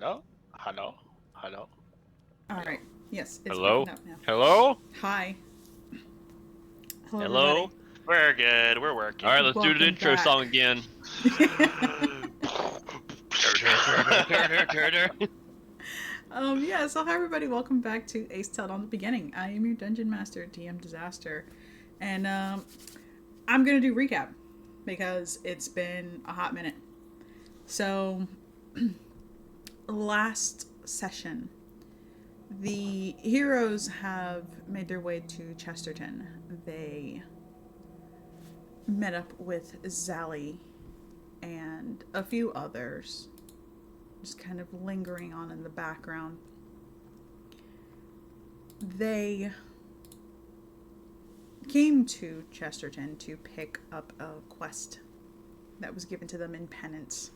Hello? Hello? Hello? All Hello? right. Yes, it's Hello? picking up now. Hello? Hi. Hello, Hello? everybody. We're good. We're working. All right, let's do the Welcome intro back. song again. Yeah, so hi, everybody. Welcome back to Aes'Taldon the Beginning. I am your Dungeon Master, DM Disaster. And I'm going to do recap because it's been a hot minute. So, last session, the heroes have made their way to Chesterton. They met up with Zally and a few others, just kind of lingering on in the background. They came to Chesterton to pick up a quest that was given to them in penance.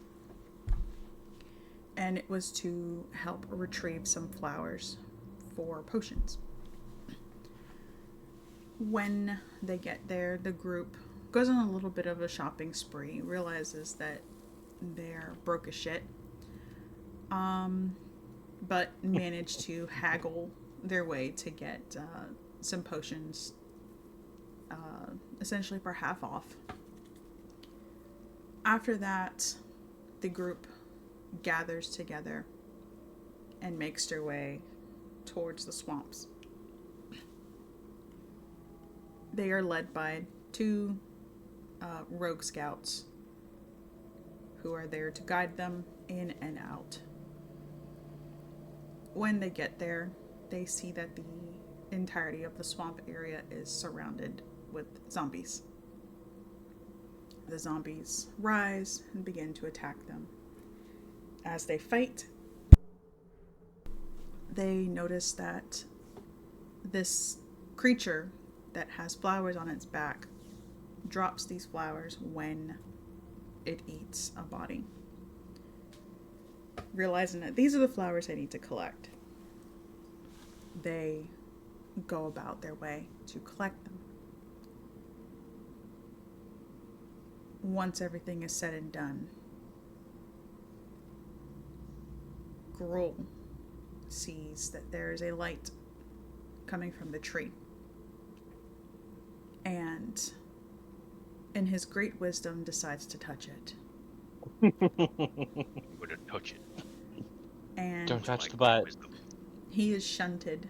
And it was to help retrieve some flowers for potions. When they get there, the group goes on a little bit of a shopping spree, realizes that they're broke as shit, but manage to haggle their way to get some potions, essentially for half off. After that, the group gathers together and makes their way towards the swamps. They are led by two rogue scouts who are there to guide them in and out. When they get there, they see that the entirety of the swamp area is surrounded with zombies. The zombies rise and begin to attack them. As they fight, they notice that this creature that has flowers on its back drops these flowers when it eats a body. Realizing that these are the flowers they need to collect, they go about their way to collect them. Once everything is said and done, Gruul sees that there is a light coming from the tree. And in his great wisdom decides to touch it. Wouldn't touch it. And Don't touch the butt. he is shunted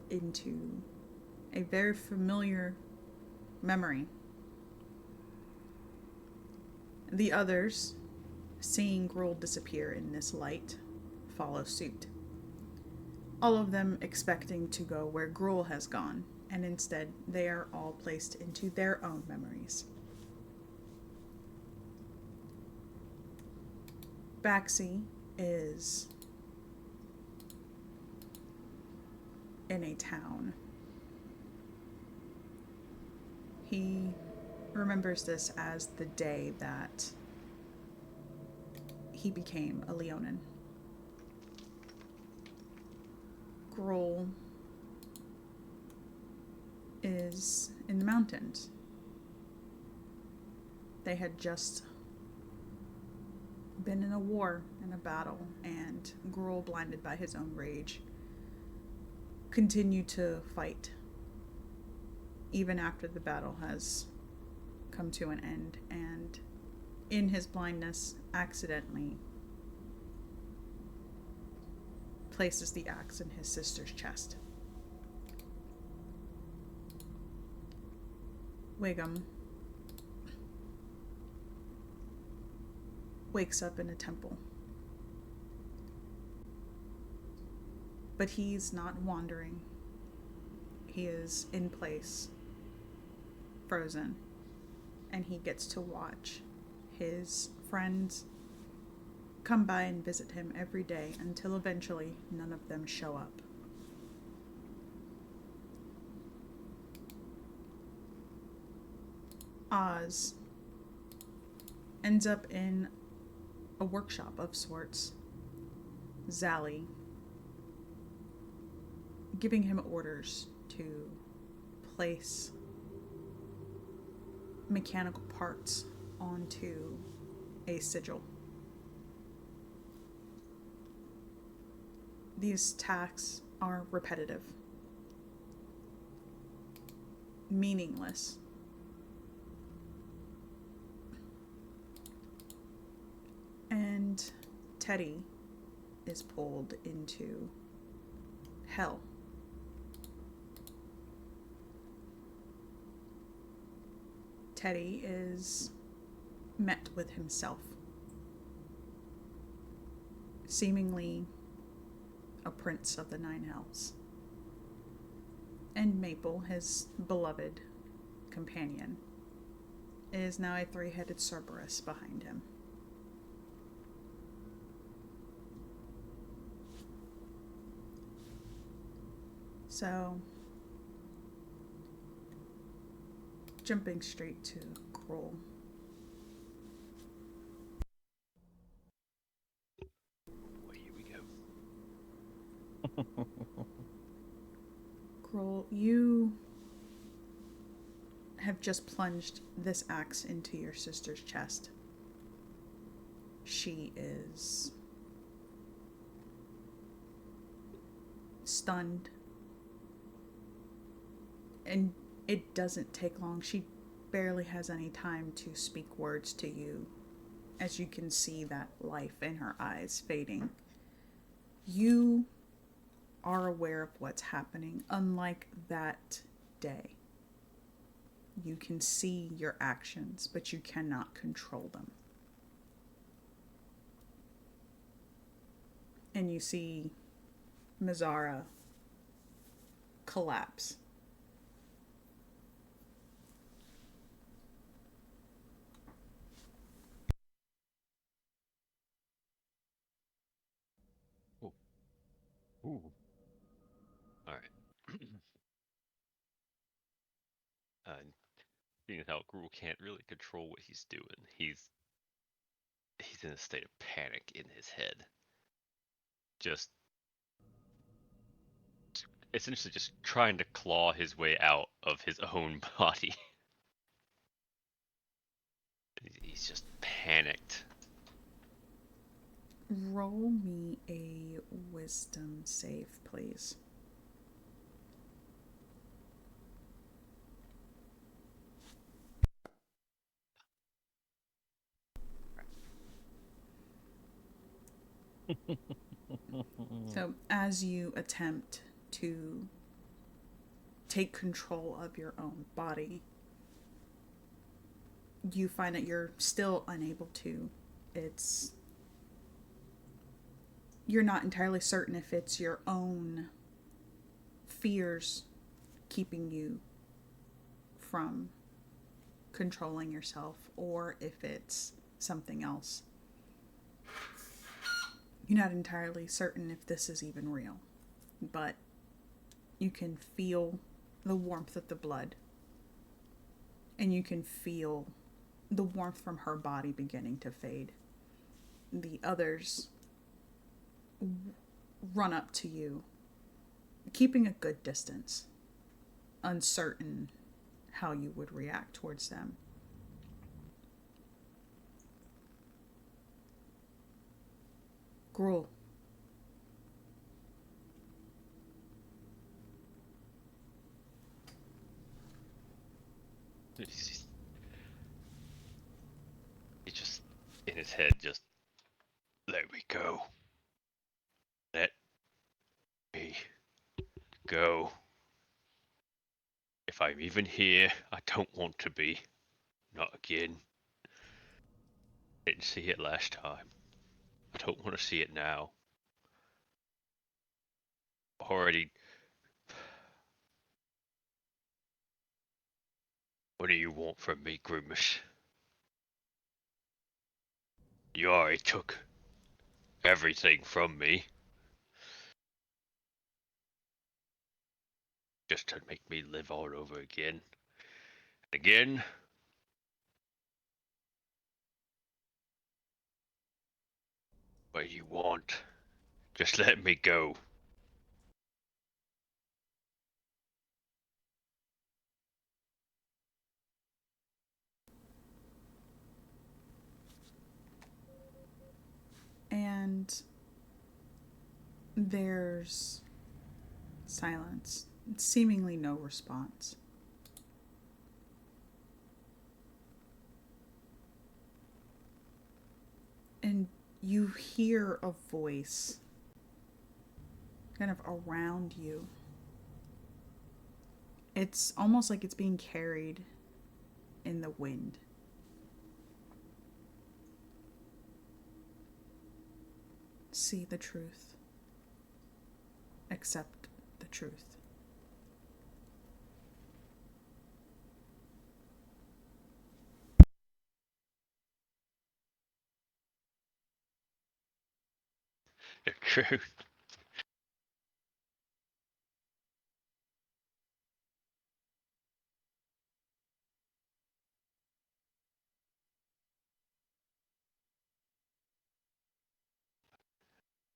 into a very familiar memory. The others, seeing Gruul disappear in this light, follow suit. All of them expecting to go where Gruul has gone, and instead they are all placed into their own memories. Baxi is in a town. He remembers this as the day that he became a Leonin. Gruul is in the mountains. They had just been in a war, in a battle, and Gruul, blinded by his own rage, continued to fight even after the battle has come to an end, and in his blindness accidentally places the axe in his sister's chest. Wiggum wakes up in a temple. But he's not wandering. He is in place, frozen, and he gets to watch his friends come by and visit him every day until eventually none of them show up. Oz ends up in a workshop of sorts. Zally giving him orders to place mechanical parts onto a sigil. These tasks are repetitive, meaningless. And Teddy is pulled into hell. Teddy is met with himself, seemingly a prince of the nine hells. And Maple, his beloved companion, is now a three-headed Cerberus behind him. So, jumping straight to Kroll. Well, here we go. Kroll, you have just plunged this axe into your sister's chest. She is stunned, and it doesn't take long. She barely has any time to speak words to you, as you can see that life in her eyes fading. You are aware of what's happening, unlike that day. You can see your actions, but you cannot control them. And you see Mizara collapse. Ooh. Ooh. All right. Seeing as how Gruul can't really control what he's doing, he's in a state of panic in his head. Just essentially just trying to claw his way out of his own body. He's just panicked. Roll me a wisdom save, please. So, as you attempt to take control of your own body, you find that you're still unable to. It's. You're not entirely certain if it's your own fears keeping you from controlling yourself or if it's something else. You're not entirely certain if this is even real, but you can feel the warmth of the blood, and you can feel the warmth from her body beginning to fade. The others run up to you, keeping a good distance, uncertain how you would react towards them. Gruul. He's just in his head, just let me go. Let me go. If I'm even here, I don't want to be. Not again. Didn't see it last time. I don't want to see it now. Already. What do you want from me, Grimace? You already took everything from me. Just to make me live all over again. Again? What do you want? Just let me go. And There's silence, seemingly no response. And you hear a voice kind of around you. It's almost like it's being carried in the wind. See the truth. Accept the truth. The truth.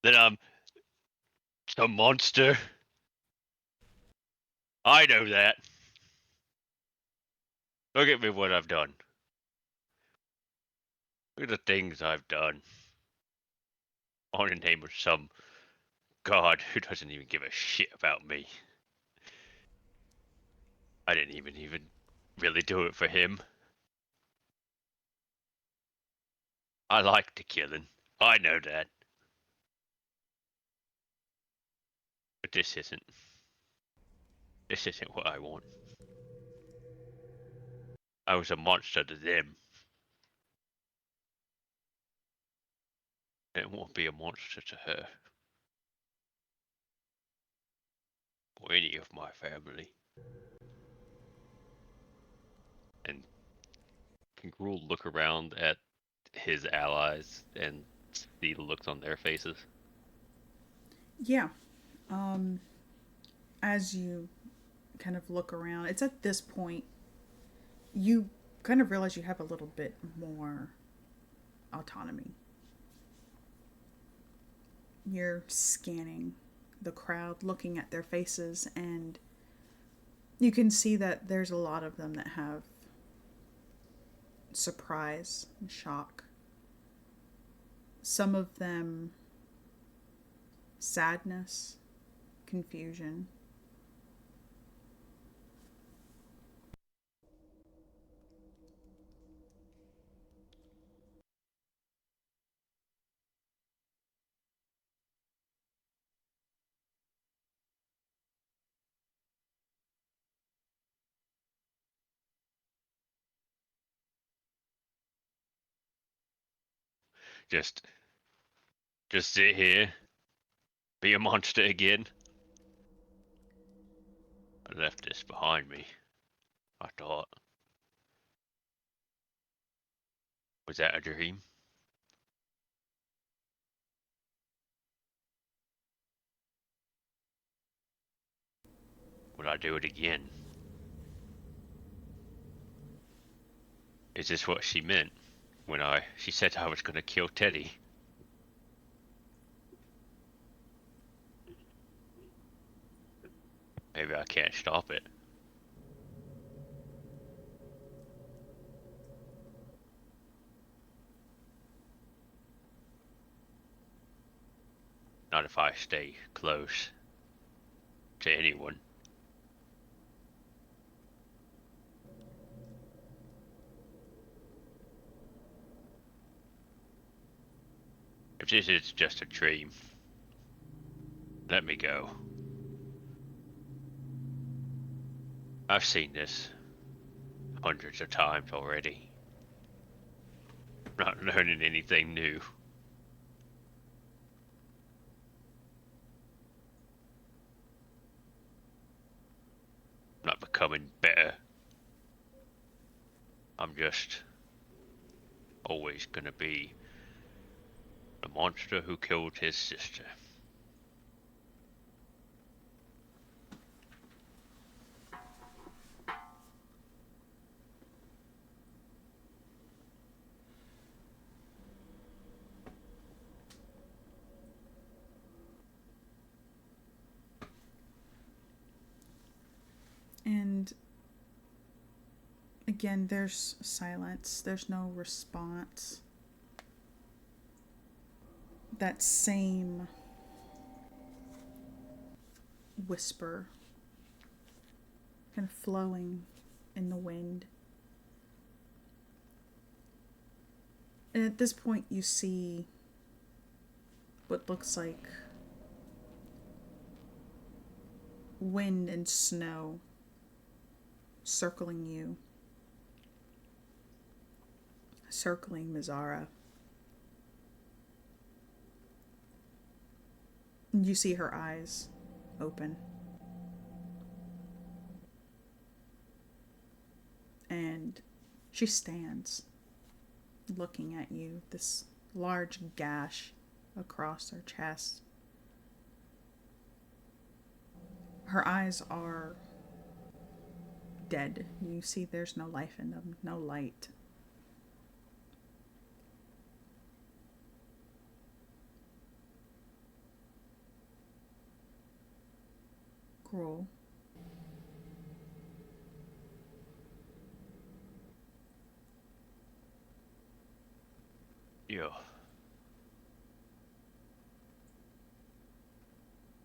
Then I'm some monster. I know that. Look at me what I've done. Look at the things I've done. All in the name of some god who doesn't even give a shit about me. I didn't even really do it for him. I like to killing. I know that. But this isn't. This isn't what I want. I was a monster to them. It won't be a monster to her. Or any of my family. And can Gruul look around at his allies and see the looks on their faces? Yeah. Um, as you kind of look around, it's at this point you kind of realize you have a little bit more autonomy. You're scanning the crowd, looking at their faces, and you can see that there's a lot of them that have surprise and shock. Some of them sadness, confusion. Just sit here, be a monster again. I left this behind me. I thought. Was that a dream? Would I do it again? Is this what she meant when she said I was gonna kill Teddy? Maybe I can't stop it. Not if I stay close to anyone. If this is just a dream, let me go. I've seen this hundreds of times already. Not learning anything new. Not becoming better. I'm just always gonna be the monster who killed his sister. And again, there's silence, there's no response. That same whisper kind of flowing in the wind. And at this point, you see what looks like wind and snow circling you, circling Mizara. And you see her eyes open. And she stands looking at you, this large gash across her chest. Her eyes are dead. You see there's no life in them, no light. Gruel.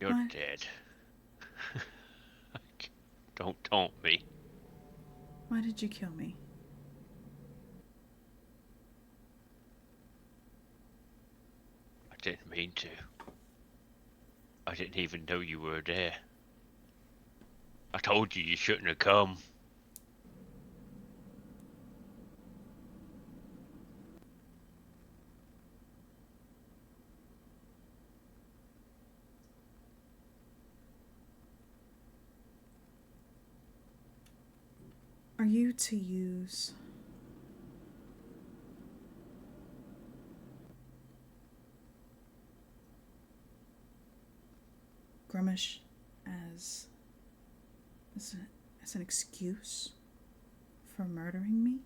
You're What? dead. Don't taunt me. Why did you kill me? I didn't mean to. I didn't even know you were there. I told you shouldn't have come. Are you to use Grummish as an excuse for murdering me?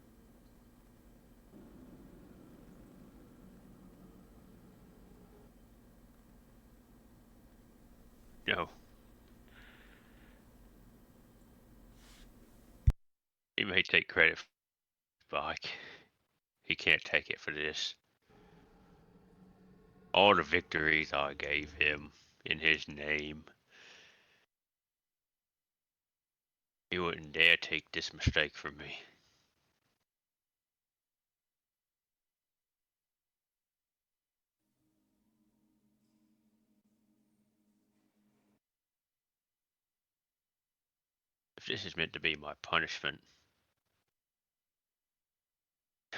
No. He may take credit, but he can't take it for this. All the victories I gave him in his name. He wouldn't dare take this mistake from me. If this is meant to be my punishment,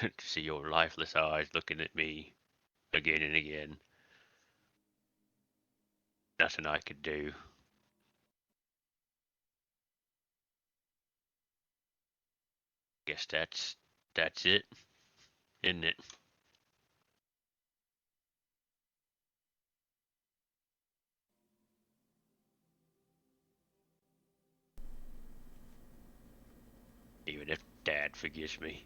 to see your lifeless eyes looking at me again and again, nothing I could do. Guess that's it, isn't it? Even if Dad forgives me.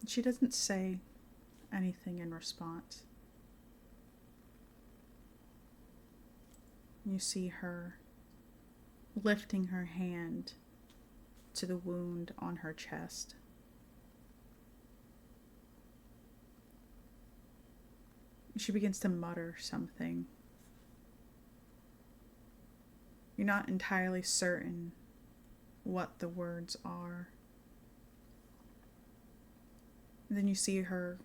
She doesn't say anything in response. You see her lifting her hand to the wound on her chest. She begins to mutter something. You're not entirely certain what the words are. And then you see her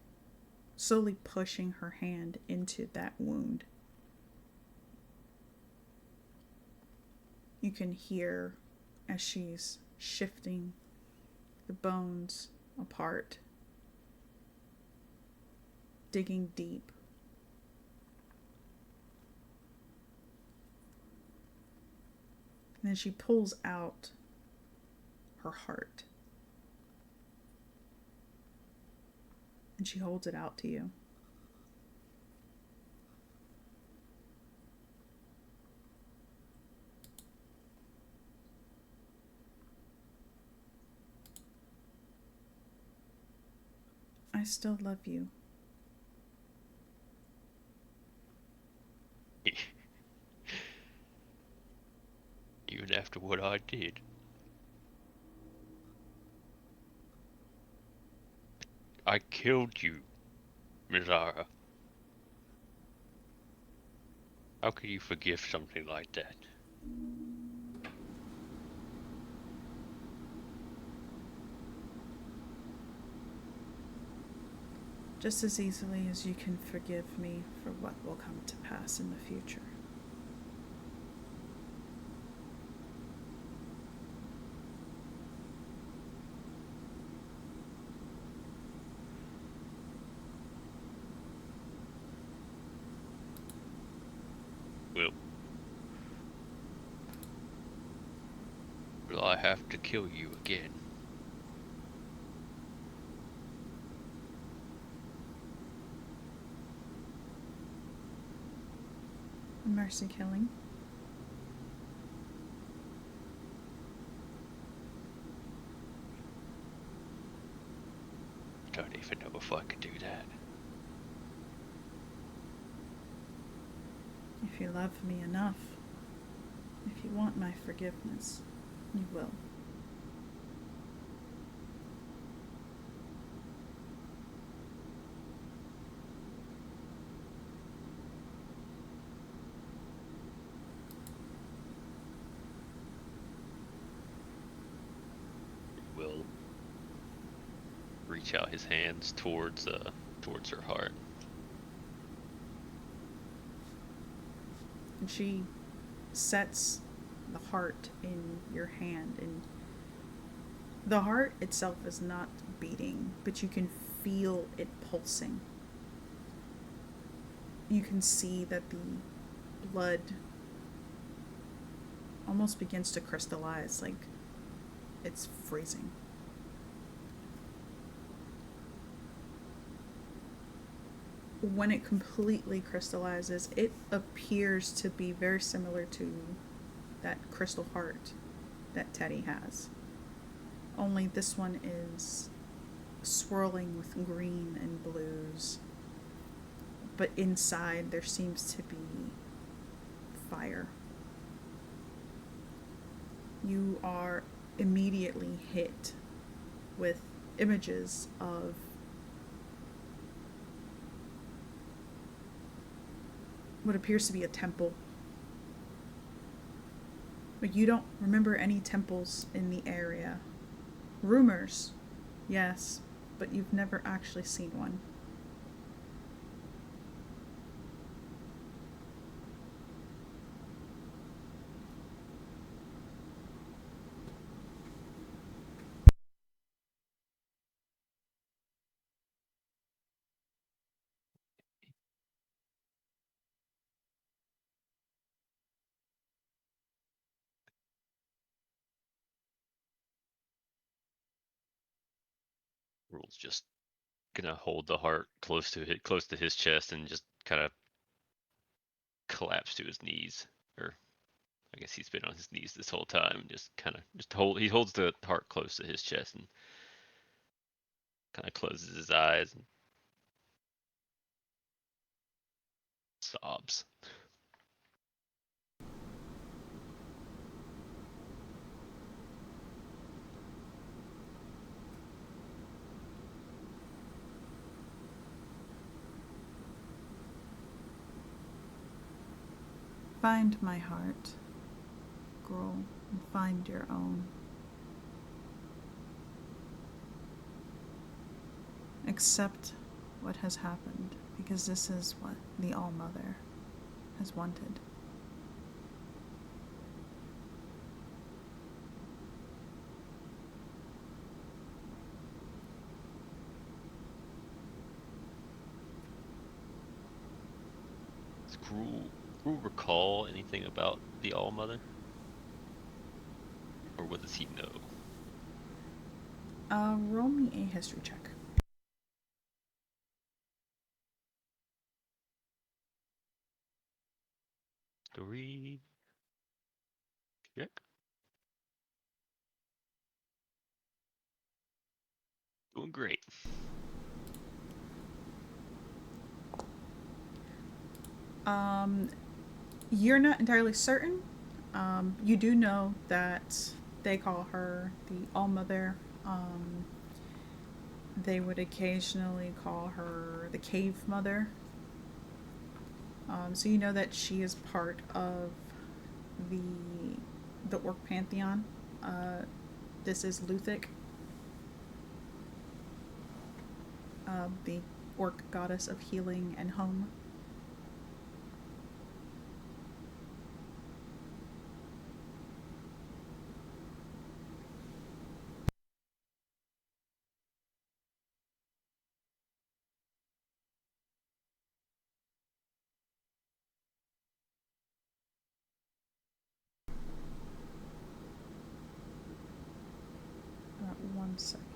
slowly pushing her hand into that wound. You can hear as she's shifting the bones apart, digging deep. And then she pulls out her heart. And she holds it out to you. I still love you. Even after what I did. I killed you, Mizara. How can you forgive something like that? Just as easily as you can forgive me for what will come to pass in the future. Will I have to kill you again? Mercy killing. Don't even know if I could do that. If you love me enough, if you want my forgiveness, you will. Will reach out his hands towards her heart. And she sets the heart in your hand, and the heart itself is not beating, but you can feel it pulsing. You can see that the blood almost begins to crystallize, like it's freezing. When it completely crystallizes, it appears to be very similar to that crystal heart that Teddy has. Only this one is swirling with green and blues. But inside there seems to be fire. You are immediately hit with images of what appears to be a temple. But you don't remember any temples in the area. Rumors, yes, but you've never actually seen one. Rule's just gonna hold the heart close to his chest and just kind of collapse to his knees. Or I guess he's been on his knees this whole time. He holds the heart close to his chest and kind of closes his eyes and sobs. Find my heart, Gruul, and find your own. Accept what has happened, because this is what the All-Mother has wanted. Does Gruul recall anything about the All Mother? Or what does he know? Roll me a history check. 3. Check. Doing great. You're not entirely certain. You do know that they call her the All Mother. They would occasionally call her the Cave Mother. So you know that she is part of the the orc pantheon. Uh, this is Luthic, the orc goddess of healing and home. One second.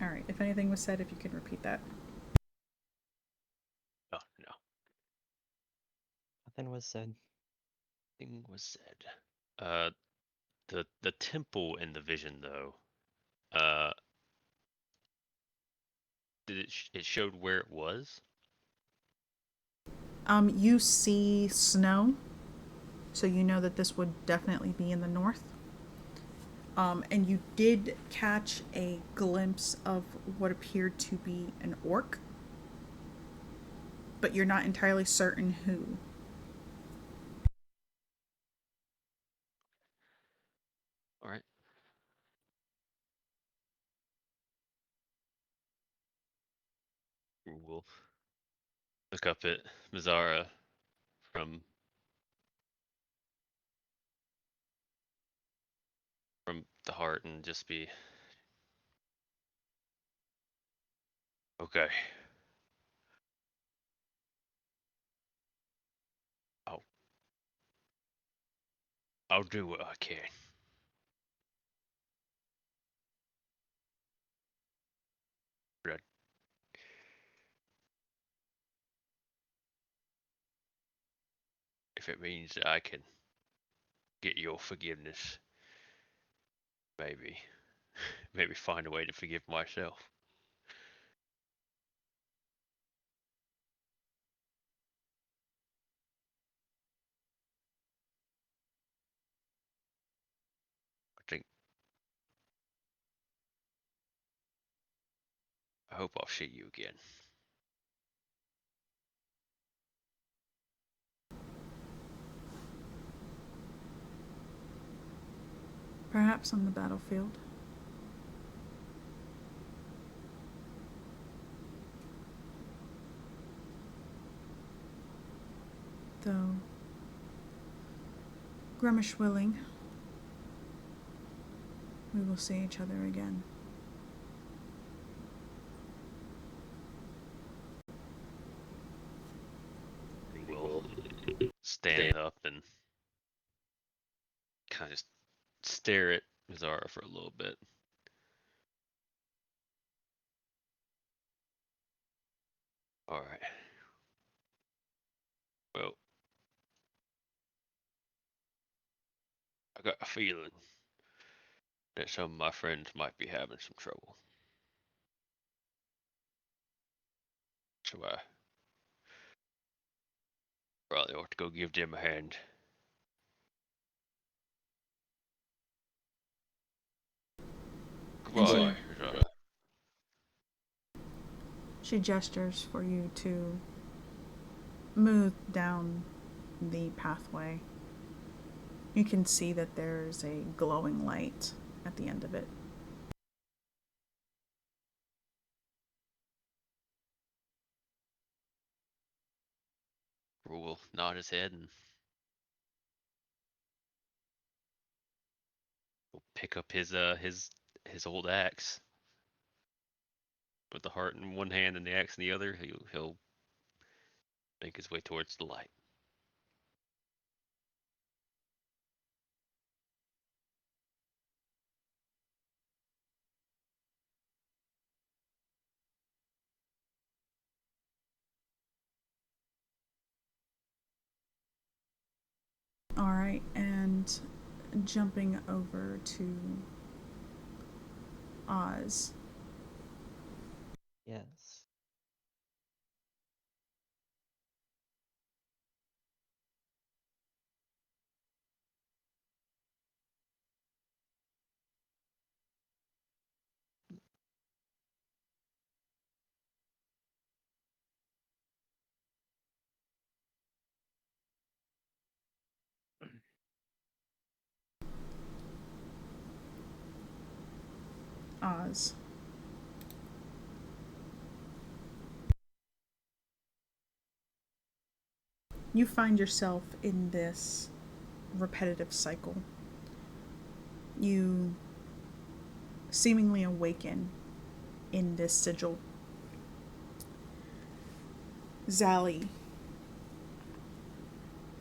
All right. If anything was said, if you could repeat that. Oh no, Nothing was said. nothing was said. Uh, the temple in the vision though. Uh, did it showed where it was? You see snow, so you know that this would definitely be in the north. And you did catch a glimpse of what appeared to be an orc, but you're not entirely certain who. All right. We'll look up at Mazara from the heart and just be okay. I'll I'll do what I can. But if it means that I can get your forgiveness, maybe maybe find a way to forgive myself. I think I hope I'll see you again. Perhaps on the battlefield. Though, Grummish willing, we will see each other again. We'll stand up and kind of stare at Zara for a little bit. All right. Well, I got a feeling that some of my friends might be having some trouble. So I probably ought to go give them a hand. Goodbye, Zara. She gestures for you to move down the pathway. You can see that there's a glowing light at the end of it. Rule nod his head and he'll pick up his old axe with the heart in one hand and the axe in the other. He'll make his way towards the light. And jumping over to Oz. Yes. Oz. You find yourself in this repetitive cycle. You seemingly awaken in this sigil. Zally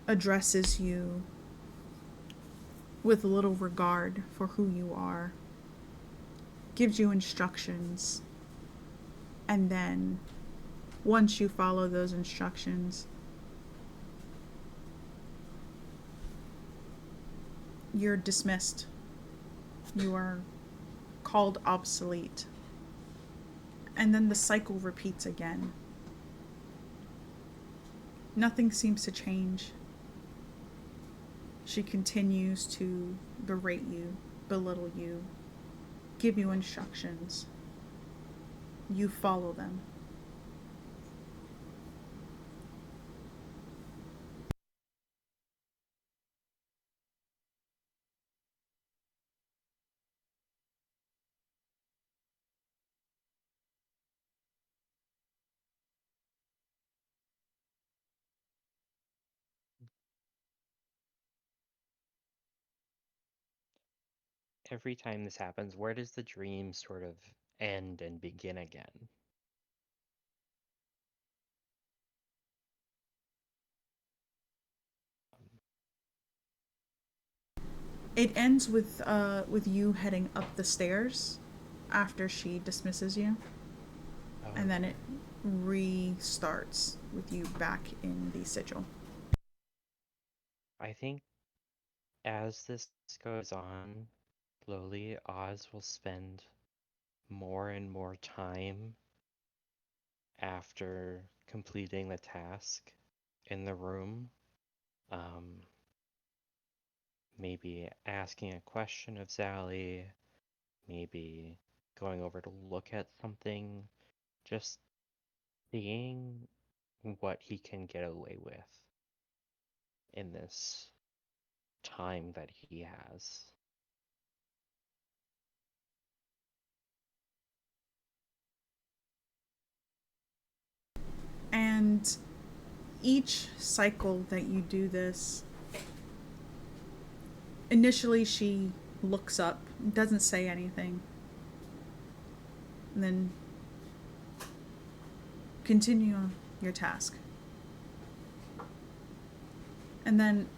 addresses you with little regard for who you are, gives you instructions, and then once you follow those instructions, you're dismissed. You are called obsolete. And then the cycle repeats again. Nothing seems to change. She continues to berate you, belittle you, give you instructions. You follow them. Every time this happens, where does the dream sort of end and begin again? It ends with you heading up the stairs after she dismisses you, and then it restarts with you back in the sigil. I think as this goes on, slowly Oz will spend more and more time after completing the task in the room. Um, Maybe asking a question of Sally, maybe going over to look at something, just seeing what he can get away with in this time that he has. And each cycle that you do this, initially she looks up, doesn't say anything, and then continue your task. And then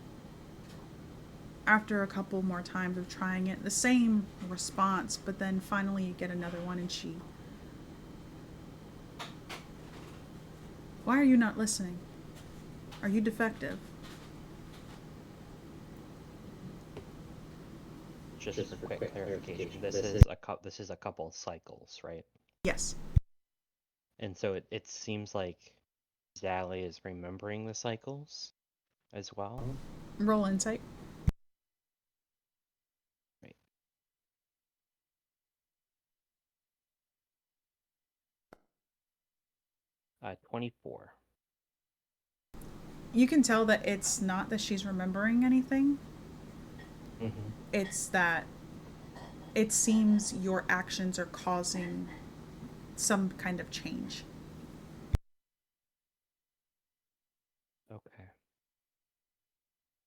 after a couple more times of trying it, the same response, but then finally you get another one and she... Why are you not listening? Are you defective? Just for quick clarification, this is a couple cycles, right? Yes. And so it seems like Sally is remembering the cycles as well. Roll insight. Right. 24. You can tell that it's not that she's remembering anything. Mm-hmm. It's that it seems your actions are causing some kind of change. Okay.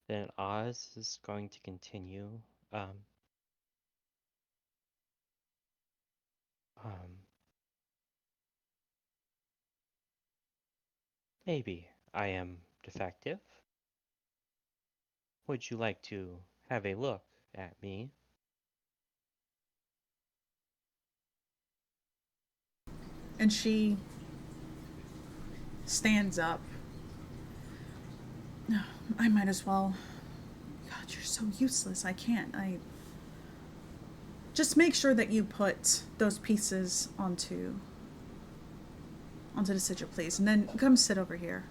Then Oz is going to continue. Um, um, Maybe I am defective. Would you like to have a look at me? And she stands up. I might as well. God, you're so useless. I can't. I just make sure that you put those pieces onto the sigil, please, and then come sit over here.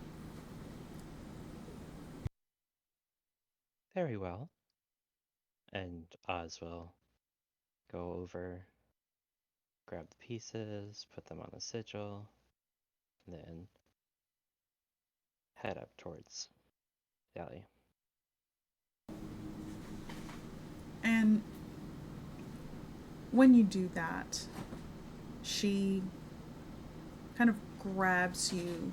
Very well. And Oz will go over, grab the pieces, put them on the sigil, and then head up towards Sally. And when you do that, she kind of grabs you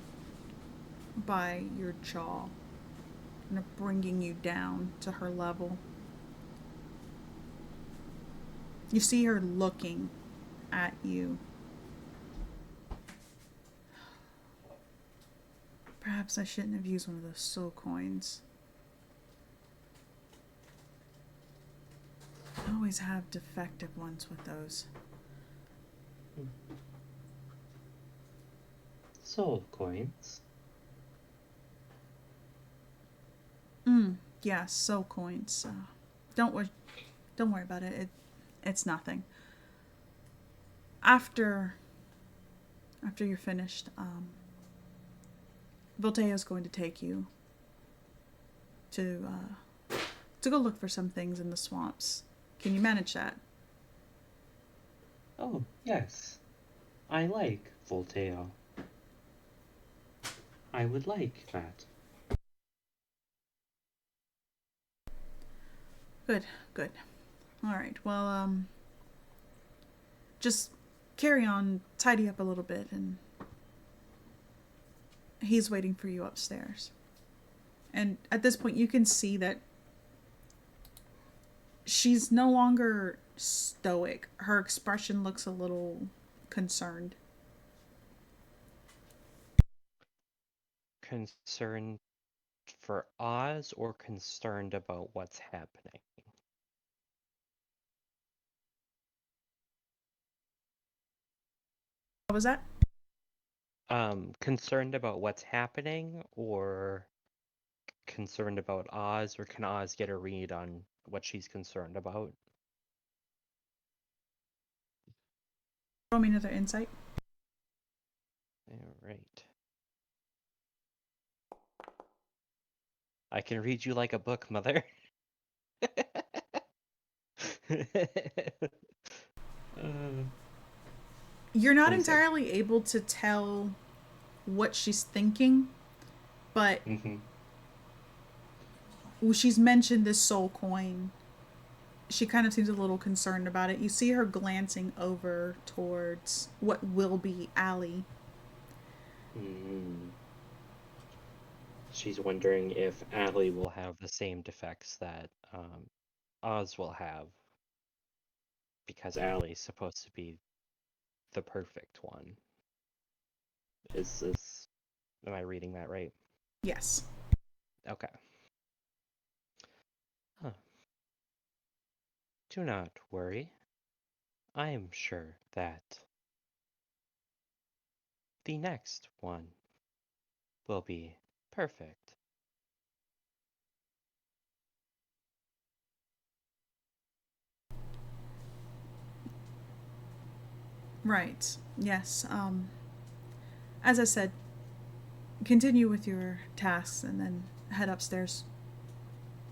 by your jaw, kind of bringing you down to her level. You see her looking at you. Perhaps I shouldn't have used one of those soul coins. I always have defective ones with those. Soul coins. Yeah, soul coins. Don't worry about it. It's nothing. After you're finished, Volteo's going to take you to go look for some things in the swamps. Can you manage that? Oh, yes. I like Volteo. I would like that. Good. All right. Well, just carry on, tidy up a little bit, and he's waiting for you upstairs. And at this point, you can see that she's no longer stoic. Her expression looks a little concerned. Concerned for Oz or concerned about what's happening? What was that? Concerned about what's happening or concerned about Oz, or can Oz get a read on what she's concerned about? Roll me another insight. All right. I can read you like a book, mother. You're not Insight. entirely able to tell what she's thinking, but she's mentioned this soul coin. She kind of seems a little concerned about it. You see her glancing over towards what will be Allie. She's wondering if Allie will have the same defects that Oz will have, because Allie's supposed to be the perfect one. Am I reading that right? Yes. Okay. Huh. Do not worry. I am sure that the next one will be perfect. Right. Yes. As I said, continue with your tasks and then head upstairs.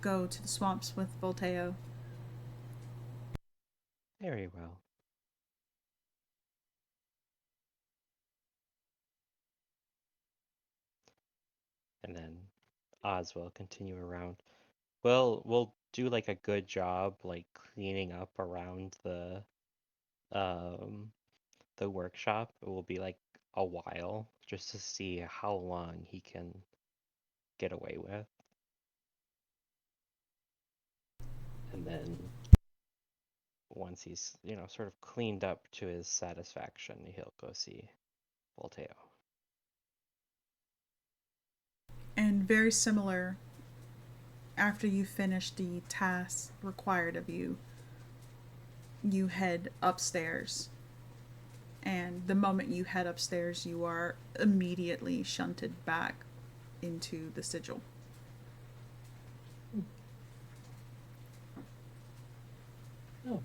Go to the swamps with Volteo. Very well. And then Oz will continue around. We'll do like a good job like cleaning up around the workshop. It will be like a while just to see how long he can get away with. And then once he's, sort of cleaned up to his satisfaction, he'll go see Volteo. And very similar, after you finish the tasks required of you, you head upstairs. And the moment you head upstairs, you are immediately shunted back into the sigil. Oh.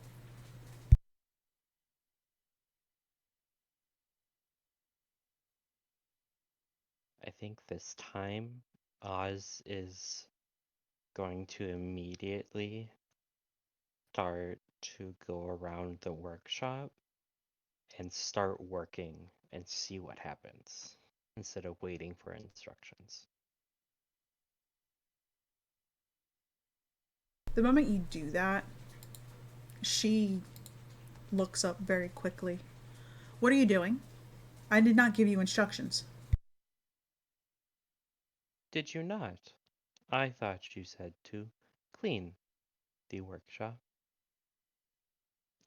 I think this time Oz is going to immediately start to go around the workshop and start working and see what happens instead of waiting for instructions. The moment you do that, she looks up very quickly. What are you doing? I did not give you instructions. Did you not? I thought you said to clean the workshop.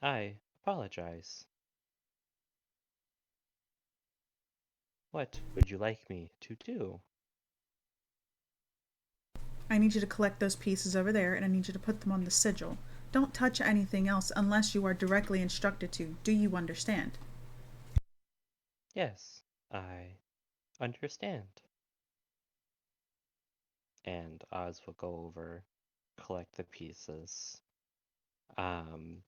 I apologize. What would you like me to do? I need you to collect those pieces over there and I need you to put them on the sigil. Don't touch anything else unless you are directly instructed to. Do you understand? Yes, I understand. And Oz will go over, collect the pieces, um,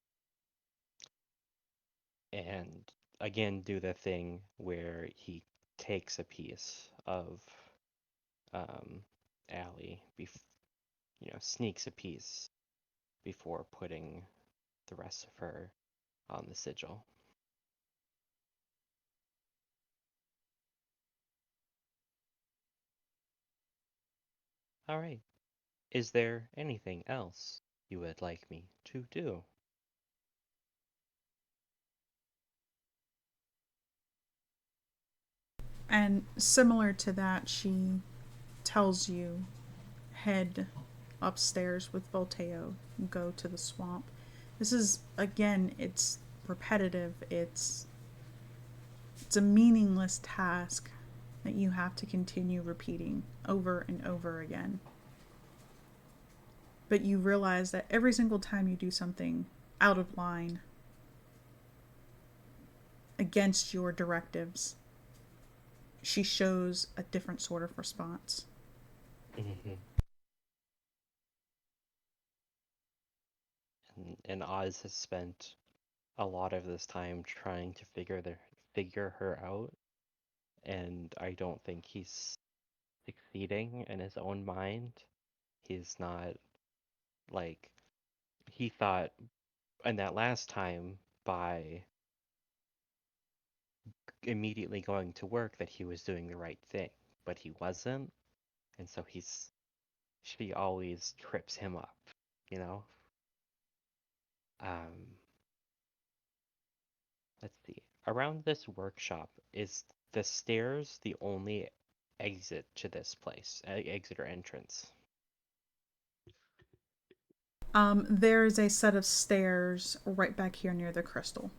and again do the thing where he takes a piece of Allie, sneaks a piece before putting the rest of her on the sigil. All right. Is there anything else you would like me to do? And similar to that, she tells you head upstairs with Volteo, go to the swamp. This is, again, it's repetitive. It's a meaningless task that you have to continue repeating over and over again. But you realize that every single time you do something out of line against your directives, she shows a different sort of response. Mm-hmm. And Oz has spent a lot of this time trying to figure her out, and I don't think he's succeeding in his own mind. He's not like he thought in that last time by immediately going to work that he was doing the right thing, but he wasn't, and so she always trips him up, you know? Um, let's see. Around this workshop, is the stairs the only exit to this place, exit or entrance? There's a set of stairs right back here near the crystal.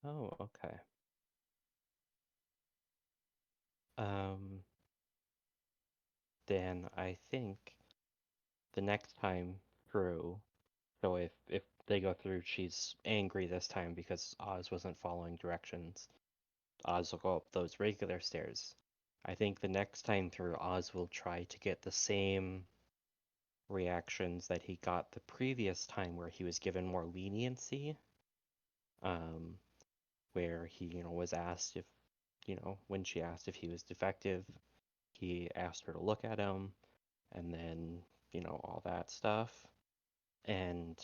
Oh, okay. Um, then I think the next time through, so if they go through, she's angry this time because Oz wasn't following directions. Oz will go up those regular stairs. I think the next time through, Oz will try to get the same reactions that he got the previous time where he was given more leniency. Um, where he, was asked if, when she asked if he was defective, he asked her to look at him, and then, all that stuff. And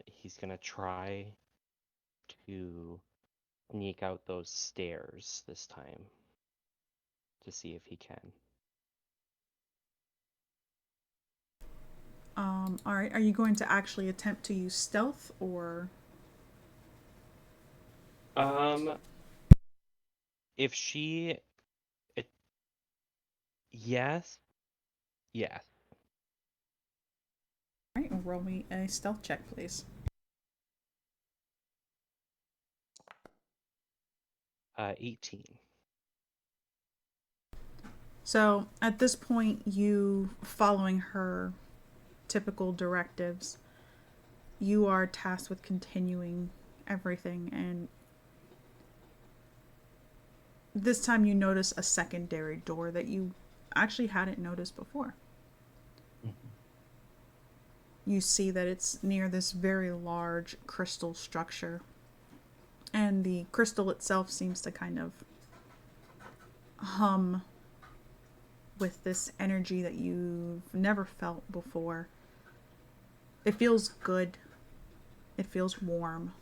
he's gonna try to sneak out those stairs this time to see if he can. All right. Are you going to actually attempt to use stealth or? Um, if she, it, yes, yes, All right. Roll me a stealth check, please. 18. So at this point, you following her typical directives, you are tasked with continuing everything, and this time you notice a secondary door that you actually hadn't noticed before. Mhm. you see that it's near this very large crystal structure. And the crystal itself seems to kind of hum with this energy that you've never felt before. It feels good. It feels warm.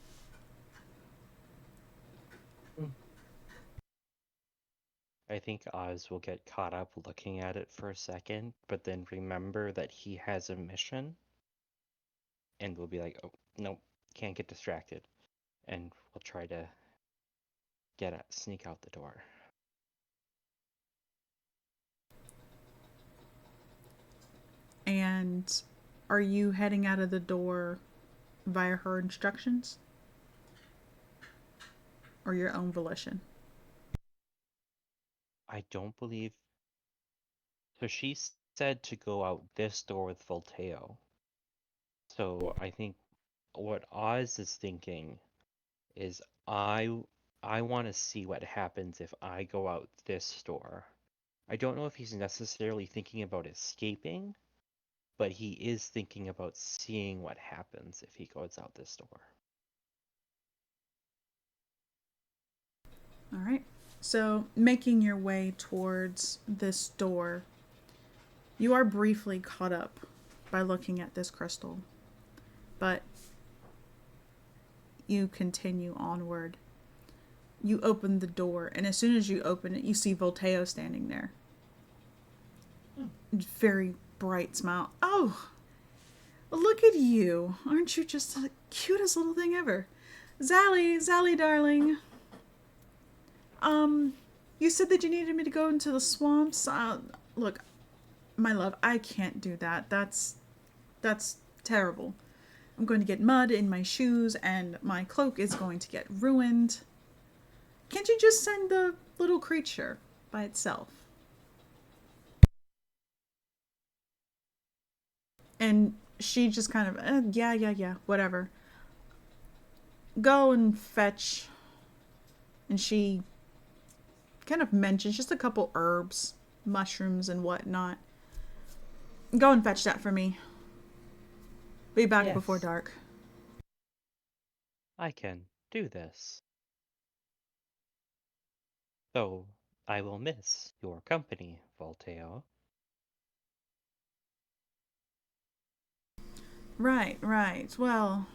I think Oz will get caught up looking at it for a second, but then remember that he has a mission, and will be like, oh, nope, can't get distracted. And we'll try to sneak out the door. And are you heading out of the door via her instructions? Or your own volition? I don't believe. So she said to go out this door with Volteo. So I think what Oz is thinking is I want to see what happens if I go out this door. I don't know if he's necessarily thinking about escaping, but he is thinking about seeing what happens if he goes out this door. All right. So, making your way towards this door, you are briefly caught up by looking at this crystal. But you continue onward. You open the door, and as soon as you open it, you see Volteo standing there. Very bright smile. Oh, look at you. Aren't you just the cutest little thing ever? Zally, darling. You said that you needed me to go into the swamps. Look, my love, I can't do that. That's terrible. I'm going to get mud in my shoes, and my cloak is going to get ruined. Can't you just send the little creature by itself? And she just kind of, yeah, whatever. Go and fetch. And she kind of mentions just a couple herbs, mushrooms, and whatnot. Go and fetch that for me. Be back before Yes. dark. I can do this. Though I will miss your company, Volteo. Right. Well,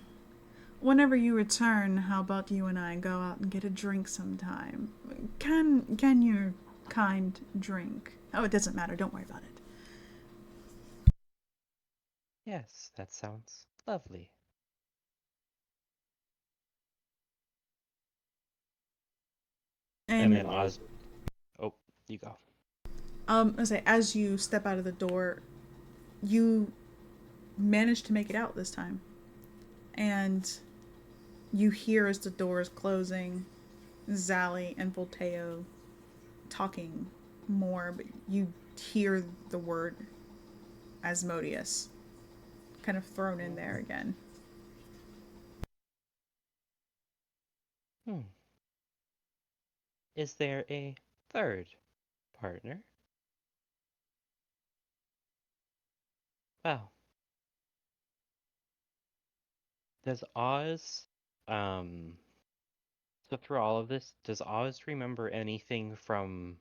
whenever you return, how about you and I go out and get a drink sometime? Can your kind drink? Oh, it doesn't matter. Don't worry about it. Yes, that sounds lovely. And then Oz. Oh, you go. I say, as you step out of the door, you manage to make it out this time, and you hear as the door is closing, Zally and Volteo talking more, but you hear the word Asmodeus kind of thrown in there again. Is there a third partner? Well, does Oz, so through all of this, does Oz remember anything from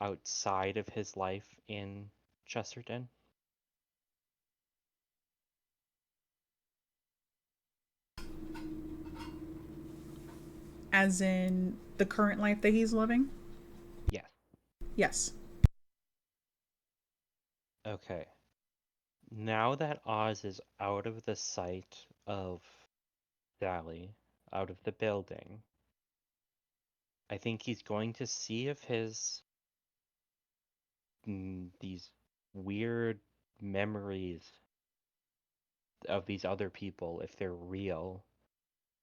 outside of his life in Chesterton? As in the current life that he's living? Yes. Yes. Okay. Now that Oz is out of the sight of Sally, out of the building, I think he's going to see if these weird memories of these other people, if they're real,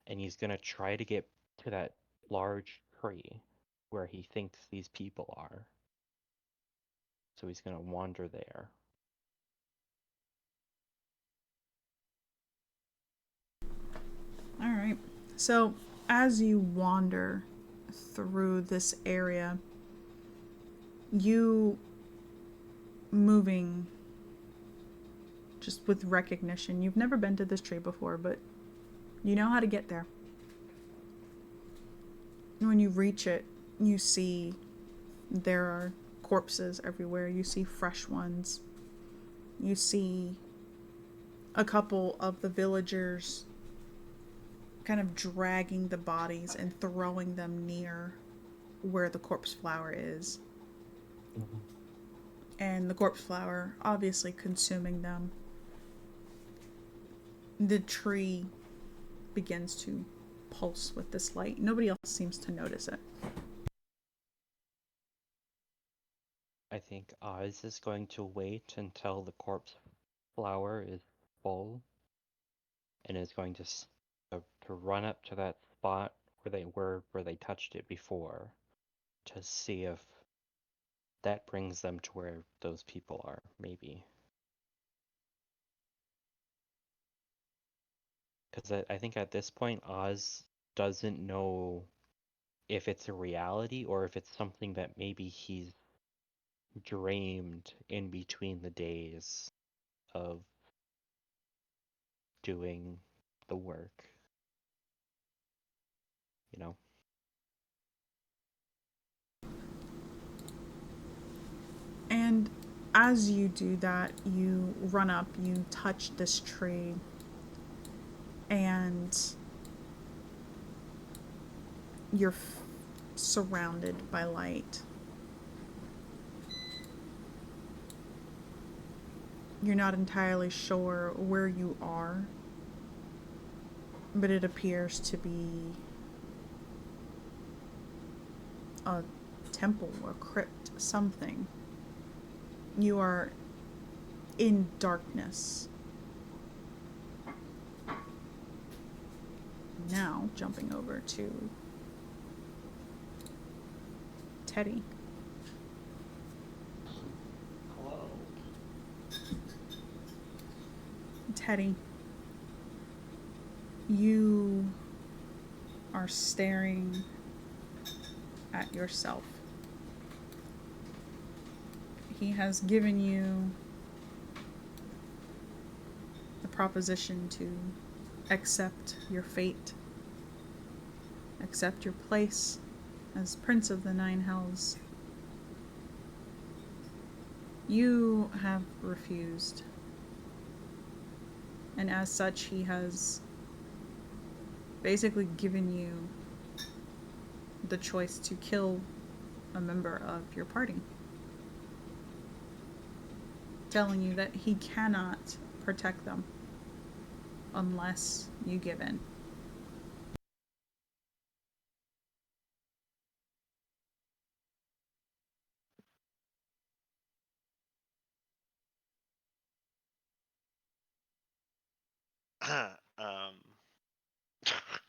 and he's going to try to get to that large tree where he thinks these people are. So he's going to wander there. All right. So, as you wander through this area, you moving just with recognition. You've never been to this tree before, but you know how to get there. When you reach it, you see there are corpses everywhere. You see fresh ones. You see a couple of the villagers kind of dragging the bodies and throwing them near where the corpse flower is. Mhm. And the corpse flower obviously consuming them. The tree begins to pulse with this light. Nobody else seems to notice it. I think Oz is going to wait until the corpse flower is full and is going to run up to that spot where they were, where they touched it before, to see if that brings them to where those people are, maybe. Because I think at this point, Oz doesn't know if it's a reality or if it's something that maybe he's dreamed in between the days of doing the work. You know? And as you do that, you run up, you touch this tree, and you're surrounded by light. You're not entirely sure where you are, but it appears to be a temple, a crypt, something. You are in darkness. Now, jumping over to Teddy. Hello. Teddy, you are staring at yourself. He has given you the proposition to accept your fate, accept your place as Prince of the Nine Hells. You have refused, and as such, he has basically given you the choice to kill a member of your party, telling you that he cannot protect them unless you give in.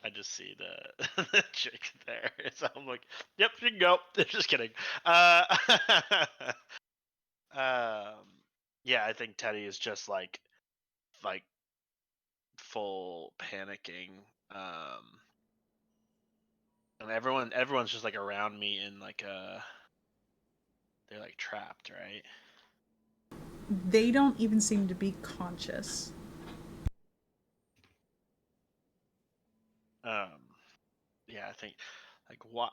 I just see the chick there, so I'm like, "Yep, you can go." Just kidding. Yeah, I think Teddy is just like full panicking. And everyone's just like around me in like they're like trapped, right? They don't even seem to be conscious. Yeah, I think like why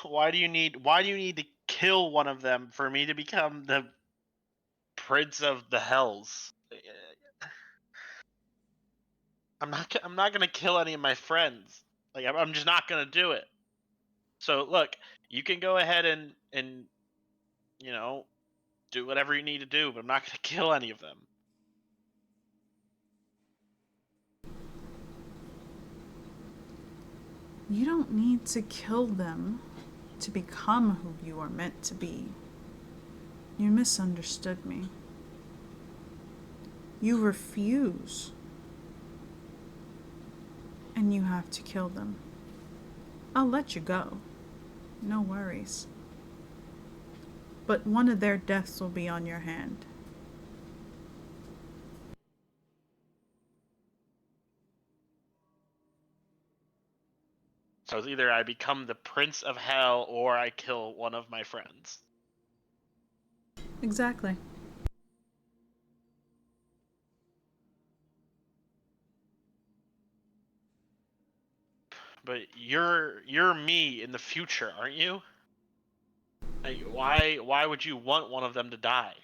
why do you need to kill one of them for me to become the prince of the hells? I'm not gonna kill any of my friends. Like I'm just not gonna do it. So look, you can go ahead and you know do whatever you need to do, but I'm not gonna kill any of them. You don't need to kill them to become who you are meant to be. You misunderstood me. You refuse. And you have to kill them. I'll let you go. No worries. But one of their deaths will be on your hand. So it's either I become the prince of hell or I kill one of my friends. Exactly. you're me in the future, aren't you? Like, why would you want one of them to die?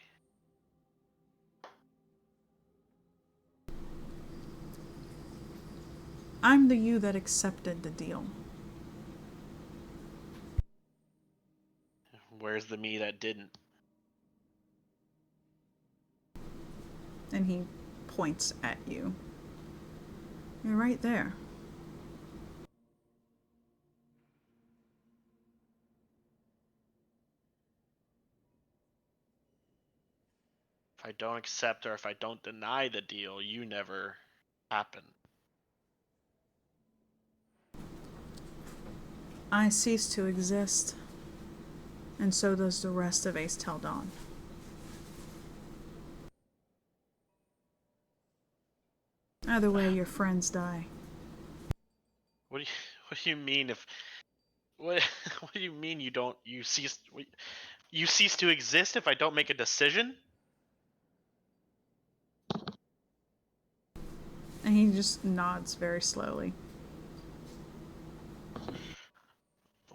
I'm the you that accepted the deal. Where's the me that didn't? And he points at you. You're right there. If I don't accept or if I don't deny the deal, you never happen. I cease to exist, and so does the rest of Aes'Taldon. Either way, your friends die. What do you what do you mean if what what do you mean you cease to exist if I don't make a decision? And he just nods very slowly.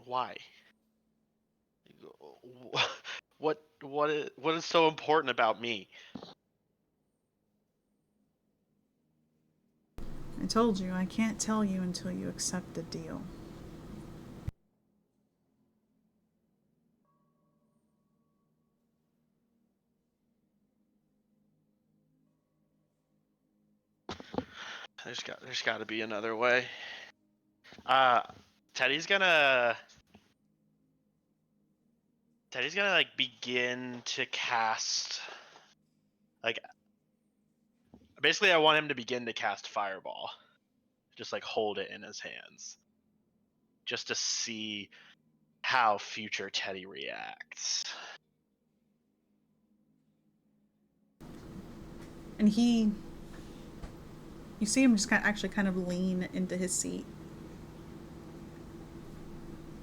Why? What is so important about me? I told you, I can't tell you until you accept the deal. There's got to be another way. Uh, Teddy's gonna like begin to cast like basically I want him to begin to cast fireball. Just like hold it in his hands. Just to see how future Teddy reacts. And you see him just actually kind of lean into his seat,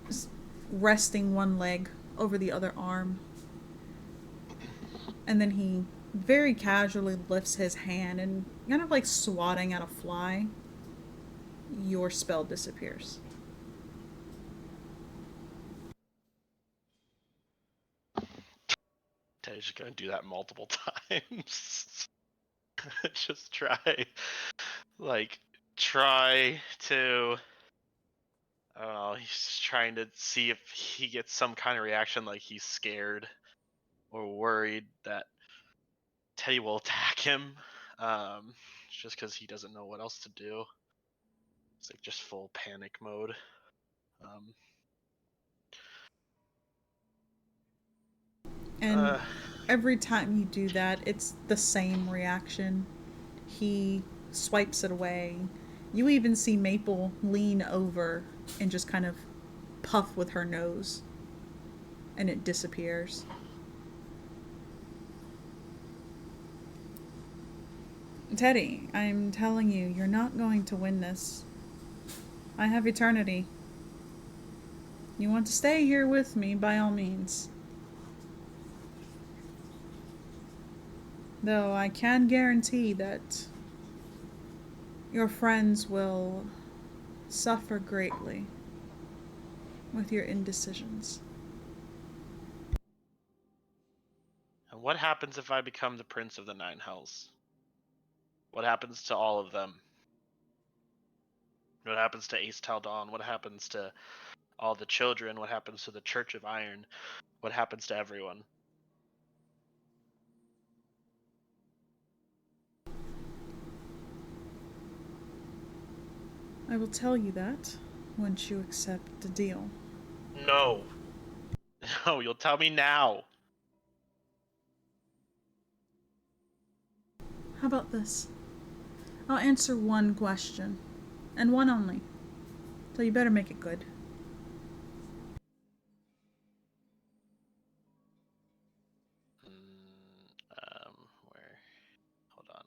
just resting one leg over the other arm. And then he very casually lifts his hand and, kind of like swatting at a fly, your spell disappears. Teddy's just gonna do that multiple times. Just like, try to. I don't know. He's just trying to see if he gets some kind of reaction, like he's scared or worried that Teddy will attack him. Just because he doesn't know what else to do. It's like just full panic mode. Um, And every time you do that, it's the same reaction. He swipes it away. You even see Maple lean over and just kind of puff with her nose, and it disappears. Teddy, I'm telling you, you're not going to win this. I have eternity. You want to stay here with me, by all means. Though I can guarantee that your friends will suffer greatly with your indecisions. and what happens if I become the Prince of the Nine Hells? What happens to all of them? What happens to Aes'Taldon? What happens to all the children? What happens to the Church of Iron? What happens to everyone? I will tell you that once you accept the deal. No. No, you'll tell me now. How about this? I'll answer one question, and one only. So you better make it good. Where? Hold on.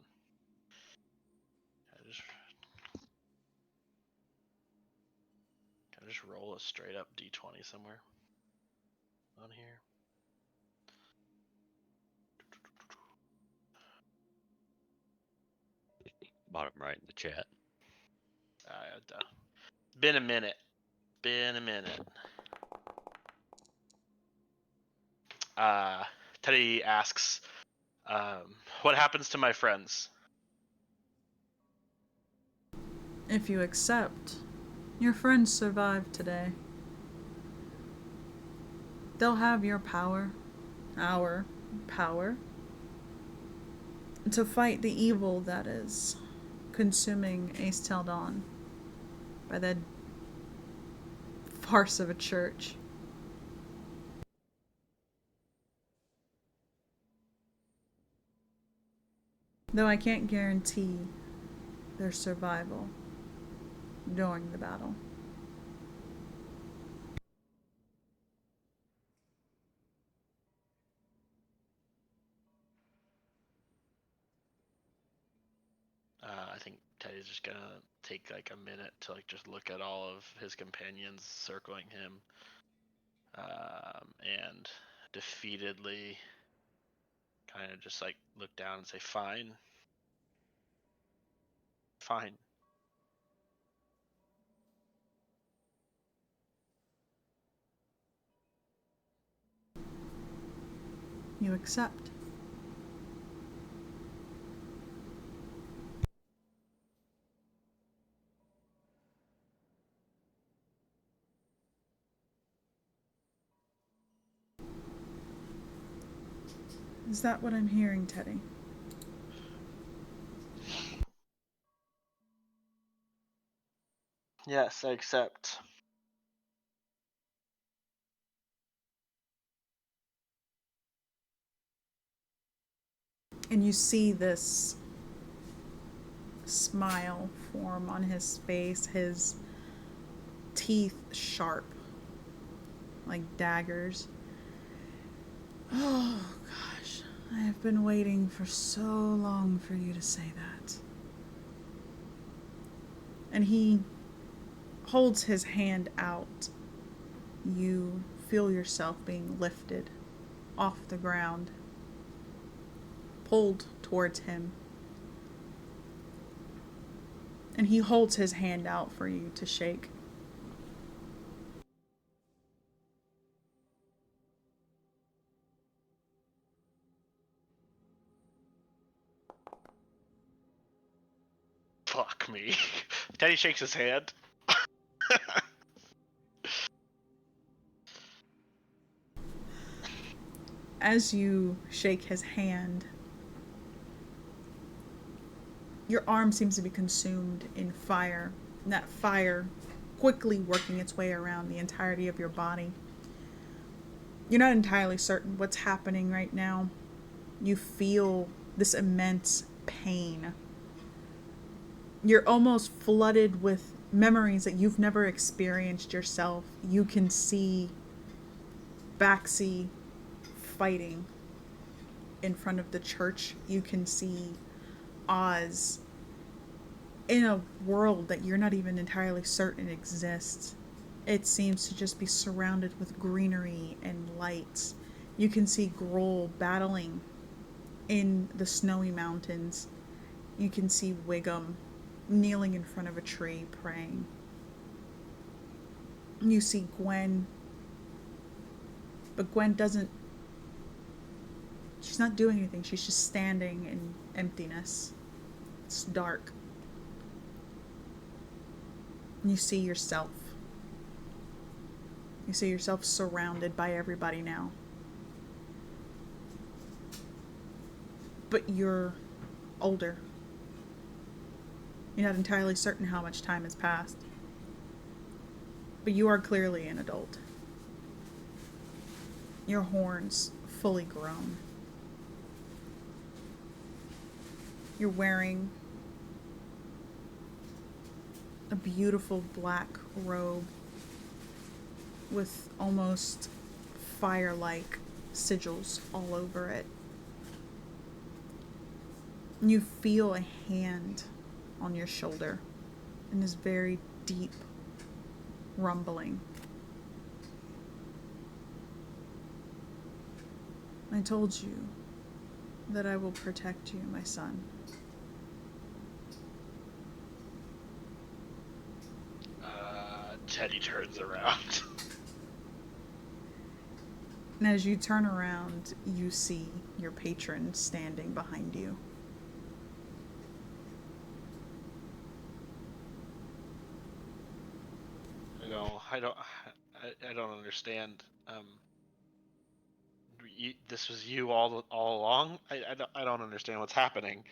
Can I just roll a straight up d20 somewhere on here? Bottom right in the chat. Been a minute. been a minute. Teddy asks, what happens to my friends? If you accept, your friends survived today. They'll have your power, our power, to fight the evil that is consuming Aes'Taldon by that farce of a church. Though I can't guarantee their survival during the battle. I think Teddy's just gonna take like a minute to like just look at all of his companions circling him, and defeatedly kind of just like look down and say, "Fine, fine." You accept. Is that what I'm hearing, Teddy? Yes, I accept. And you see this smile form on his face, his teeth sharp, like daggers. Oh, gosh. I have been waiting for so long for you to say that. And he holds his hand out. You feel yourself being lifted off the ground, pulled towards him. And he holds his hand out for you to shake. Fuck me. Teddy shakes his hand. As you shake his hand, your arm seems to be consumed in fire. And that fire quickly working its way around the entirety of your body. You're not entirely certain what's happening right now. You feel this immense pain. You're almost flooded with memories that you've never experienced yourself. You can see Baxi fighting in front of the church. You can see Oz in a world that you're not even entirely certain exists. It seems to just be surrounded with greenery and lights. You can see Grohl battling in the snowy mountains. You can see Wiggum kneeling in front of a tree praying. You see Gwen, but Gwen doesn't, she's not doing anything. She's just standing in emptiness. It's dark. And you see yourself. You see yourself surrounded by everybody now. But you're older. You're not entirely certain how much time has passed. But you are clearly an adult. Your horns fully grown. You're wearing a beautiful black robe with almost fire-like sigils all over it. You feel a hand on your shoulder and this very deep rumbling. I told you that I will protect you, my son. Teddy turns around. And as you turn around, you see your patron standing behind you. I go, I don't understand. This was you all along. I don't understand what's happening.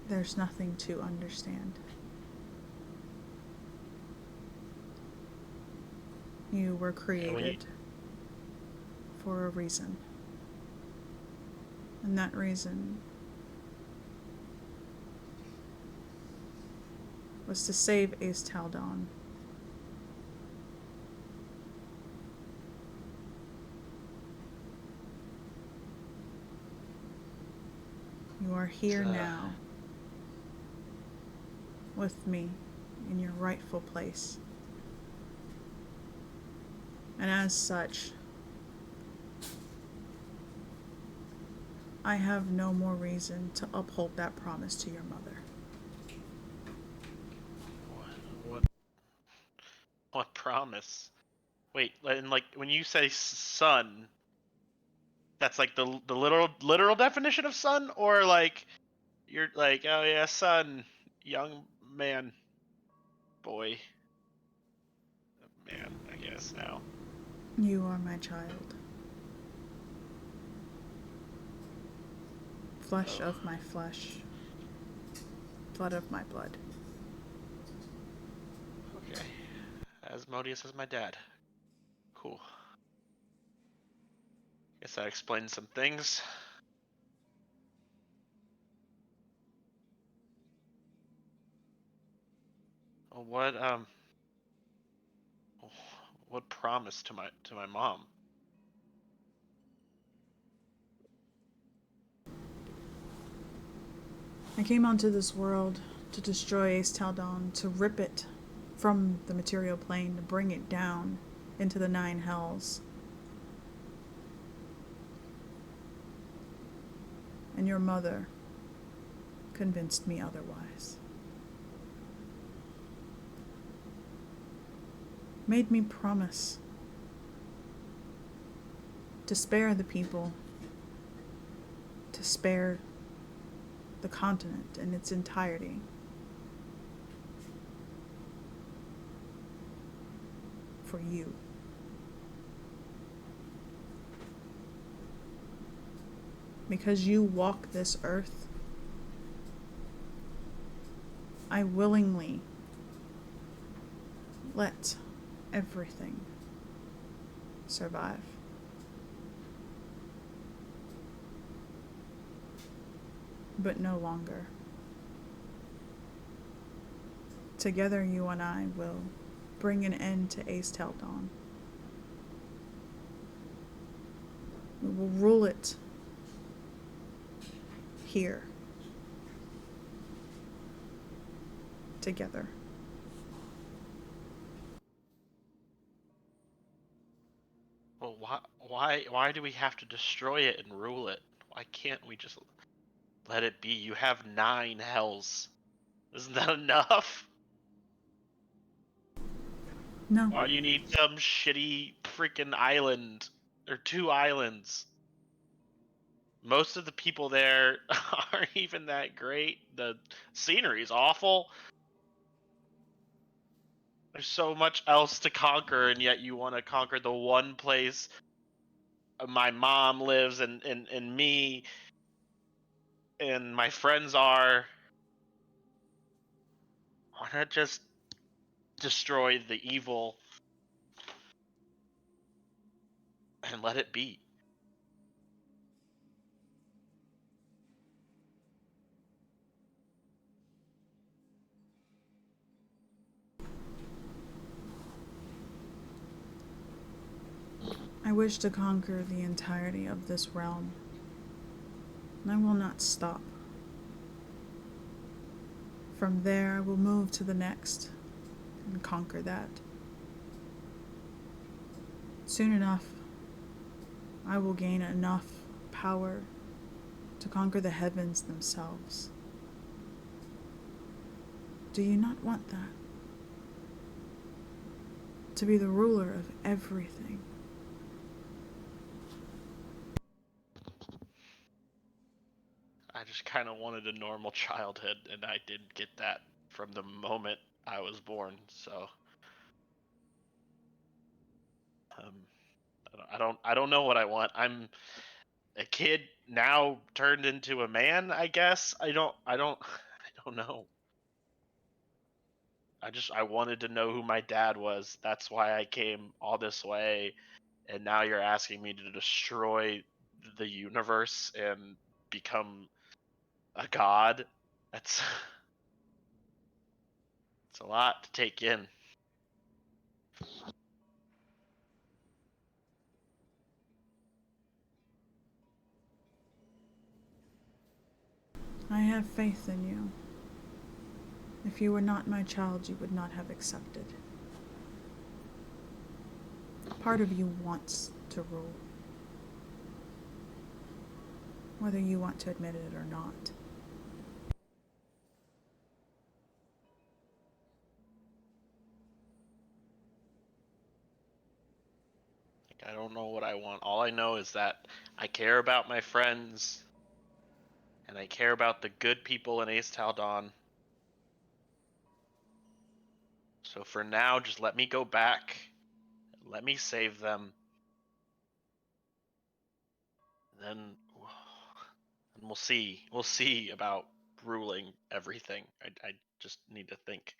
There's nothing to understand. You were created for a reason. And that reason was to save Aes'Taldon. You are here now with me in your rightful place. And as such, I have no more reason to uphold that promise to your mother. What promise? Wait, and like when you say son, that's like the literal definition of son, or like you're like, oh yeah, son, young man, boy, man, I guess now. You are my child. Flesh of my flesh. Blood of my blood. Okay. Asmodeus is my dad. Cool. Guess that explains some things. What what promise to my mom? I came onto this world to destroy Aes'Taldon, to rip it from the material plane, to bring it down into the 9 hells. And your mother convinced me otherwise. Made me promise to spare the people, to spare the continent in its entirety. For you. Because you walk this earth, I willingly let everything survive. But no longer. Together you and I will bring an end to Aes'Taldon. We will rule it here. Together. Well, why do we have to destroy it and rule it? Why can't we just let it be? You have 9 hells. Isn't that enough? No. Why do you need some shitty freaking island or 2 islands? Most of the people there aren't even that great. The scenery's awful. There's so much else to conquer, and yet you want to conquer the one place my mom lives and me and my friends are. Why not just destroy the evil and let it be? I wish to conquer the entirety of this realm. And I will not stop. From there, I will move to the next and conquer that. Soon enough, I will gain enough power to conquer the heavens themselves. Do you not want that? To be the ruler of everything. I just kind of wanted a normal childhood, and I didn't get that from the moment I was born. So, um, I don't know what I want. I'm a kid now turned into a man, I guess. I don't know. I wanted to know who my dad was. That's why I came all this way, and now you're asking me to destroy the universe and become a god. That's it's a lot to take in. I have faith in you. If you were not my child, you would not have accepted. Part of you wants to rule, whether you want to admit it or not. I don't know what I want. All I know is that I care about my friends, and I care about the good people in Aes'Taldon. So for now, just let me go back. Let me save them. Then and we'll see. We'll see about ruling everything. I just need to think.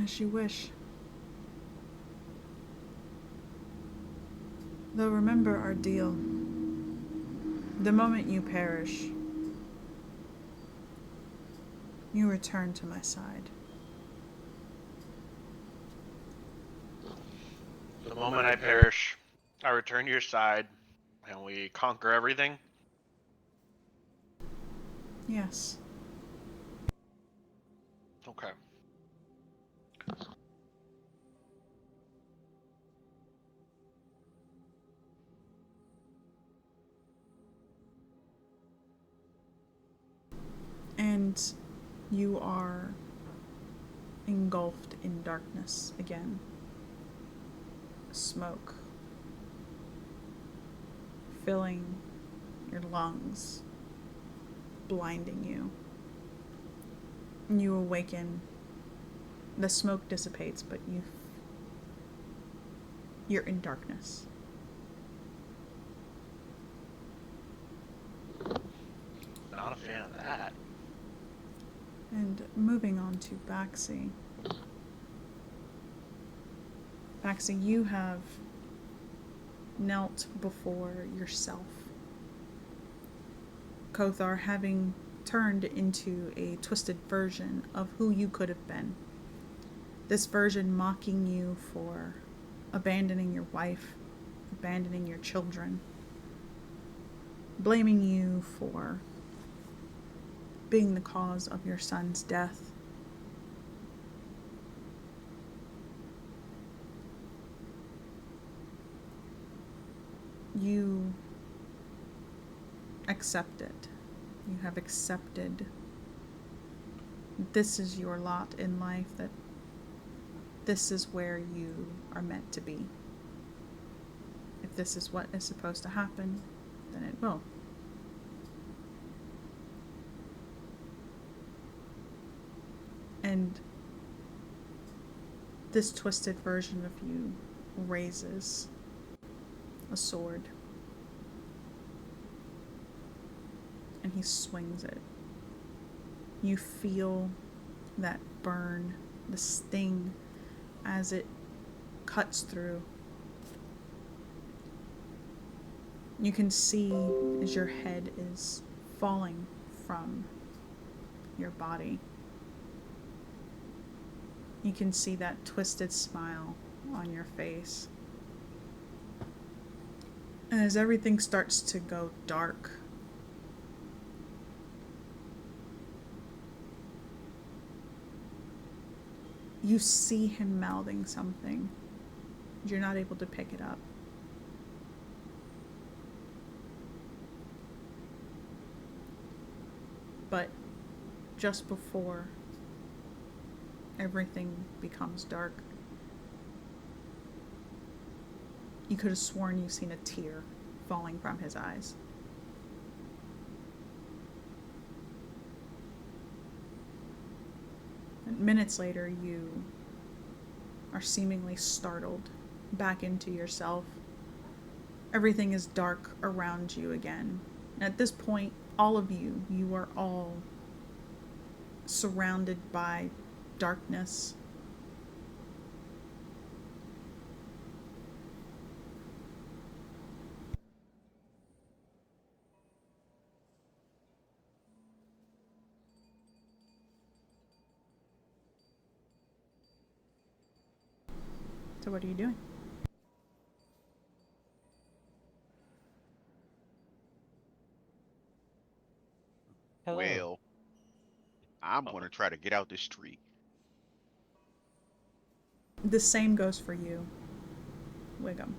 As you wish. Though remember our deal. The moment you perish, you return to my side. The moment I perish, I return to your side, and we conquer everything. Yes. Okay. And you are engulfed in darkness again. Smoke filling your lungs, blinding you. You awaken. The smoke dissipates, but you're in darkness. Not a fan of that. And moving on to Baxi. Baxi, you have knelt before yourself. Kothar having turned into a twisted version of who you could have been. This version mocking you for abandoning your wife, abandoning your children, blaming you for being the cause of your son's death. You accept it. You have accepted this is your lot in life, that this is where you are meant to be. If this is what is supposed to happen, then it will. And this twisted version of you raises a sword. And he swings it. You feel that burn, the sting, as it cuts through. You can see as your head is falling from your body. You can see that twisted smile on your face. And as everything starts to go dark, You see him mouthing something. You're not able to pick it up. But just before everything becomes dark, you could have sworn you've seen a tear falling from his eyes. And minutes later, you are seemingly startled back into yourself. Everything is dark around you again. And at this point, all of you, you are all surrounded by darkness. So what are you doing? Hello. Well, I'm Oh. gonna try to get out this tree. The same goes for you, Wiggum.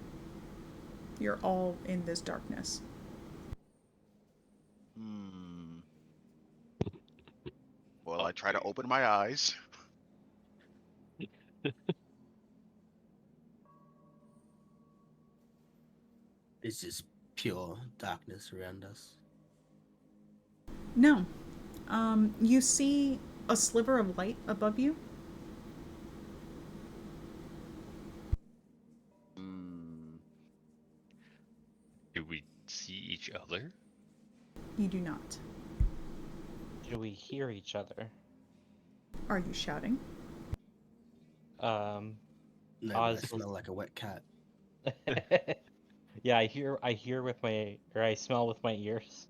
You're all in this darkness. Hmm. Well, Oh, I try to dude. open my eyes. It's just pure darkness around us. No. You see a sliver of light above you. Hmm. Do we see each other? You do not. Do we hear each other? Are you shouting? No, but I Oz smell like a wet cat. Yeah, I with my, or I smell with my ears.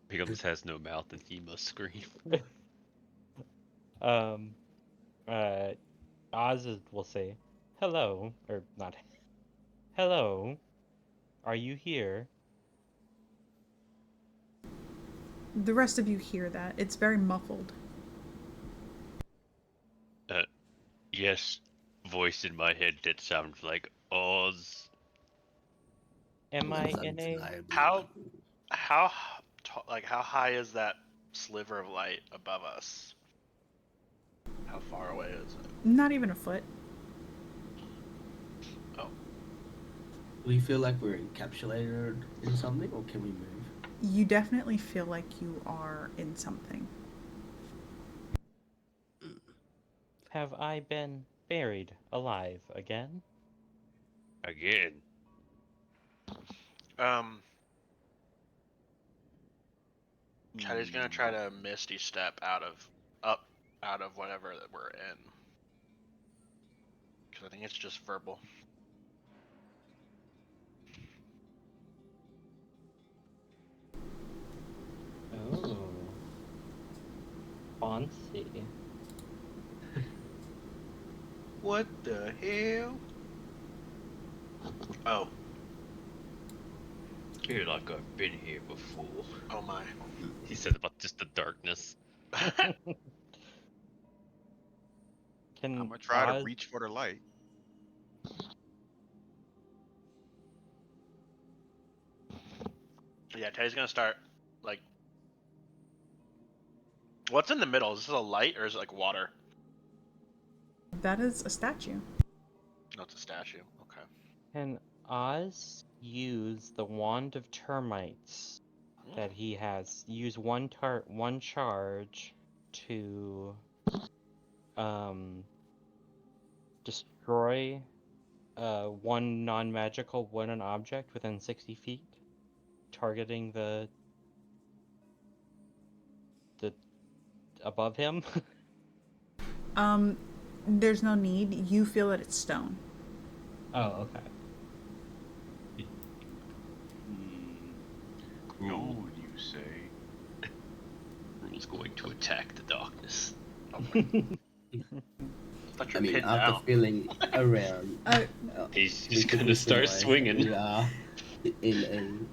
Pickums has no mouth and he must scream. Um, uh, will say, hello, or not, hello, are you here? The rest of you hear that. It's very muffled. Yes, voice in my head that sounds like Oz. Am I That's in a, undeniably. How like how high is that sliver of light above us? How far away is it? Not even a foot. Oh, Do we feel like we're encapsulated in something, or can we move? You definitely feel like you are in something. have I been buried alive again? Again. um, Chatty's gonna try Hmm. to misty step out of whatever that we're in, because I think it's just verbal. Oh. Fancy. What the hell? Oh, Feel like I've been here before. oh my. He said about just the darkness. I'm Can gonna try to Oz, reach for the light. Yeah, Teddy's gonna start like. What's in the middle? Is this a light or is it like water? That is a statue. No, it's a statue. Okay. can Oz use the wand of termites that he has? Use one charge to destroy one non-magical wooden object within 60 feet, targeting the above him. There's no need. You feel that it's stone. Oh, okay. Gold, you say? Rule's going to attack the darkness. Oh my. Thought I you're mean, pinned after down. feeling around, He's we could gonna start surmise swinging. we are in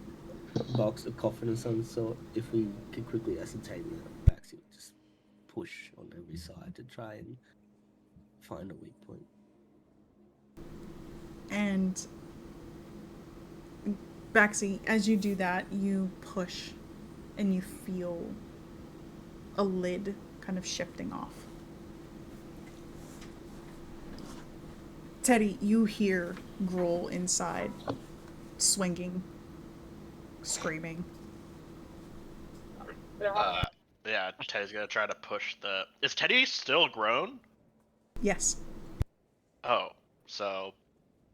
a box, a coffin of some sort. If we could quickly ascertain the backs, just push on every side to try and find a weak point. And Baxi, as you do that, you push and you feel a lid kind of shifting off. Teddy, you hear Gruel inside, swinging, screaming. Yeah, Teddy's gonna try to push the. Is Teddy still grown? Yes. Oh, so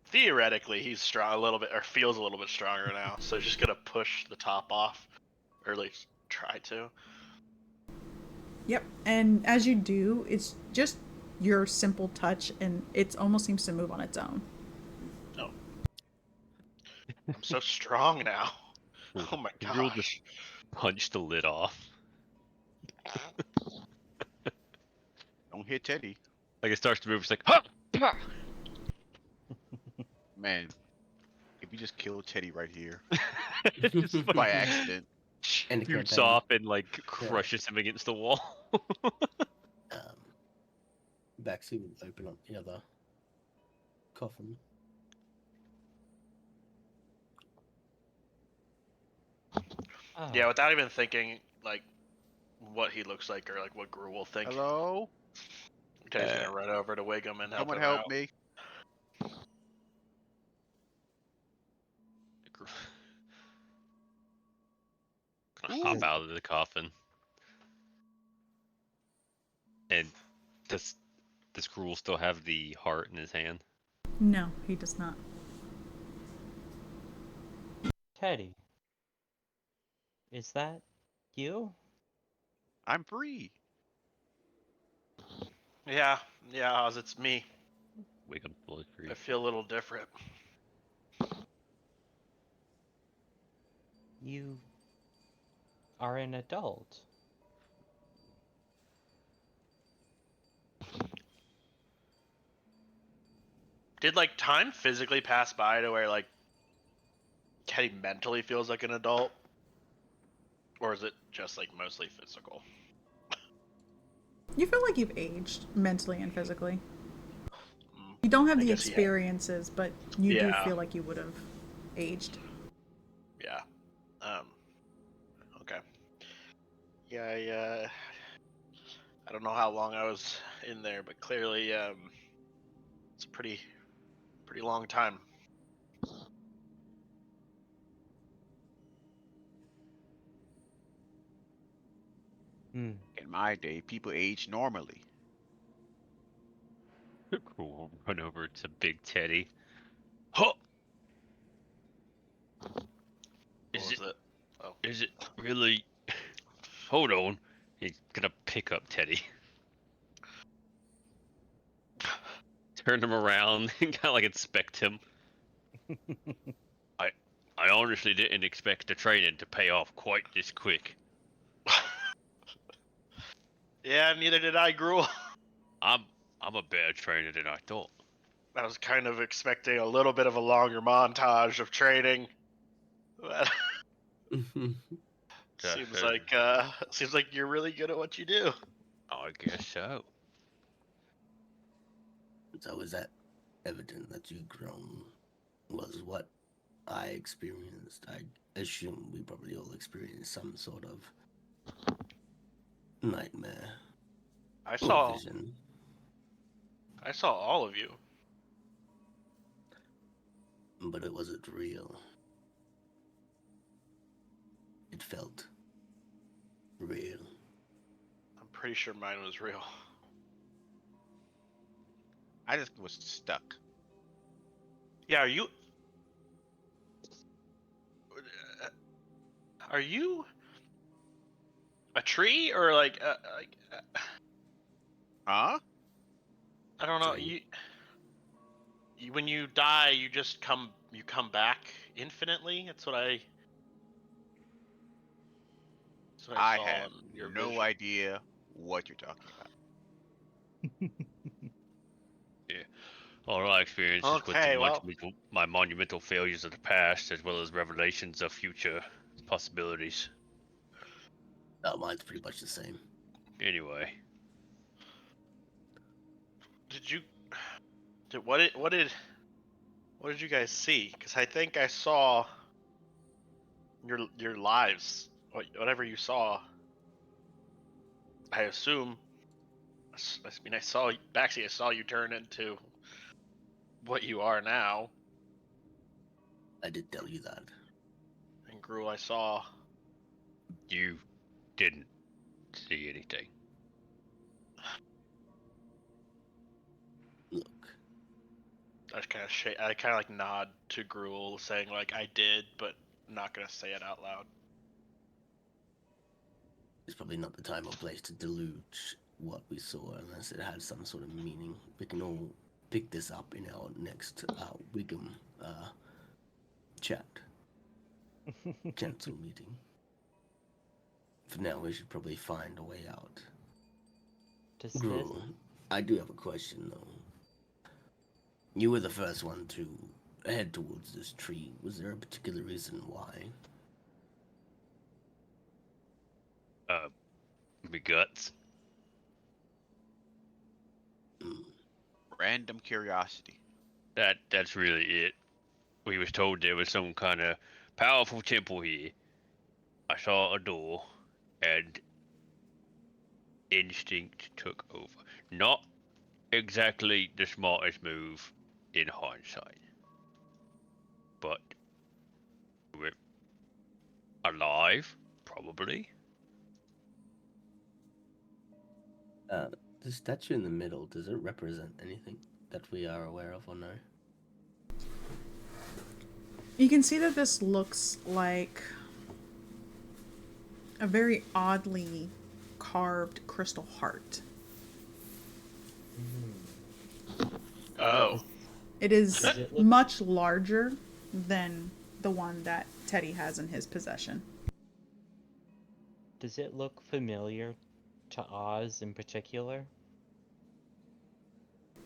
theoretically he's strong a little bit, or feels a little bit stronger now. So he's just gonna push the top off, or at least try to. Yep. And as you do, it's just your simple touch, and it almost seems to move on its own. Oh, I'm so strong now. Oh my The girl just gosh. punched the lid off. Don't hit Teddy. Like it starts to move. It's like, huh! Man, if you just kill Teddy right here It just by fucking accident. And shoots Teddy. off and like crushes him against the wall. Baxi will open up the other coffin. Oh, Yeah, without even thinking like what he looks like or like what Gru will think. Hello? Teddy's gonna run over to Wiggum and help Someone him help out. me. Gonna hop Ooh. out of the coffin. And does Gruel still have the heart in his hand? No, he does not. Teddy. Is that you? I'm free. Yeah, Oz, it's me. Wiggum fully free. I feel a little different. You are an adult. Did like time physically pass by to where like Teddy mentally feels like an adult? Or is it just like mostly physical? You feel like you've aged mentally and physically. Mm, You don't have I the guess he had- experiences, but you do Yeah. feel like you would have aged. Yeah. Okay. Yeah, I don't know how long I was in there, but clearly it's a pretty long time. Hmm. In my day, people age normally. Gruel run over to Big Teddy. Huh! What Is was it? it? Oh. Is it really? Hold on. He's gonna pick up Teddy. Turn him around and kind of like inspect him. I honestly didn't expect the training to pay off quite this quick. Yeah, neither did I, Gruel. I'm a better trainer than I thought. I was kind of expecting a little bit of a longer montage of training. But seems like you're really good at what you do. I guess so. So is that evident that you've grown? Was what I experienced. I assume we probably all experienced some sort of nightmare I or saw vision. all of you. But it wasn't real. It felt real. I'm pretty sure mine was real. I just was stuck. Yeah, are you a tree or like Huh? I don't know. Tree. You when you die, you just come back infinitely. That's what I I saw have in your no vision. idea what you're talking about. All my experiences with Okay, well, my monumental failures of the past, as well as revelations of future possibilities. Oh, mine's pretty much the same. Anyway, did you what did you guys see? Because I think I saw your lives. Whatever you saw, I assume. I mean, I saw Baxi. I saw you turn into what you are now, I did tell you that. and Gruel. I saw. You didn't see anything. Look, I kind of like nod to Gruel, saying like I did, but I'm not gonna say it out loud. it's probably not the time or place to deluge what we saw unless it had some sort of meaning. We can all pick this up in our next Wiggum chat council meeting. For now, we should probably find a way out. Does this Gruel, I do have a question though. You were the first one to head towards this tree. Was there a particular reason why? My guts. Mm, Random curiosity. That's really it. We was told there was some kind of powerful temple here. I saw a door, and instinct took over. Not exactly the smartest move in hindsight, but we're alive, probably. the statue in the middle, does it represent anything that we are aware of or no? You can see that this looks like a very oddly carved crystal heart. Oh, It is Does it look- much larger than the one that Teddy has in his possession. does it look familiar to Oz in particular?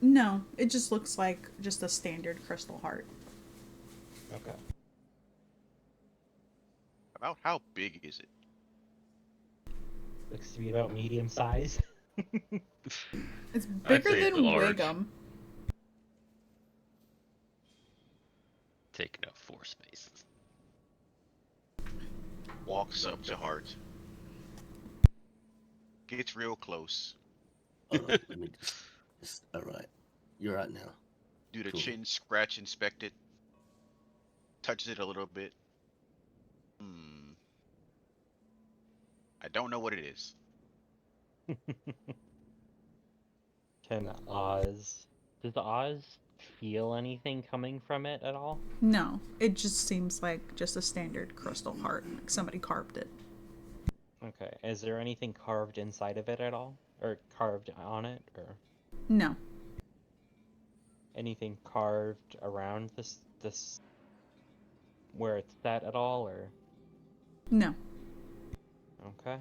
No, it just looks like just a standard crystal heart. Okay. About how big is it? Looks to be about medium size. It's I'd bigger say than large. Wiggum. Taking up 4 spaces. Walks up to Heart. Gets real close. Hold on, let me just. Alright. You're right now. Do the Cool. chin scratch, inspect it. Touches it a little bit. I don't know what it is. Does Oz feel anything coming from it at all? No, it just seems like just a standard crystal heart. Like somebody carved it. Okay. Is there anything carved inside of it at all? Or carved on it? Or No. anything carved around this where it's set at all? Or No. okay.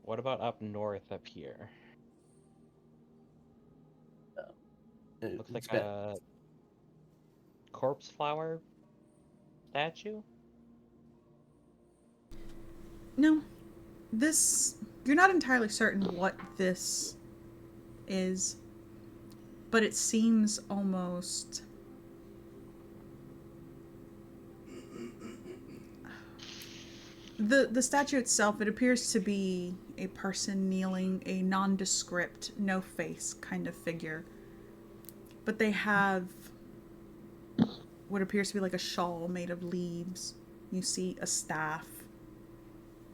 What about up north up here? Looks like It's better. a corpse flower statue? No. This. You're not entirely certain what this is, but it seems almost. The statue itself, it appears to be a person kneeling, a nondescript, no face kind of figure. But they have what appears to be like a shawl made of leaves. You see a staff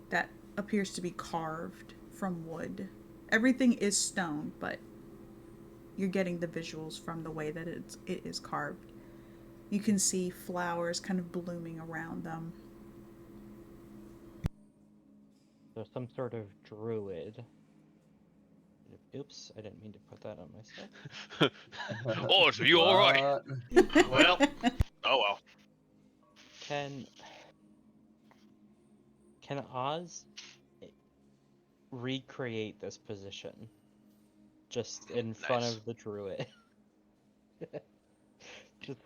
that appears to be carved from wood. Everything is stone, but you're getting the visuals from the way that it is carved. You can see flowers kind of blooming around them. So some sort of druid. Oops, I didn't mean to put that on myself. Oh, so you alright? What? well. Oh well. Can Oz recreate this position just in front Nice. of the druid? Just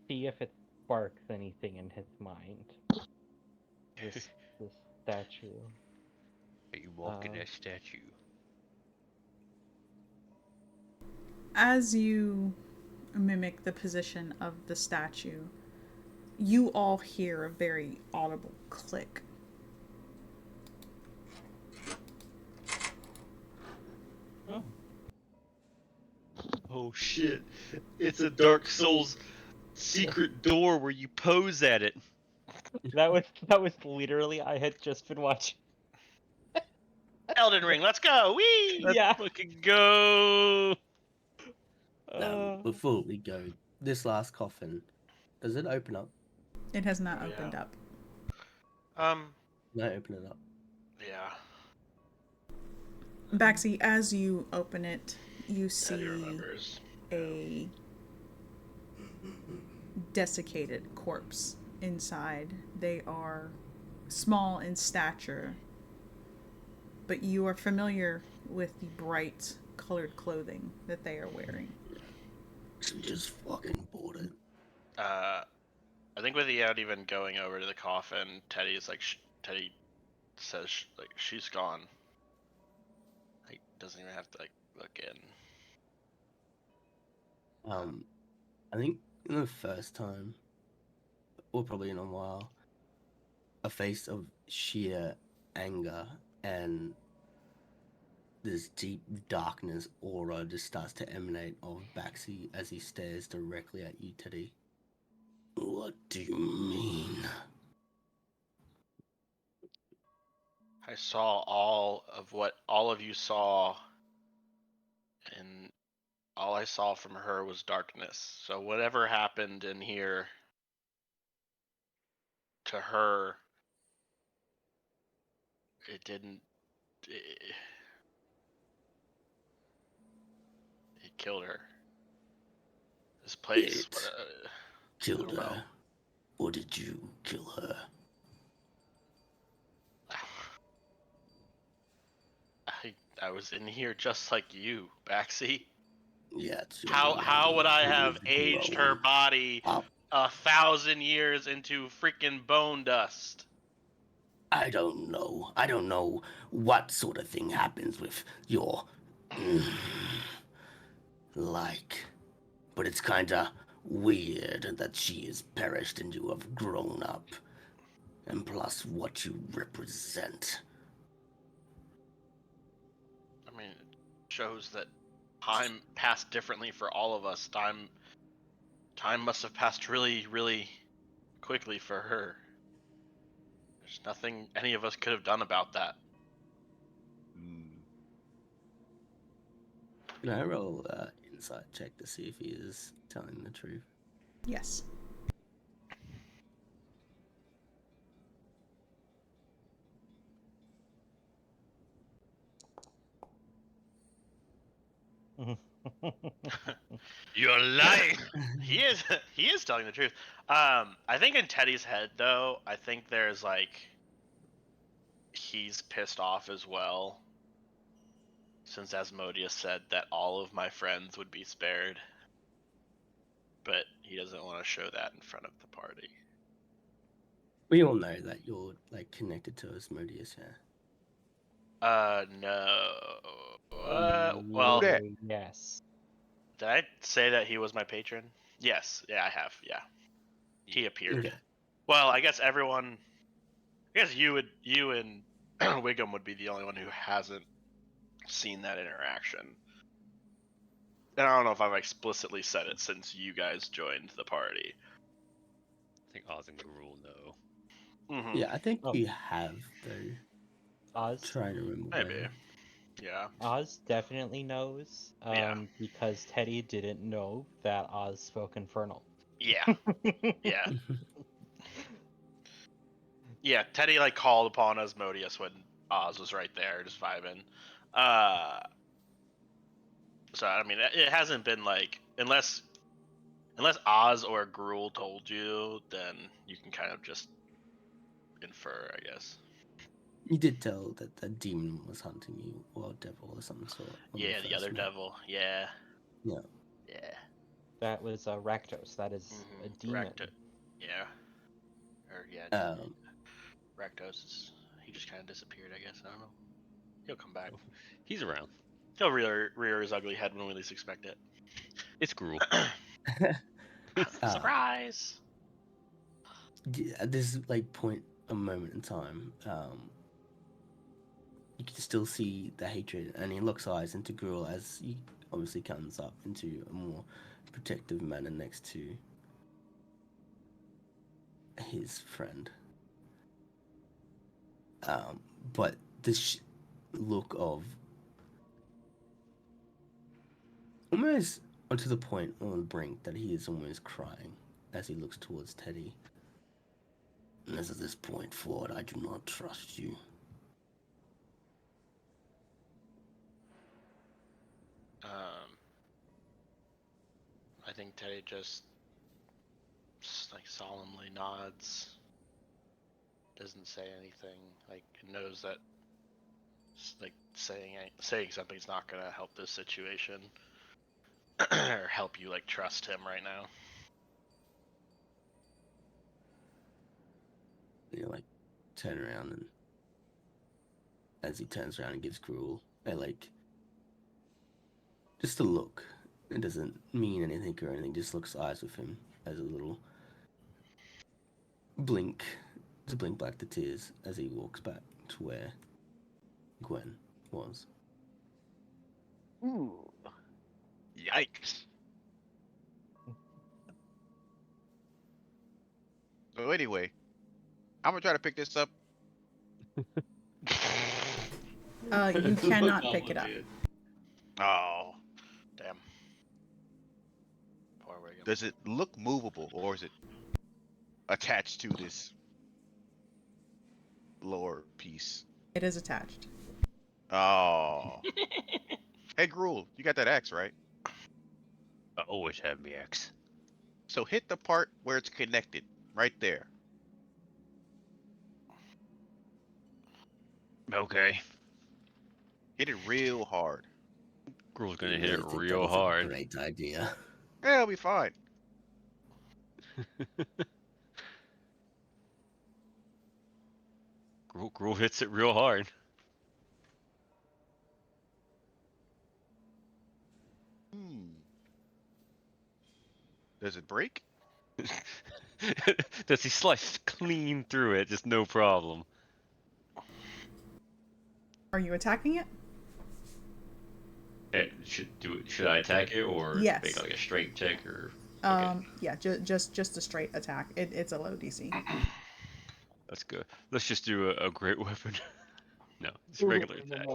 see if it sparks anything in his mind. This statue. Are you walking that statue? As you mimic the position of the statue, you all hear a very audible click. Oh, Oh shit! It's a Dark Souls secret door where you pose at it. that was literally I had just been watching. Elden Ring, let's go! Whee! Let's Yeah. fucking go! Before we go, this last coffin, does it open up? It has not Oh, yeah. opened up. No, open it up. Yeah. Baxi, as you open it, you Teddy see remembers. a desiccated corpse inside. They are small in stature, but you are familiar with the bright colored clothing that they are wearing. She just fucking bought it. I think without even going over to the coffin, Teddy's like, Teddy says, like, she's gone. Like, doesn't even have to, like, look in. I think in the first time, or probably in a while, a face of sheer anger and this deep darkness aura just starts to emanate of Baxi as he stares directly at you, Teddy. What do you mean? I saw all of what all of you saw, and all I saw from her was darkness. So whatever happened in here to her, it didn't. It killed her. This place. It I killed don't know. her. Or did you kill her? I was in here just like you, Baxi. Yeah, it's your How would I have You've aged her grown body up. 1,000 years into freaking bone dust? I don't know. I don't know what sort of thing happens with your like, but it's kinda weird that she has perished and you have grown up. And plus what you represent. I mean, it shows that time passed differently for all of us. Time must have passed really, really quickly for her. There's nothing any of us could have done about that. Can I roll insight check to see if he is telling the truth? Yes. You're lying. He is he is telling the truth. I think in Teddy's head though, I think there's like he's pissed off as well. Since Asmodeus said that all of my friends would be spared. But he doesn't want to show that in front of the party. We all know that you're like connected to Asmodeus, yeah. No. Well, that? Yes. did I say that he was my patron? Yes. Yeah, I have. Yeah. He appeared. Okay. Well, I guess everyone. I guess you and Wiggum would be the only one who hasn't seen that interaction. And I don't know if I've explicitly said it since you guys joined the party. I think Oz and Gruul know. Mm-hmm. Yeah, I think Oh. you have though. Oz Trying to remember Maybe. when. Yeah. Oz definitely knows. Yeah. Because Teddy didn't know that Oz spoke Infernal. Yeah. Yeah. Yeah, Teddy like called upon Asmodeus when Oz was right there, just vibing. So I mean, it hasn't been like unless Oz or Gruul told you, then you can kind of just infer, I guess. You did tell that the demon was hunting you, or a devil or some sort. when we Yeah, the first other met. devil. Yeah. Yeah. Yeah. That was Rakdos. That is a demon. Yeah. Or yeah, Rakdos. He just kind of disappeared, I guess. I don't know. He'll come back. He's around. He'll rear his ugly head when we least expect it. It's Gruul. Surprise! At this like point, a moment in time, you can still see the hatred, and he locks eyes into Gruul as he obviously comes up into a more protective manner next to his friend. But this look of almost to the point on the brink that he is almost crying as he looks towards Teddy. And as at this point forward, I do not trust you. I think Teddy just like solemnly nods, doesn't say anything, like knows that like saying something's not gonna help this situation or help you like trust him right now. You like turn around, and as he turns around and gives Gruul a like just a look. It doesn't mean anything or anything, just looks eyes with him as a little blink to blink back the tears as he walks back to where Gwen was. Ooh. Yikes. So anyway, I'm gonna try to pick this up. You cannot pick it up. Oh, damn. Poor Wiggum. Does it look movable, or is it attached to this lower piece? It is attached. Oh. Hey, Gruul, you got that axe, right? I always have me X. So hit the part where it's connected, right there. Okay. Hit it real hard. Gruul's You gonna hit really it think that real was hard. a great idea? Yeah, it'll be fine. Gruul hits it real hard. Hmm. Does it break? Does he slice clean through it? Just no problem. Are you attacking it? Should I attack it or Yes. make like a strength check or? Okay. Yeah, just a straight attack. It's a low DC. That's good. Let's just do a great weapon. No, it's a regular attack.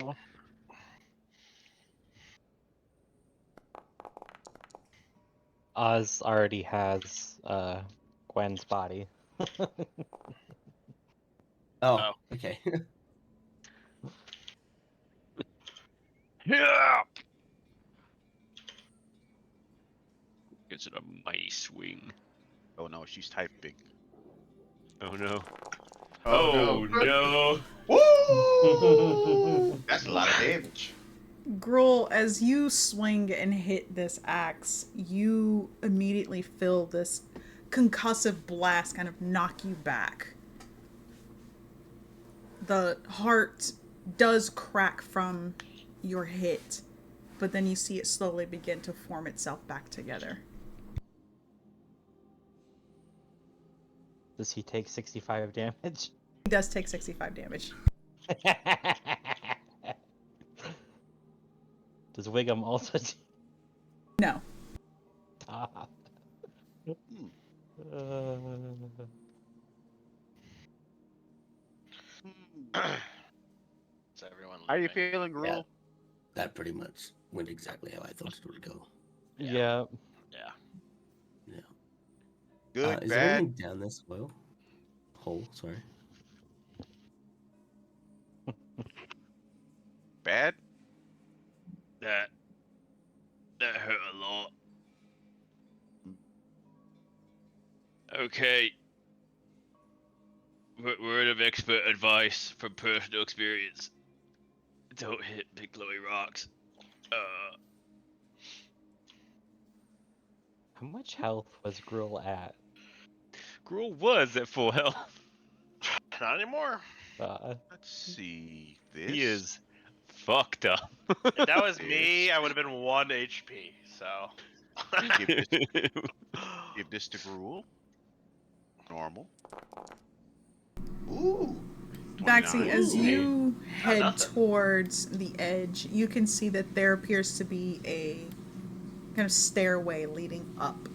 Oz already has Gwen's body. Oh, okay. Yeah. Gives it a mighty swing. Oh no, she's typing. Oh no. Oh, no. Woo! That's a lot of damage. Gruul, as you swing and hit this axe, you immediately feel this concussive blast kind of knock you back. The heart does crack from your hit, but then you see it slowly begin to form itself back together. Does he take 65 damage? He does take 65 damage. Does Wiggum also No. stop? Hmm. So everyone How you leaving. feeling, Gruul? Yeah. That pretty much went exactly how I thought it would go. Yeah. Yeah. Yeah. Good, Is there bad? anything down this well? Hole, sorry. Bad? That hurt a lot. Okay. Word of expert advice from personal experience. Don't hit big glowy rocks. How much health was Gruul at? Gruul was at full health. Not anymore. Let's see this. He is fucked up. If that was me, Yes. I would have been 1 HP. So. Give this, give this to Gruul. Normal. Ooh. Baxi, 29. as you head nothing. towards the edge, you can see that there appears to be a kind of stairway leading up.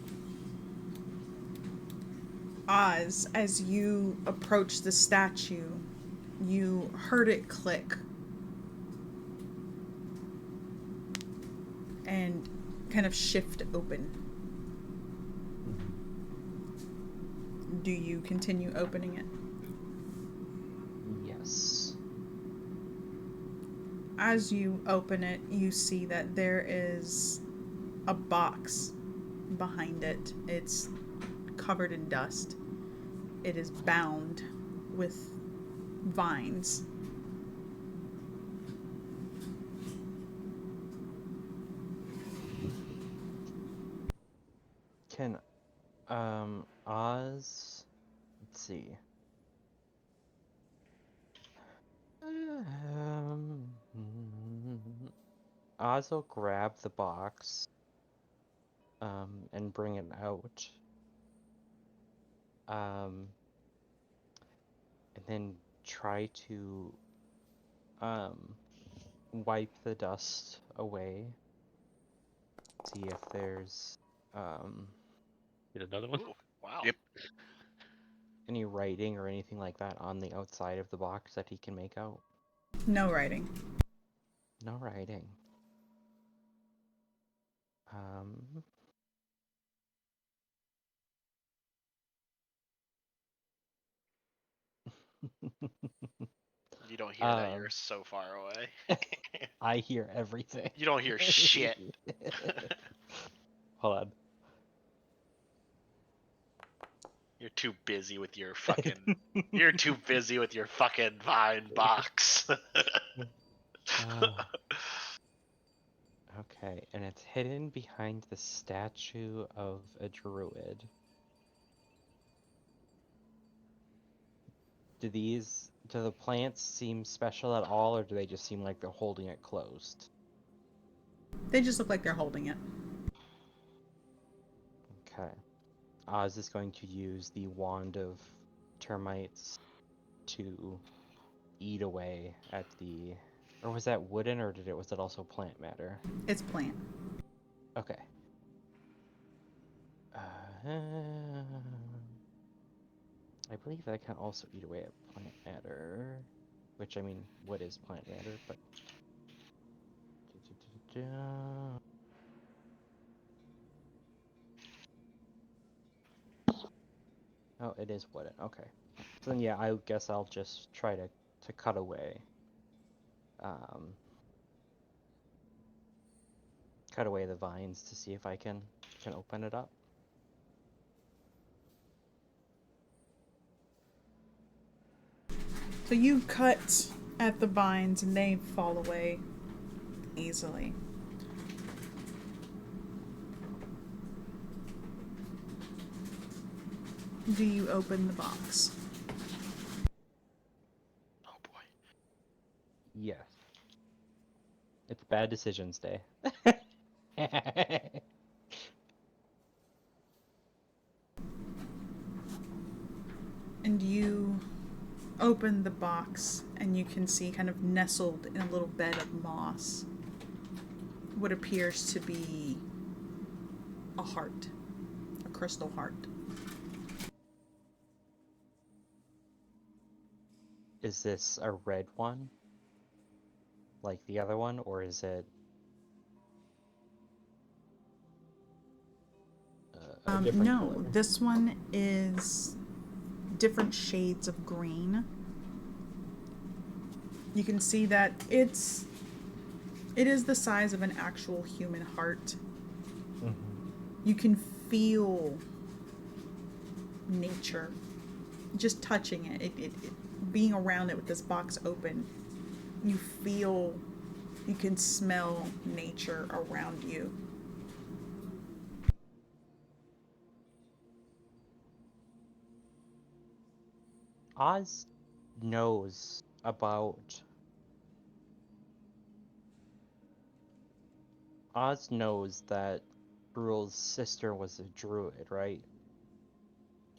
Oz, as you approach the statue, you heard it click and kind of shift open. Do you continue opening it? Yes. As you open it, you see that there is a box behind it. It's covered in dust. It is bound with vines. Can Oz, let's see. Oz will grab the box and bring it out. And then try to wipe the dust away. See if there's Get another one. Ooh, wow. Yep. any writing or anything like that on the outside of the box that he can make out. No writing. No writing. Um, You don't hear that. You're so far away. I hear everything. You don't hear shit. Hold on. You're too busy with your fucking. You're too busy with your fucking vine box. Okay, and it's hidden behind the statue of a druid. Do the plants seem special at all, or do they just seem like they're holding it closed? They just look like they're holding it. Okay. Oz is going to use the wand of termites to eat away at the... Or was that wooden, or was it also plant matter? It's plant. Okay. I believe that can also eat away at plant matter. Which, I mean, wood is plant matter, but... Oh, it is wooden. Okay. So then, yeah, I guess I'll just try to cut away. Cut away the vines to see if I can open it up. So you cut at the vines and they fall away easily. Do you open the box? Oh boy. Yes. It's bad decisions day. And you open the box and you can see, kind of nestled in a little bed of moss, what appears to be a heart, a crystal heart. Is this a red one? Like the other one, or is it a different No, color? this one is different shades of green. You can see that it is the size of an actual human heart. Mm-hmm. You can feel nature just touching it. It being around it with this box open. You can smell nature around you. Oz knows about Oz knows that Gruel's sister was a druid, right?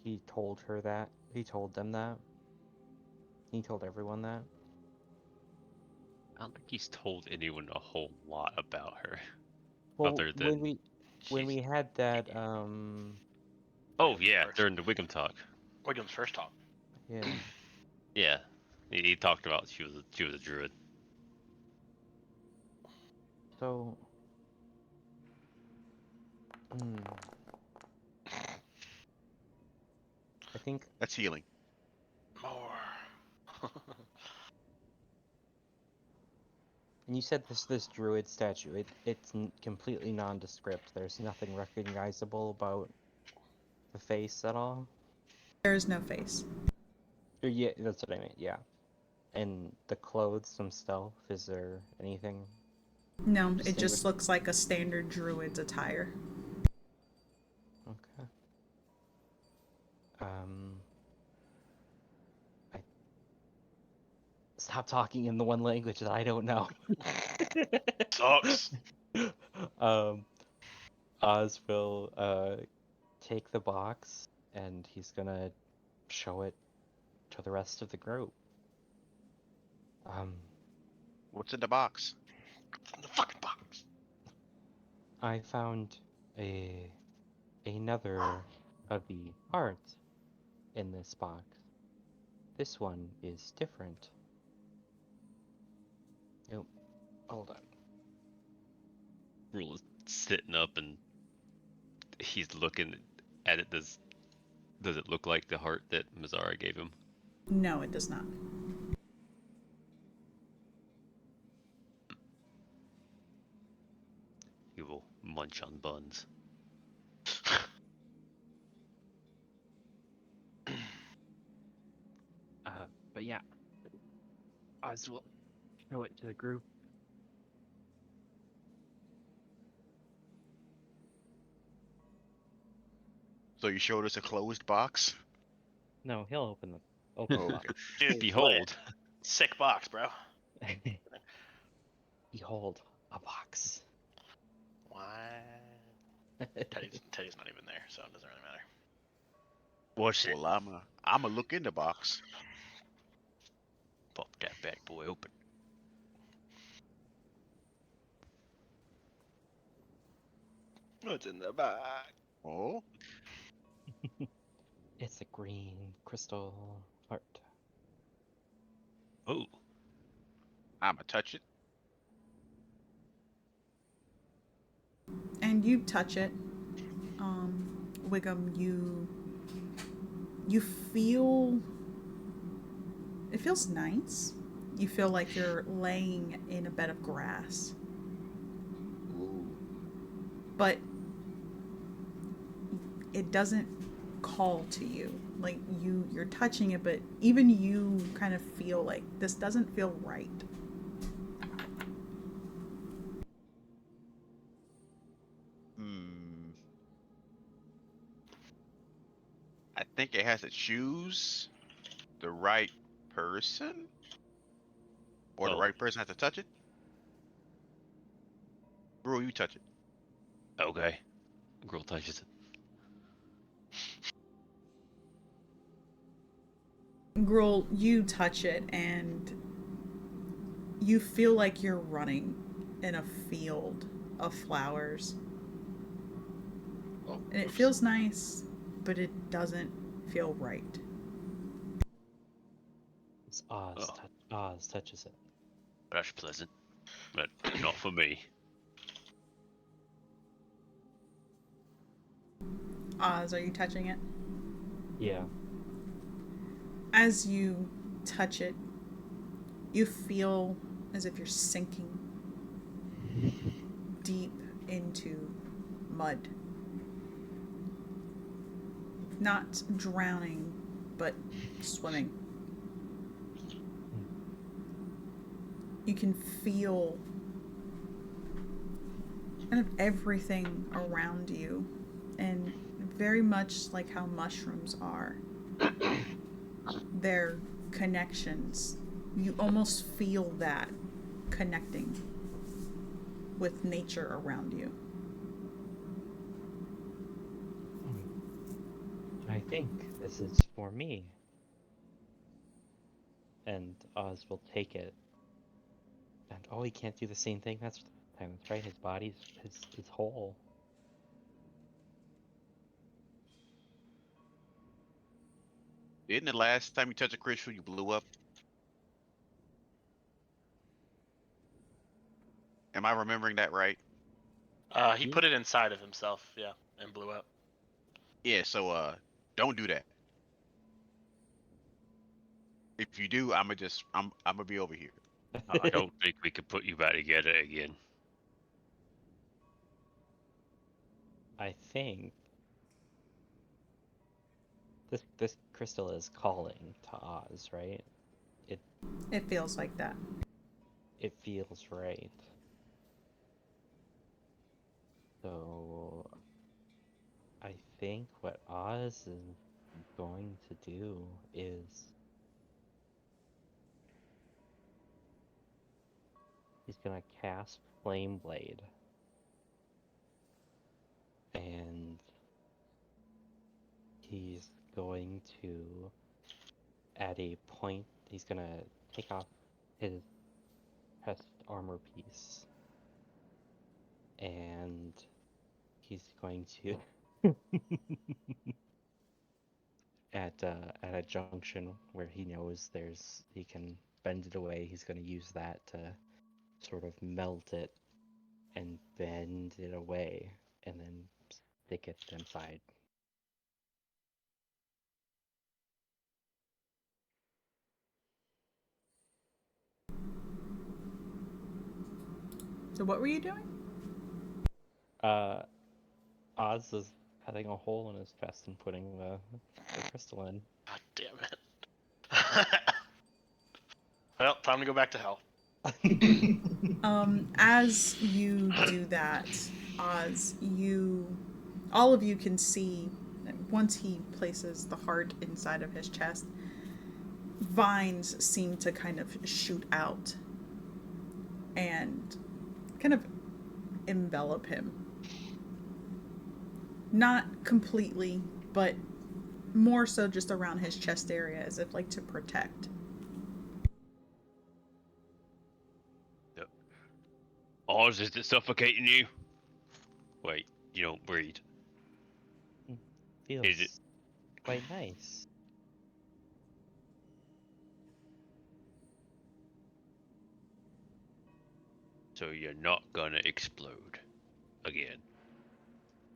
He told her that. He told them that. He told everyone that. I don't think he's told anyone a whole lot about her, Well, other when than we she's. had that Oh Wiggum's yeah, first. during the Wiggum talk. Wiggum's first talk. yeah. Yeah, he talked about she was a druid. So I think That's healing. More. and you said this druid statue, it's completely nondescript. There's nothing recognizable about the face at all. There is no face. Or, yeah, that's what I meant. Yeah. And the clothes themselves, is there anything No, it distinguish? just looks like a standard druid's attire. Okay. I stop talking in the one language that I don't know. Sucks. Oz will take the box and he's gonna show it to the rest of the group. What's in the box? It's in the fucking box. I found another of the art in this box. This one is different. Oh, hold on. Rule is sitting up and he's looking at it. Does it look like the heart that Mazzara gave him? No, it does not. He will munch on buns. But yeah, Oz will show it to the group. So you showed us a closed box? No, he'll open the Oh, box. okay. Dude, Behold. sick box, bro. Behold, a box. What? Teddy's not even there, so it doesn't really matter. What's it? Well, I'ma look in the box. Pop that bad boy open. What's in the box? Oh, It's a green crystal heart. Oh, I'ma touch it. And you touch it. Wiggum, you feel, it feels nice. You feel like you're laying in a bed of grass. Ooh. But it doesn't call to you. Like you're touching it, but even you kind of feel like this doesn't feel right. I think it has to choose the right person? Or the Oh. right person has to touch it? Bro, you touch it. okay. Girl touches it. Gruel, you touch it and you feel like you're running in a field of flowers. Oh, And it oops. feels nice, but it doesn't feel right. It's Oz. Oh. Oz touches it. That's pleasant, but not for me. Oz, are you touching it? Yeah. As you touch it, you feel as if you're sinking deep into mud. Not drowning, but swimming. You can feel kind of everything around you, and very much like how mushrooms are. Their connections. You almost feel that connecting with nature around you. I think this is for me. And Oz will take it. And he can't do the same thing. That's right. His body's is whole. Didn't the last time you touched a crystal, you blew up? Am I remembering that right? He Yeah. put it inside of himself, yeah, and blew up. Yeah. So don't do that. If you do, I'm gonna be over here. I don't think we could put you back together again. I think this crystal is calling to Oz, right? It feels like that. It feels right. So I think what Oz is going to do is he's gonna cast Flame Blade. And he's going to, at a point, he's gonna take off his chest armor piece. And he's going to at a junction where he knows he can bend it away, he's going to use that to sort of melt it and bend it away and then stick it inside. So what were you doing? Oz is cutting a hole in his chest and putting the crystal in. God damn it. Well, time to go back to hell. As you do that, Oz, all of you can see that once he places the heart inside of his chest, vines seem to kind of shoot out and kind of envelop him. Not completely, but more so just around his chest area, as if like to protect. Oz, is it suffocating you? Wait, you don't breathe. Feels Is it? quite nice. So you're not gonna explode again.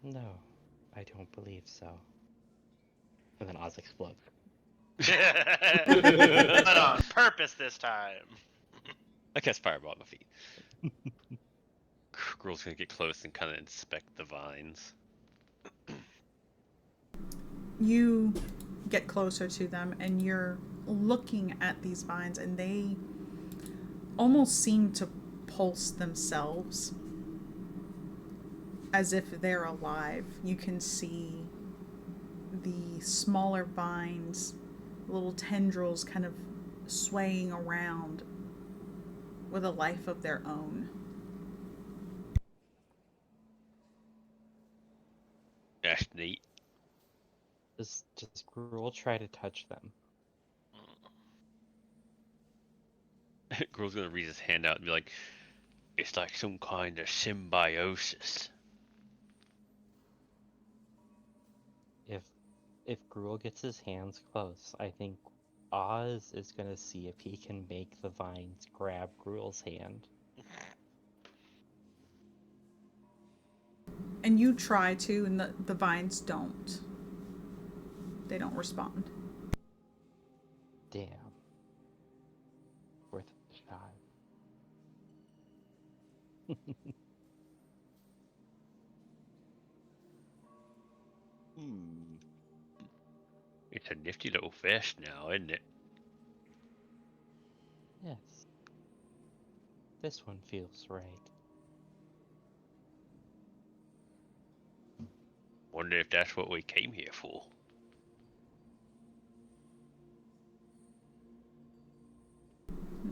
No, I don't believe so. And then Oz explodes. But on purpose this time. I cast fireball at my feet. Girl's gonna get close and kind of inspect the vines. You get closer to them and you're looking at these vines, and they almost seem to pulse themselves as if they're alive. You can see the smaller vines, little tendrils kind of swaying around with a life of their own. That's neat. Just Gruul try to touch them. Girl's gonna reach his hand out and be like, "It's like some kind of symbiosis." If Gruul gets his hands close, I think Oz is gonna see if he can make the vines grab Gruul's hand. And you try to, and the vines don't. They don't respond. Damn. Worth a shot. It's a nifty little vest now, isn't it? Yes. This one feels right. Wonder if that's what we came here for.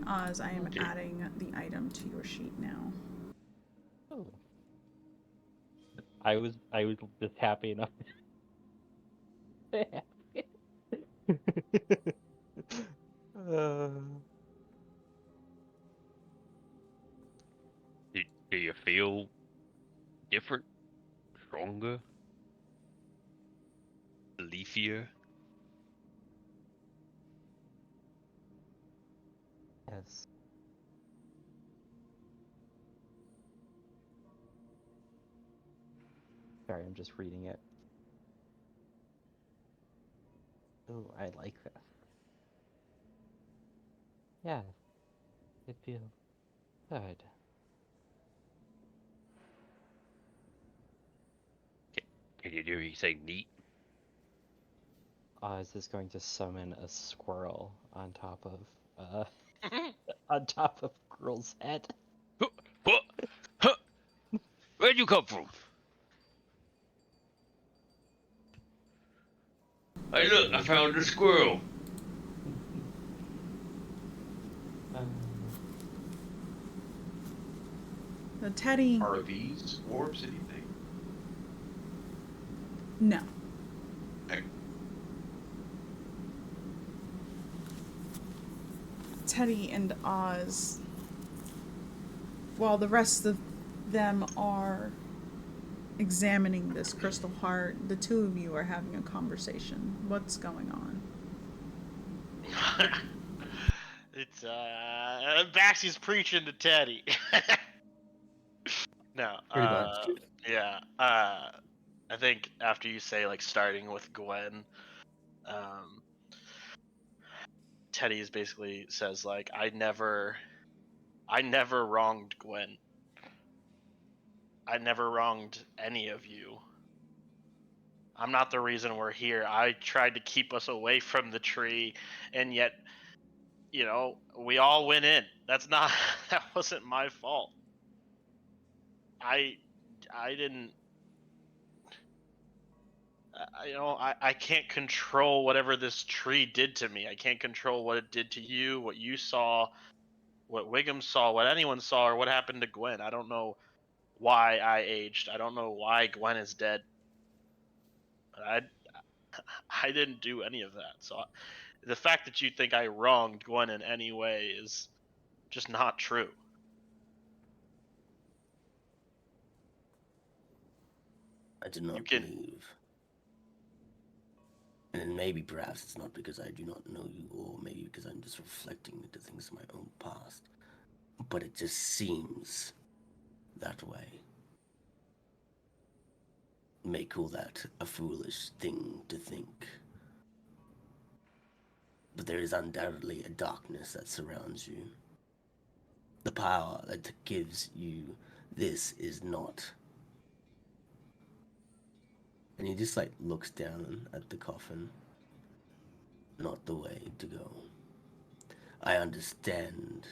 Oz, I am Okay. adding the item to your sheet now. I was just happy enough. uh, Do you feel different, stronger, leafier? yes. Sorry, I'm just reading it. Oh, I like this. Yeah, it feels good. Can you do me say neat? Oz is going to summon a squirrel on top of on top of Girl's head. Huh, huh, huh. Where'd you come from? Hey, look, I found a squirrel. So Teddy, Are these orbs anything? no. Okay. Teddy and Oz, while the rest of them are examining this crystal heart, the two of you are having a conversation. What's going on? It's Baxy's preaching to Teddy. No, Pretty much. yeah. I think after you say like starting with Gwen, um, Teddy's basically says like I never wronged Gwen. I never wronged any of you. I'm not the reason we're here. I tried to keep us away from the tree, and yet, we all went in. That's not that wasn't my fault. I I didn't I can't control whatever this tree did to me. I can't control what it did to you, what you saw, what Wiggum saw, what anyone saw, or what happened to Gwen. I don't know why I aged. I don't know why Gwen is dead. I I didn't do any of that. So the fact that you think I wronged Gwen in any way is just not true. I do You not can believe. And maybe perhaps it's not because I do not know you, or maybe because I'm just reflecting into things of my own past. But it just seems that way. You may call that a foolish thing to think. But there is undoubtedly a darkness that surrounds you. The power that gives you this is not. And he just looks down at the coffin. Not the way to go. I understand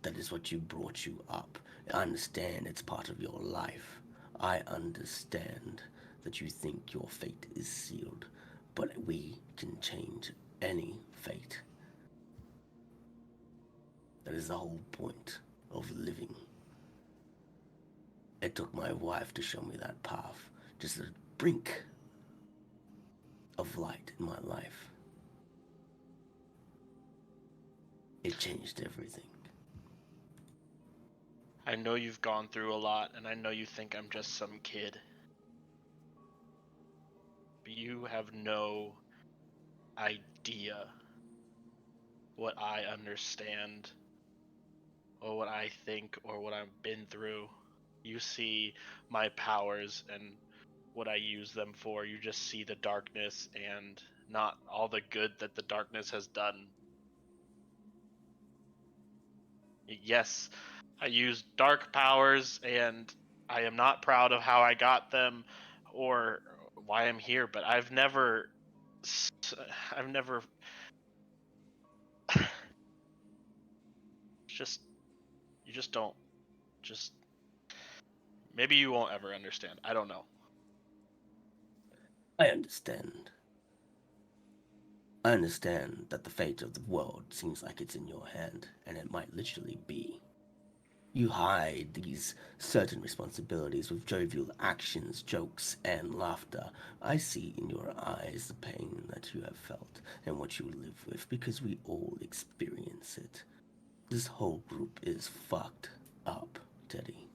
that is what you brought you up. I understand it's part of your life. I understand that you think your fate is sealed, but we can change any fate. That is the whole point of living. It took my wife to show me that path, just a brink of light in my life. It changed everything. I know you've gone through a lot, and I know you think I'm just some kid. But you have no idea what I understand, or what I think, or what I've been through. You see my powers and what I use them for. You just see the darkness and not all the good that the darkness has done. Yes, I use dark powers, and I am not proud of how I got them or why I'm here, but I've never just you just don't just maybe you won't ever understand. I don't know. I understand. I understand that the fate of the world seems like it's in your hand, and it might literally be. You hide these certain responsibilities with jovial actions, jokes, and laughter. I see in your eyes the pain that you have felt and what you live with because we all experience it. This whole group is fucked up, Teddy.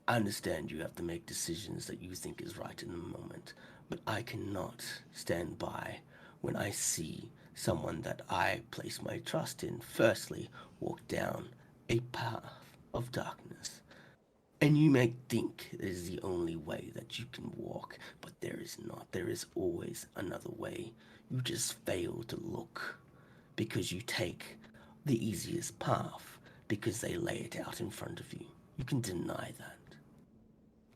I understand you have to make decisions that you think is right in the moment, but I cannot stand by when I see someone that I place my trust in firstly walk down a path of darkness. And you may think it is the only way that you can walk, but there is not. There is always another way. You just fail to look because you take the easiest path because they lay it out in front of you. You can deny that.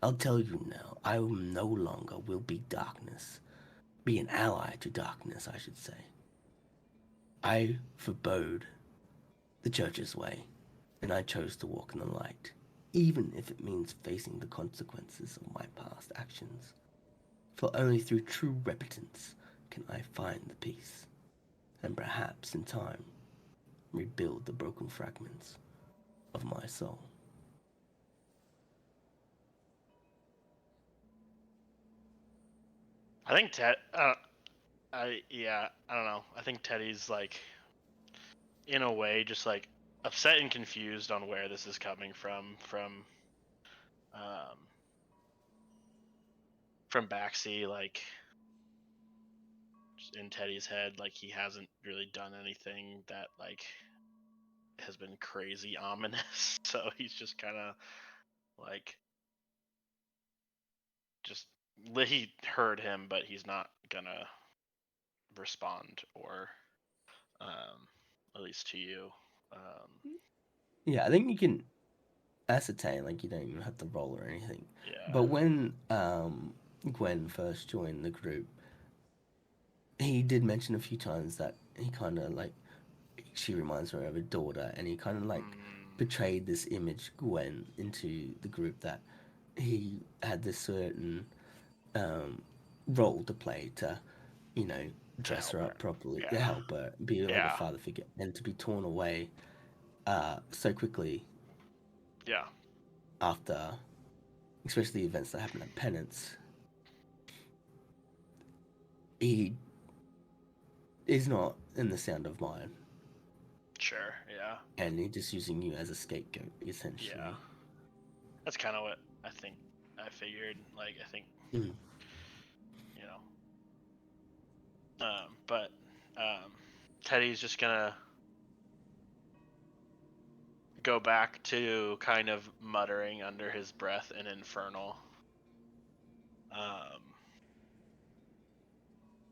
I'll tell you now, I no longer will be darkness. Be an ally to darkness, I should say. I forbode the church's way, and I chose to walk in the light, even if it means facing the consequences of my past actions. For only through true repentance can I find the peace, and perhaps in time rebuild the broken fragments of my soul. I think I don't know. I think Teddy's like, in a way, just like upset and confused on where this is coming um, from Baxi. Like, just in Teddy's head, like he hasn't really done anything that like has been crazy ominous. So he's just kind of like, just he heard him, but he's not gonna respond, or um, at least to you. Yeah, I think you can ascertain, like you don't even have to roll or anything. Yeah. But when Gwen first joined the group, he did mention a few times that he kind of like she reminds her of a daughter, and he kind of like portrayed this image Gwen into the group that he had this certain um, role to play to, you know, To dress help her her. up properly, to Yeah. help her be like a Yeah. father figure, and to be torn away so quickly Yeah. after, especially the events that happened at Penance. He is not in the sound of mind, Sure. Yeah. and he's just using you as a scapegoat, Yeah. essentially. That's kind of what I think. I figured. Like, I think, Mm. you know. But um, Teddy's just gonna go back to kind of muttering under his breath in Infernal. Um,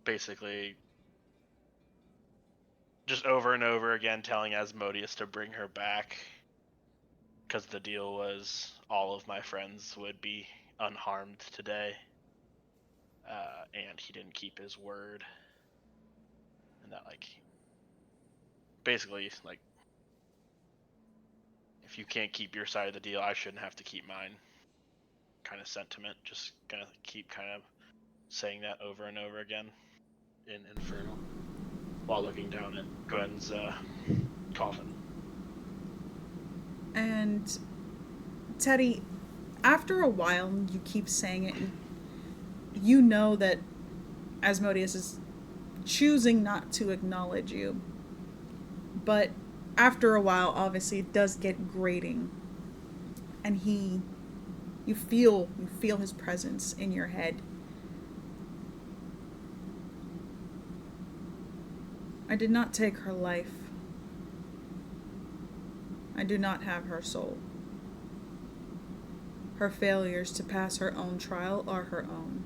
Basically, just over and over again telling Asmodeus to bring her back, because the deal was all of my friends would be unharmed today, and he didn't keep his word, and that, like, basically, like, if you can't keep your side of the deal, I shouldn't have to keep mine, kind of sentiment. Just gonna keep kind of saying that over and over again in Infernal, while looking down at Gwen's coffin. And Teddy, after a while, you keep saying it, and you know that Asmodeus is choosing not to acknowledge you. But after a while, obviously, it does get grating, and you feel his presence in your head. I did not take her life. I do not have her soul. Her failures to pass her own trial are her own.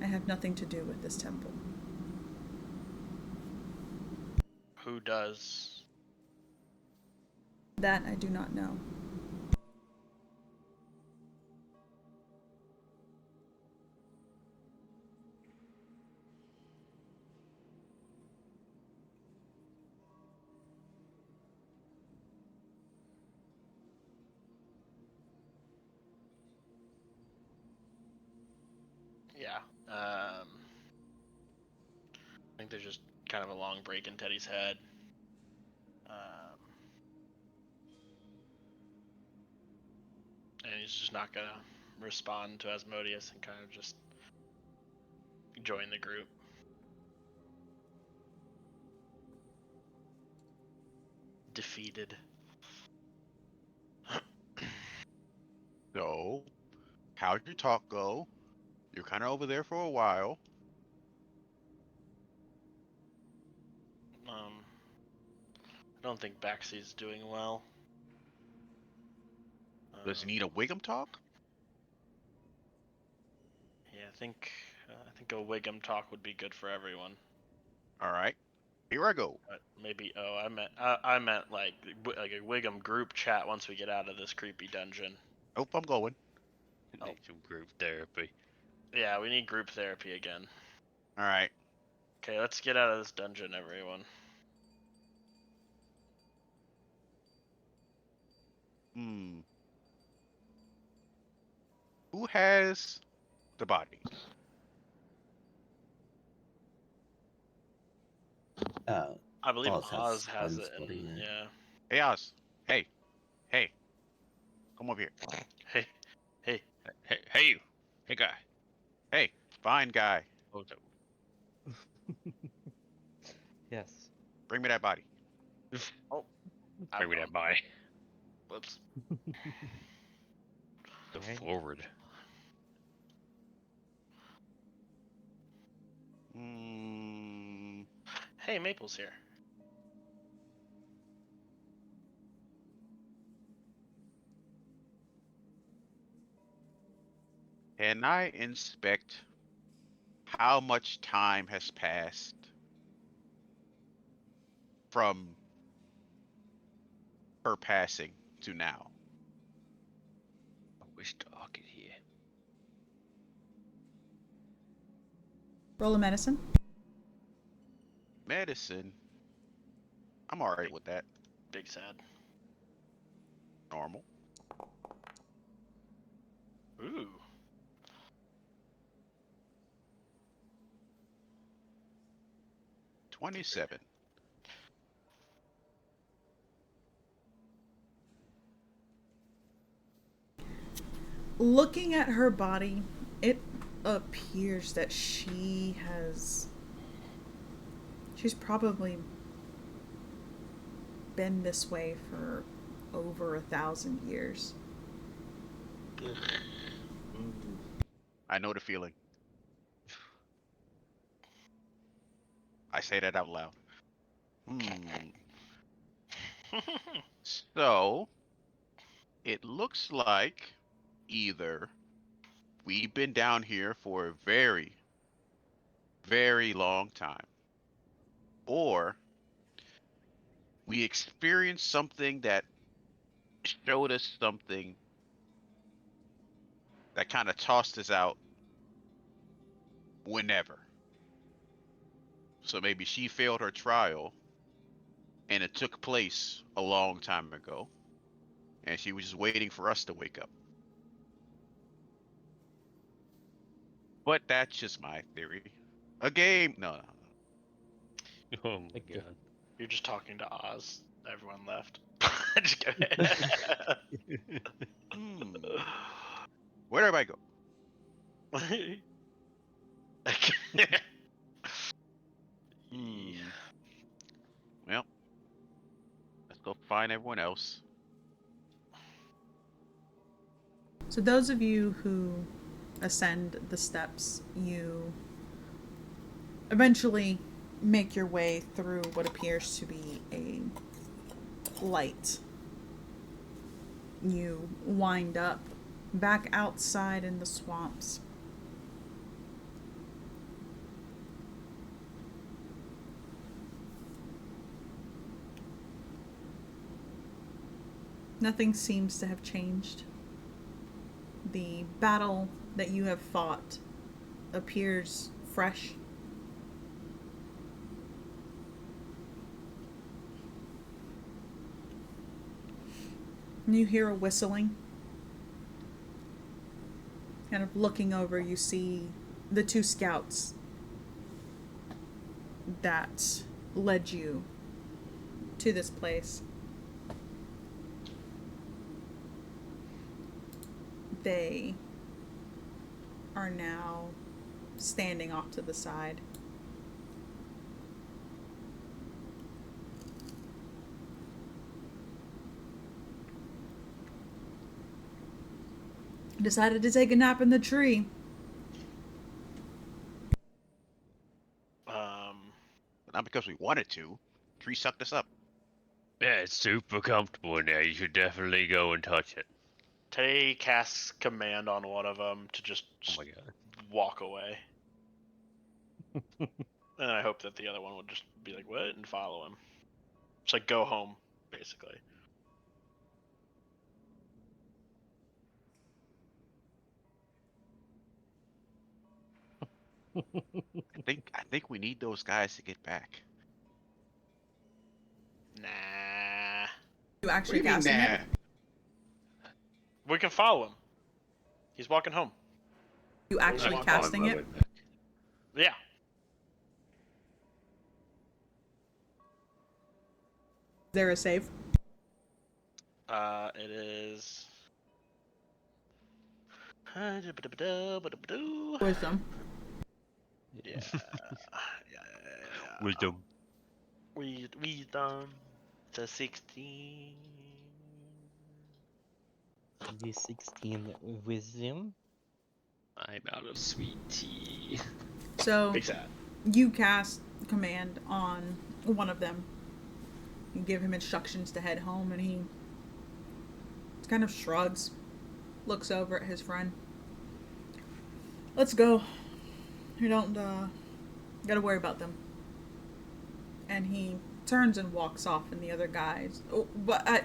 I have nothing to do with this temple. Who does? That I do not know. Yeah. I think they're just kind of a long break in Teddy's head. And he's just not gonna respond to Asmodeus and kind of just join the group. Defeated. So, how'd your talk go? You're kind of over there for a while. I don't think Baxy's doing well. Does he need a Wiggum talk? Yeah, I think a Wiggum talk would be good for everyone. All right, here I go. Maybe I meant like a Wiggum group chat once we get out of this creepy dungeon. Nope, I'm going. Oh. Need some group therapy. Yeah, we need group therapy again. All right. Okay, let's get out of this dungeon, everyone. Who has the body? I believe Oz Oz has Oz it. body, And, yeah. yeah. Hey, Oz. Hey. Come over here. Hey. Hey, you. Hey, guy. Hey, fine guy. Oh, Yes. Bring me that body. Oh. bring me that body. Whoops. Go Right. forward. Hey, Maple's here. Can I inspect how much time has passed from her passing to now? I wish dog could hear. Roll a medicine. Medicine. I'm alright with that. Big sad. Normal. Ooh. $27. Looking at her body, it appears that she's probably been this way for over 1,000 years. I know the feeling. I say that out loud. So, it looks like either we've been down here for a very, very long time, or we experienced something that showed us something that kind of tossed us out whenever. So maybe she failed her trial and it took place a long time ago and she was just waiting for us to wake up. But that's just my theory. A game? No. Oh my Okay. god. You're just talking to Oz. Everyone left. Just kidding. Where'd everybody go? Well, let's go find everyone else. So those of you who ascend the steps, you eventually make your way through what appears to be a light. You wind up back outside in the swamps. Nothing seems to have changed. The battle that you have fought appears fresh. You hear a whistling. Kind of looking over, you see the two scouts that led you to this place. They are now standing off to the side. Decided to take a nap in the tree. Not because we wanted to. Tree sucked us up. Yeah, it's super comfortable in there. You should definitely go and touch it. Tay casts command on one of them to just Oh my god. walk away. And I hope that the other one would just be like, what? And follow him. It's like, go home, basically. I think we need those guys to get back. Nah. You What do actually you mean, casting nah? it? We can follow him. He's walking home. You actually I'm casting on my it? way back. Yeah. Is there a save? It is. Wisdom. Yeah. Wisdom. Wisdom. It's a 16. The 16 wisdom. I'm out of sweet tea. So Big sad. you cast command on one of them. You give him instructions to head home, and he kind of shrugs, looks over at his friend. Let's go. You don't gotta worry about them. And he turns and walks off, and the other guys. Oh, but I.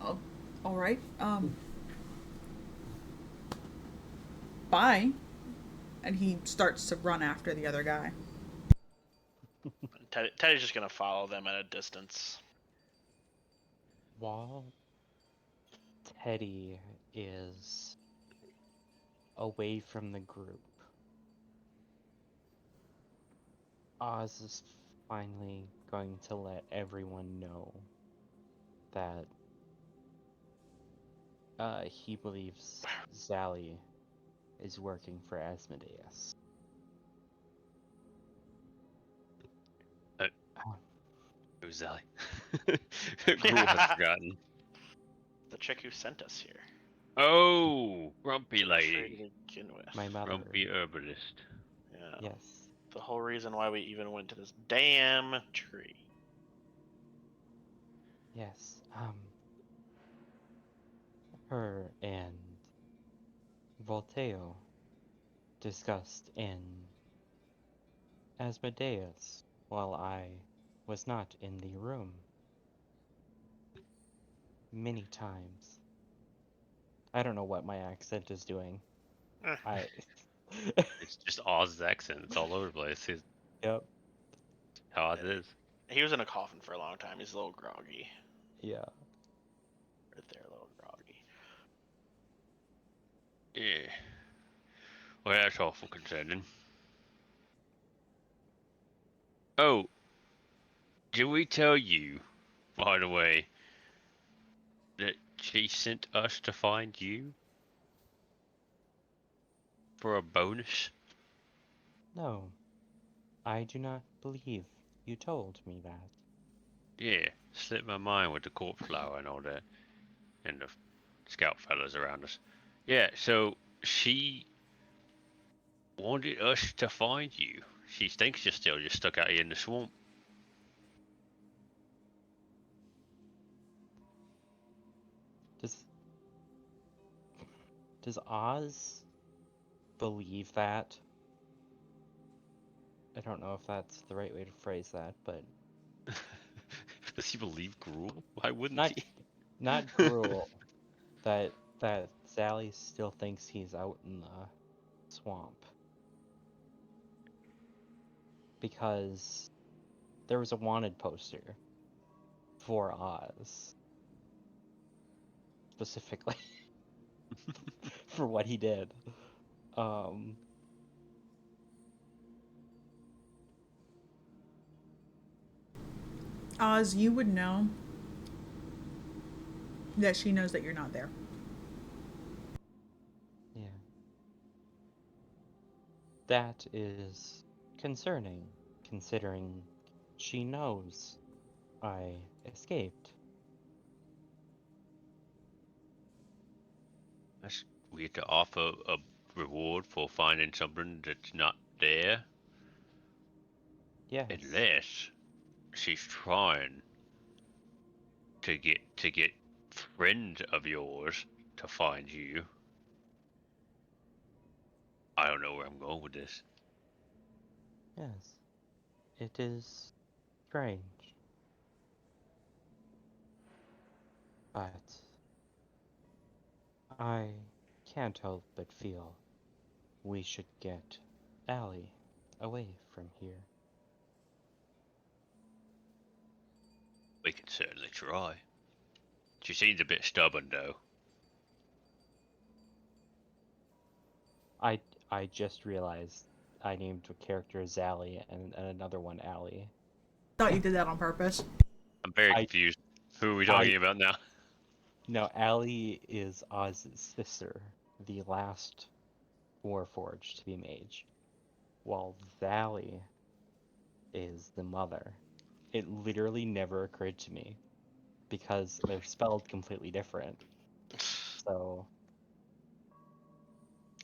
Oh, all right. Bye. And he starts to run after the other guy. Teddy's just gonna follow them at a distance. While Teddy is away from the group, Oz is finally going to let everyone know that he believes Sally is working for Asmodeus. Who's Sally? Gruel has forgotten. The chick who sent us here. Oh, grumpy To the tree lady. to begin with. My mother. Grumpy herbalist. Yeah. Yes. The whole reason why we even went to this damn tree. Yes. Her and Volteo discussed in Asmodeus while I was not in the room. Many times. I don't know what my accent is doing. I. It's just Oz's accent. It's all over the place. It's Yep. how Oz is. He was in a coffin for a long time. He's a little groggy. Yeah. Right there, a little groggy. Yeah. Well, that's awful concerning. Oh, did we tell you, by the way, that she sent us to find you for a bonus? No. I do not believe you told me that. Yeah, slipped my mind with the corpse flower and all that, and the scout fellas around us. Yeah, so she wanted us to find you. She thinks you're still just stuck out here in the swamp. Does Oz believe that? I don't know if that's the right way to phrase that, but Does he believe Gruel? Why wouldn't not he? not Gruel. that Sally still thinks he's out in the swamp. Because there was a wanted poster for Oz. Specifically. For what he did. Oz, you would know that she knows that you're not there. Yeah. That is concerning, considering she knows I escaped. We get to offer a reward for finding something that's not there, Yes. unless she's trying to get friend of yours to find you. I don't know where I'm going with this. Yes. It is strange. But I can't help but feel we should get Allie away from here. We can certainly try. She seems a bit stubborn, though. I just realized I named a character Zally and another one Allie. Thought you did that on purpose. I'm very I- confused. Who are we talking I- about now? No, Allie is Oz's sister, the last Warforged to be mage, while Zally is the mother. It literally never occurred to me because they're spelled completely different. So,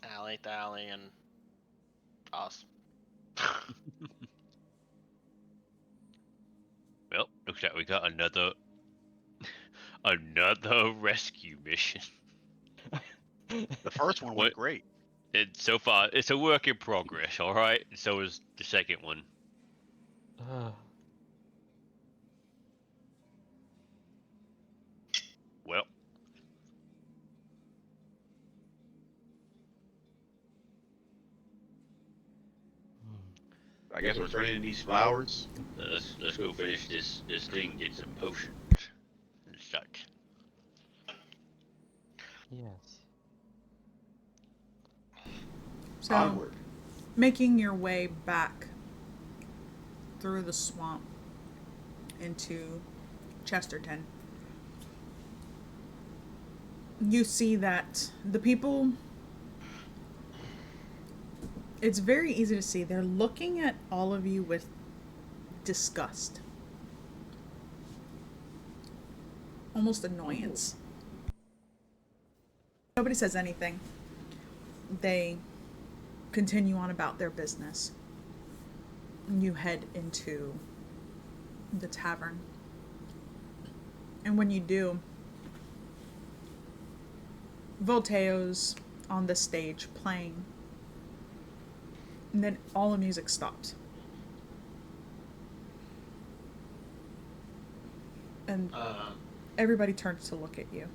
Alley, Dally, and us. Well, looks like we got another rescue mission. The first one What? went great. So far, it's a work in progress. All right. So is the second one. Well, I guess we're turning in these flowers. let's go finish this thing. Get some potions and such. yes. So, Onward. making your way back through the swamp into Chesterton, you see that the people, it's very easy to see, they're looking at all of you with disgust, almost annoyance. Nobody says anything. They continue on about their business. You head into the tavern. And when you do, Volteo's on the stage playing. And then all the music stops. And everybody turns to look at you.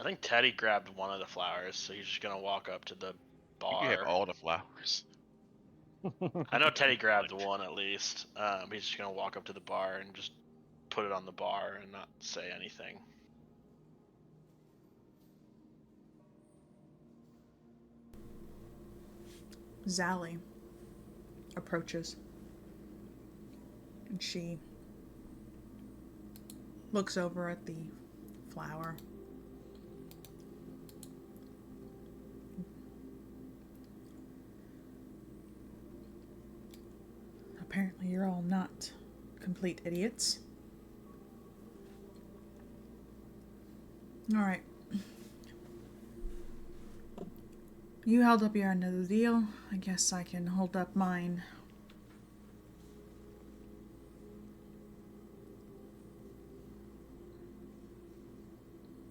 I think Teddy grabbed one of the flowers, so he's just gonna walk up to the You can have bar. all the flowers. I know Teddy grabbed one at least. He's just gonna walk up to the bar and just put it on the bar and not say anything. Zally approaches. And she looks over at the flower. Apparently, you're all not complete idiots. Alright. You held up your end of the deal. I guess I can hold up mine.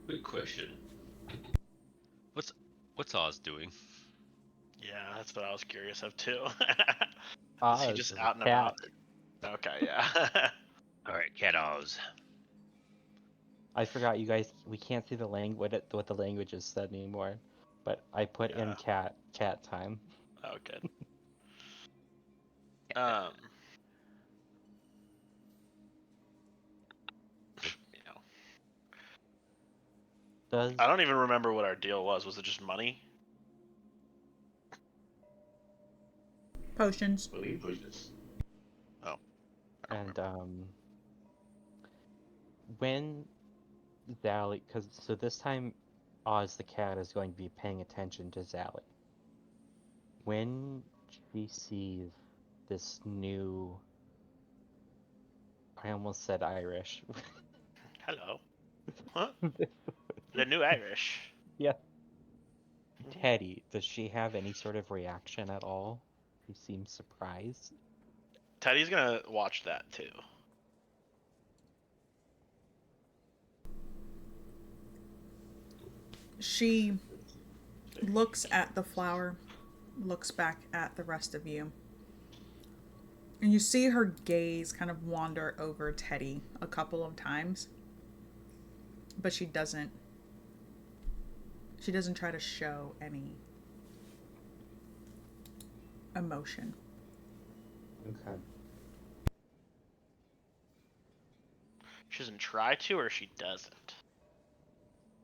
Good question. What's Oz doing? Yeah, that's what I was curious of too. Is he Oz just is out a and cat. about? Okay, yeah. All right, Cat Oz. I forgot you guys. We can't see the what the language is said anymore, but I put in Yeah. cat time. Oh, good. Um, you know, Does I don't even remember what our deal was. Was it just money? Potions. Oh, I don't And remember. when Zally, so this time Oz the cat is going to be paying attention to Zally. When she sees this new, I almost said Irish. Hello. Huh? The new Irish. Yeah. Teddy, does she have any sort of reaction at all? She seems surprised. Teddy's gonna watch that too. She looks at the flower, looks back at the rest of you. And you see her gaze kind of wander over Teddy a couple of times. But she doesn't try to show any emotion. Okay. She doesn't try to, or she doesn't.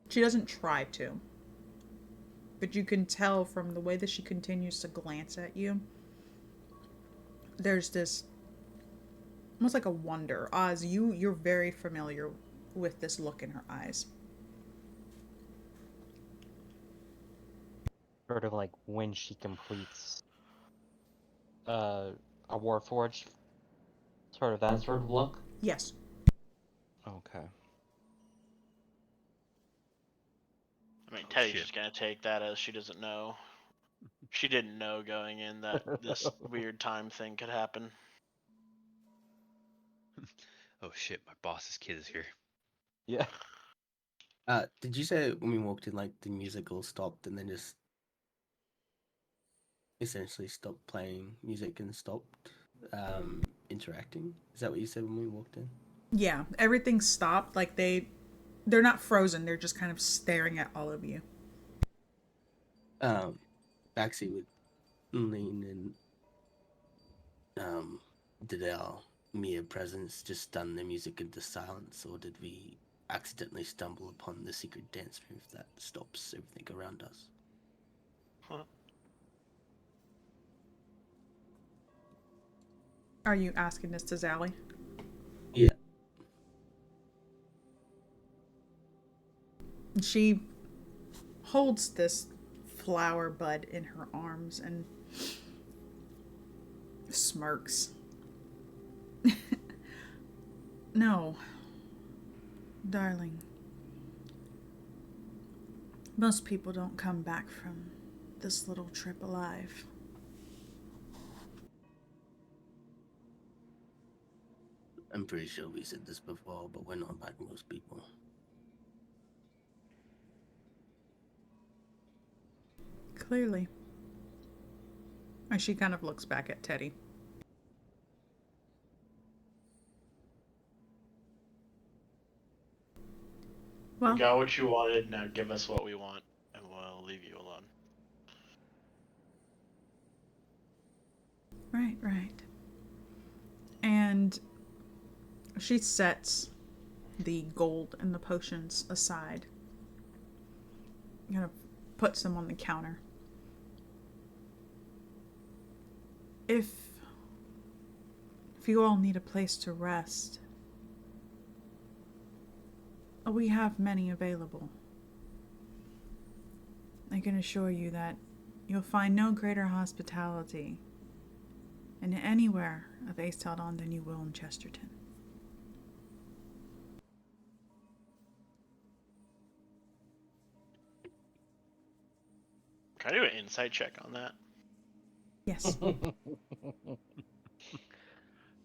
She doesn't try to. But you can tell from the way that she continues to glance at you, there's this almost like a wonder. Oz, you're very familiar with this look in her eyes. Sort of like when she completes a Warforged, sort of that That sort of look? Yes. Okay. I mean, Oh, Teddy's shit. just gonna take that as she doesn't know. She didn't know going in that this weird time thing could happen. Oh shit, my boss's kid is here. Yeah. Did you say when we walked in, like the music all stopped and then just essentially stopped playing music and stopped interacting? Is that what you said when we walked in? Yeah, everything stopped. Like they're not frozen. They're just kind of staring at all of you. Baxi would lean in. Did our mere presence just stun the music into silence, or did we accidentally stumble upon the secret dance move that stops everything around us? Huh. Are you asking this to Zally? Yeah. She holds this flower bud in her arms and smirks. No, darling. Most people don't come back from this little trip alive. I'm pretty sure we said this before, but we're not like most people. Clearly. And she kind of looks back at Teddy. We Well, got what you wanted, now give us what we want, and we'll leave you alone. right. And she sets the gold and the potions aside. Kind of puts them on the counter. If you all need a place to rest, we have many available. I can assure you that you'll find no greater hospitality in anywhere of Aes'Taldon than you will in Chesterton. Can I do an insight check on that? Yes.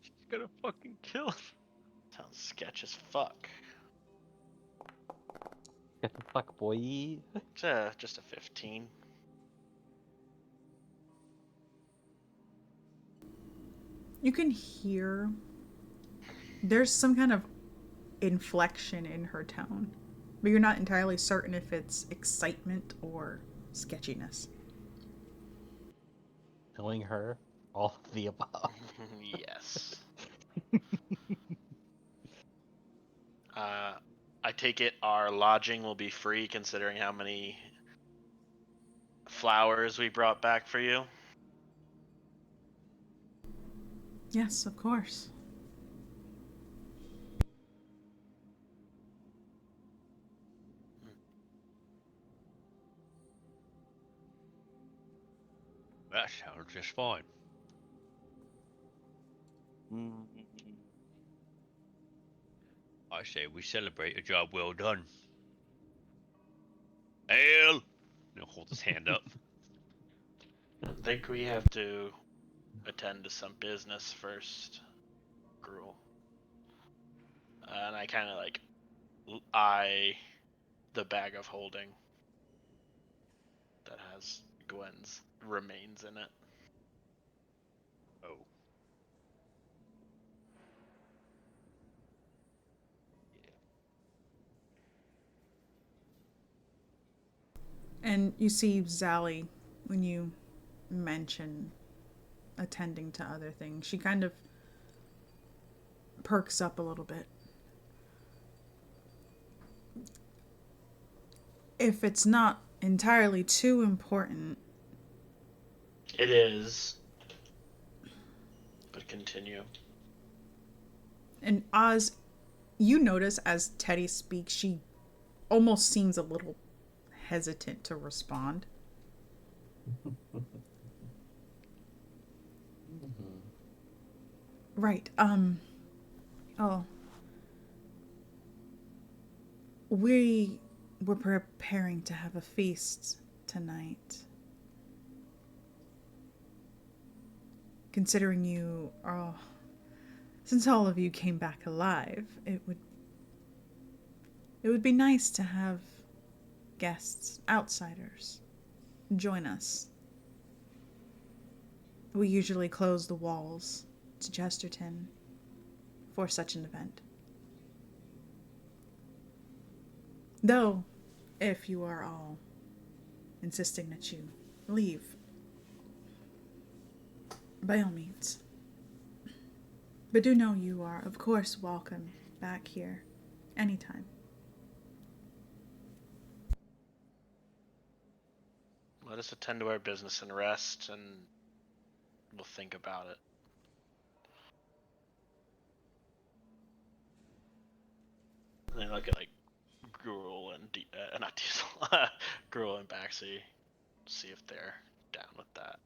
She's gonna fucking kill him. Sounds sketch as fuck. Get the fuck, boy. Just a 15. You can hear there's some kind of inflection in her tone, but you're not entirely certain if it's excitement or sketchiness. Knowing her, all of the above. Yes. I take it our lodging will be free considering how many flowers we brought back for you. Yes, of course. That sounds just fine. I say we celebrate a job well done. Hail! He'll hold his hand up. I think we have to attend to some business first, Gruel. And I kind of like eye the bag of holding that has Gwen's remains in it. Oh. Yeah. And you see Zally when you mention attending to other things. She kind of perks up a little bit. If it's not entirely too important. It is. But continue. And Oz, you notice as Teddy speaks, she almost seems a little hesitant to respond. Right. Oh. We were preparing to have a feast tonight. Considering you, since all of you came back alive, it would be nice to have guests, outsiders, join us. We usually close the walls to Chesterton for such an event. Though, if you are all insisting that you leave, by all means. But do know you are, of course, welcome back here anytime. Let us attend to our business and rest, and we'll think about it. And I look at like Gruel and not Diesel, Gruel and Baxi, see if they're down with that.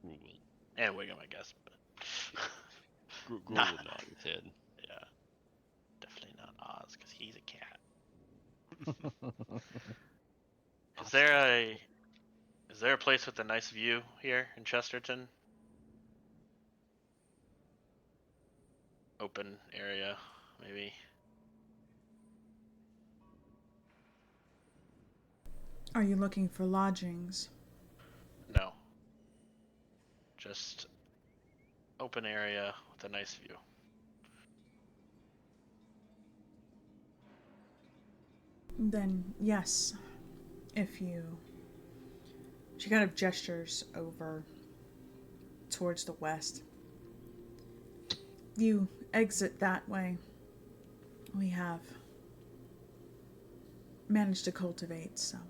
Gruel. And Wiggum, I guess. But Gruel Nah. will nod his head. Yeah, definitely not Oz because he's a cat. Is there a place with a nice view here in Chesterton? Open area, maybe. Are you looking for lodgings? No. Just open area with a nice view. Then, yes. If you... She kind of gestures over towards the west. You exit that way. We have managed to cultivate some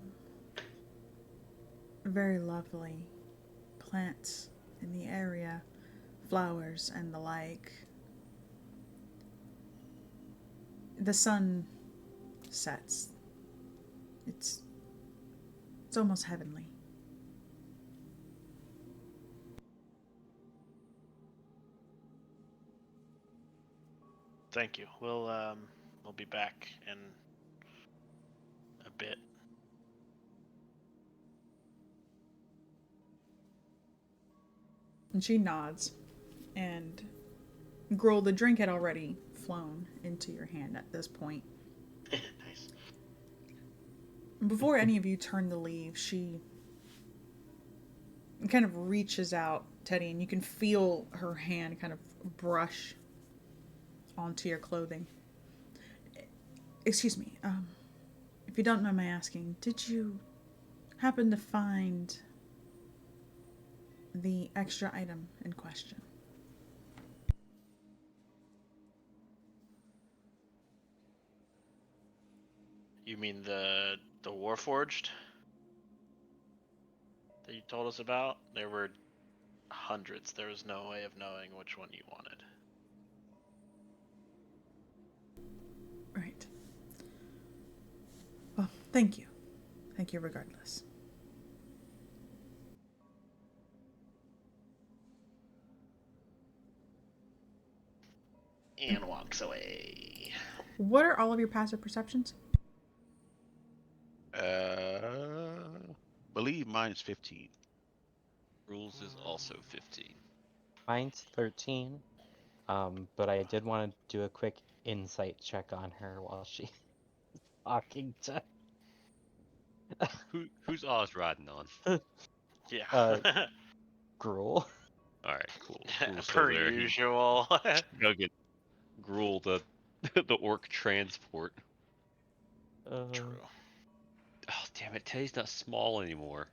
very lovely plants in the area, flowers and the like. The sun sets. It's almost heavenly. Thank you. We'll be back in a bit. And she nods. And Gruel, the drink had already flown into your hand at this point. Nice. Before any of you turn to leave, she kind of reaches out, Teddy, and you can feel her hand kind of brush onto your clothing. Excuse me, if you don't mind my asking, did you happen to find the extra item in question? You mean the Warforged that you told us about? There were hundreds. There was no way of knowing which one you wanted. Right. Well, thank you. Thank you regardless. And walks away. What are all of your passive perceptions? Believe mine's 15. Rules is also 15. Mine's 13. But I did want to do a quick insight check on her while she's talking to Who's Oz riding on? Yeah. Gruel. All right, cool. Gruel's still Per there. usual. Go get Gruel the the orc transport. True. Oh damn it! Teddy's not small anymore.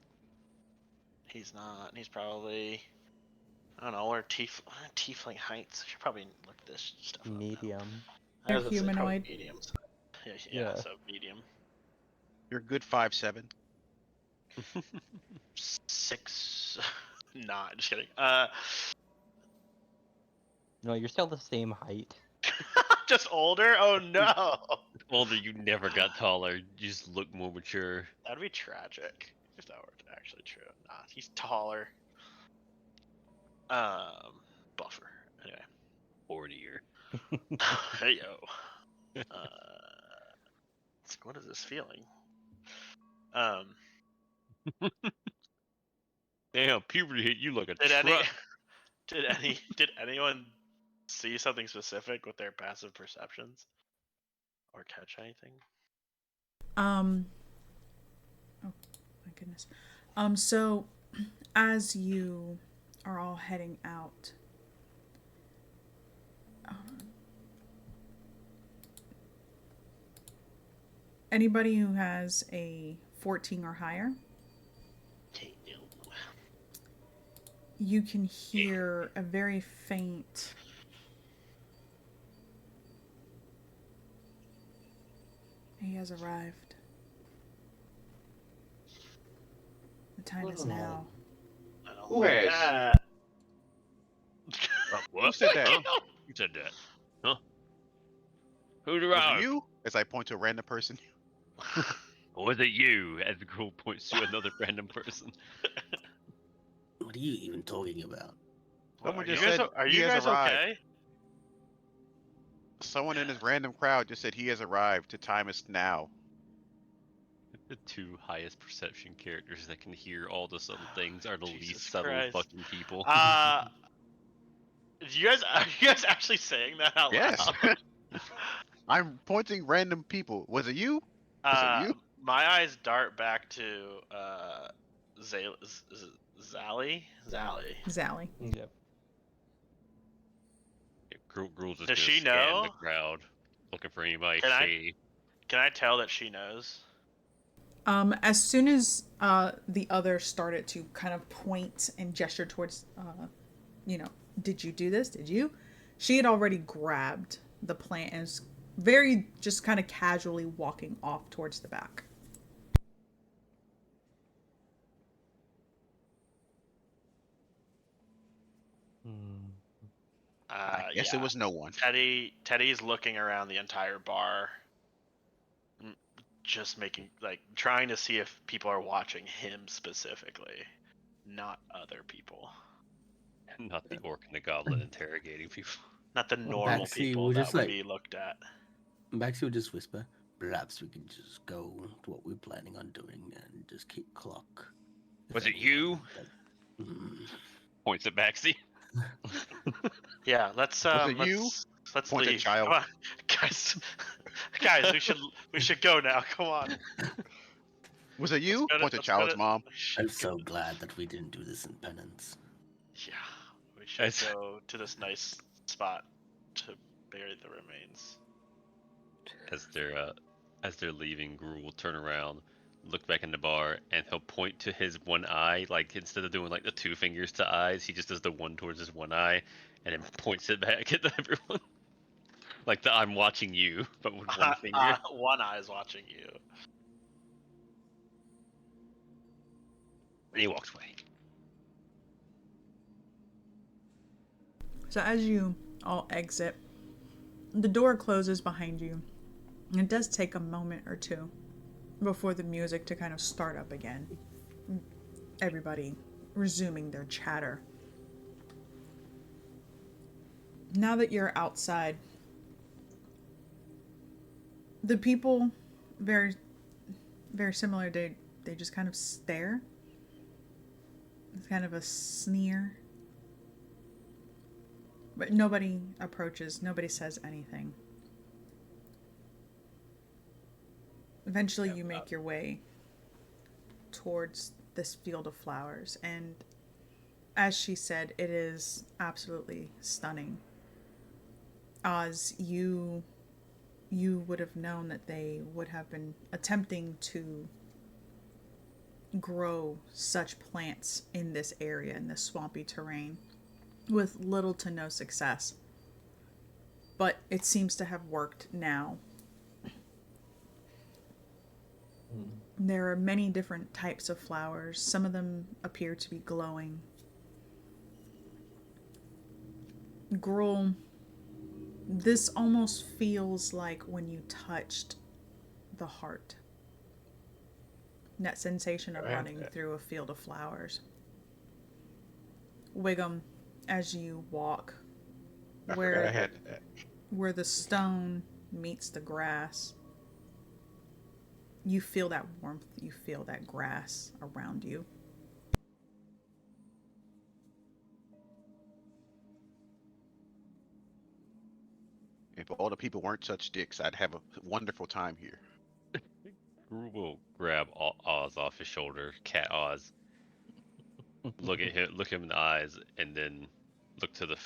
He's not. He's probably. I don't know. We're tiefling heights. I should probably look this stuff up. Medium. I was They're gonna say probably humanoid. medium. Yeah, Yeah. so medium. You're a good 5'7". 6. Nah, just kidding. No, you're still the same height. Just older? Oh no. Older, you never got taller. You just look more mature. That'd be tragic if that were actually true. Nah, he's taller. Buffer. Anyway. 40-year. Hey yo. What is this feeling? Damn, puberty hit you like a Did truck. did anyone see something specific with their passive perceptions? Or catch anything? Oh my goodness. So as you are all heading out, anybody who has a 14 or higher, Okay, no. you can hear a very faint "He has arrived. The time is now." I don't Who like has? that. What? Who said that? Huh? Who said that? Huh? Who's Was around? it you? As I point to a random person. Or was it you? As the girl points to another random person. What are you even talking about? Someone Are you just guys, said are he you has guys arrived. okay? Someone in this random crowd just said he has arrived. The time is now. The two highest perception characters that can hear all the subtle things are the Jesus least subtle Christ. fucking people. Are you guys actually saying that out Yes. loud? I'm pointing random people. Was it you? Was it you? My eyes dart back to Zally. Zally. Yep. Gruel's just Does gonna she scan know? the crowd, looking for anybody Can I- shady. Can I tell that she knows? As soon as the other started to kind of point and gesture towards, did you do this? Did you? She had already grabbed the plant and was very just kind of casually walking off towards the back. I guess it was no one. Teddy's looking around the entire bar, just trying to see if people are watching him specifically, not other people, Not the orc and the goblin interrogating people. not the normal Baxi people will that just, would like- be looked at. Baxi would just whisper, "Perhaps we can just go to what we're planning on doing and just keep clock." If Was it anyone you? that- Points at Baxi. Yeah, let's Was it you? let's Point at leave. child. Come on, guys, we should go now. Come on. Was it you? Let's go to- Point to let's go child's to- mom. I'm so glad that we didn't do this in penance. Yeah, we should Guys. go to this nice spot to bury the remains. As they're leaving, Gruel will turn around, look back in the bar, and he'll point to his one eye. Like instead of doing like the two fingers to eyes, he just does the one towards his one eye, and then points it back at everyone. Like the "I'm watching you," but with one finger. One eye's watching you. And he walks away. So as you all exit, the door closes behind you. And it does take a moment or two before the music to kind of start up again. Everybody resuming their chatter. Now that you're outside, the people, very, very similar, they just kind of stare. It's kind of a sneer. But nobody approaches, nobody says anything. Eventually, you make your way towards this field of flowers, and as she said, it is absolutely stunning. Oz, you would have known that they would have been attempting to grow such plants in this area, in this swampy terrain, with little to no success. But it seems to have worked now. There are many different types of flowers. Some of them appear to be glowing. Gruel, this almost feels like when you touched the heart. That sensation of running through a field of flowers. Wiggum, as you walk, I forgot I had that. where the stone meets the grass, you feel that warmth, you feel that grass around you. If all the people weren't such dicks, I'd have a wonderful time here. Gru will grab Oz off his shoulder, cat Oz, look at him, look him in the eyes, and then look to the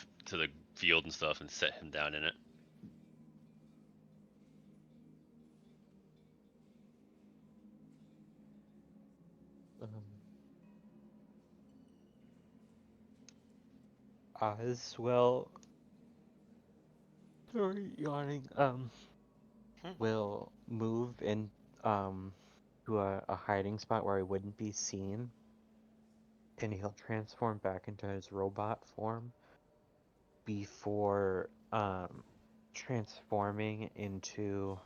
field and stuff, and set him down in it. Oz will. Sorry, yawning. Will move in to a hiding spot where he wouldn't be seen, and he'll transform back into his robot form before transforming into.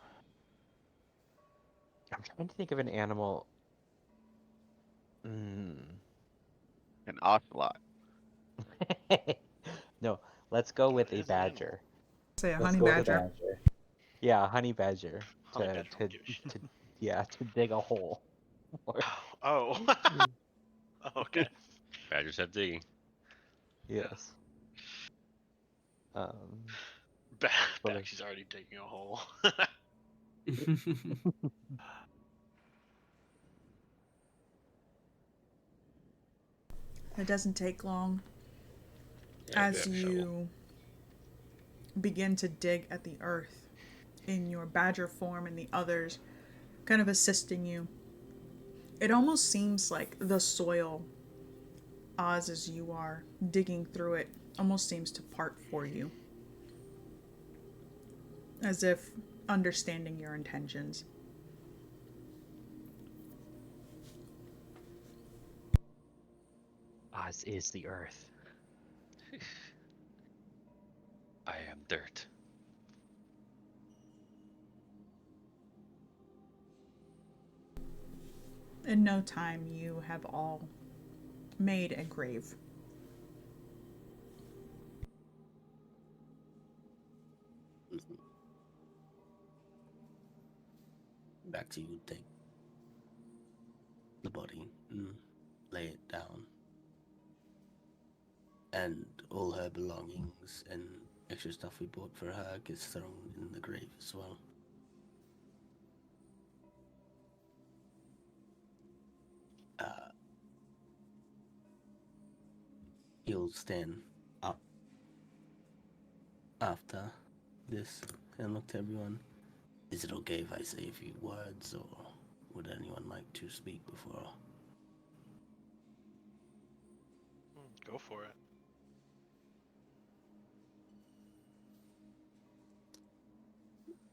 I'm trying to think of an animal. An ocelot. No, let's go with That a is an animal. badger. Say a Let's honey go with a badger. Yeah, a honey badger. Honey badger won't give a shit. To dig a hole. Oh. Okay. Badgers have digging. Yes. Back, But like- she's already digging a hole. It doesn't take long Yeah, as we have a shovel. you begin to dig at the earth in your badger form and the others kind of assisting you. It almost seems like the soil, Oz, as you are digging through it, almost seems to part for you. As if understanding your intentions. Oz is the earth. I am dirt. In no time, you have all made a grave. Back to you, take the body and lay it down. And all her belongings and extra stuff we bought for her gets thrown in the grave as well. He'll stand up after this and look to everyone. Is it okay if I say a few words, or would anyone like to speak before? Go for it.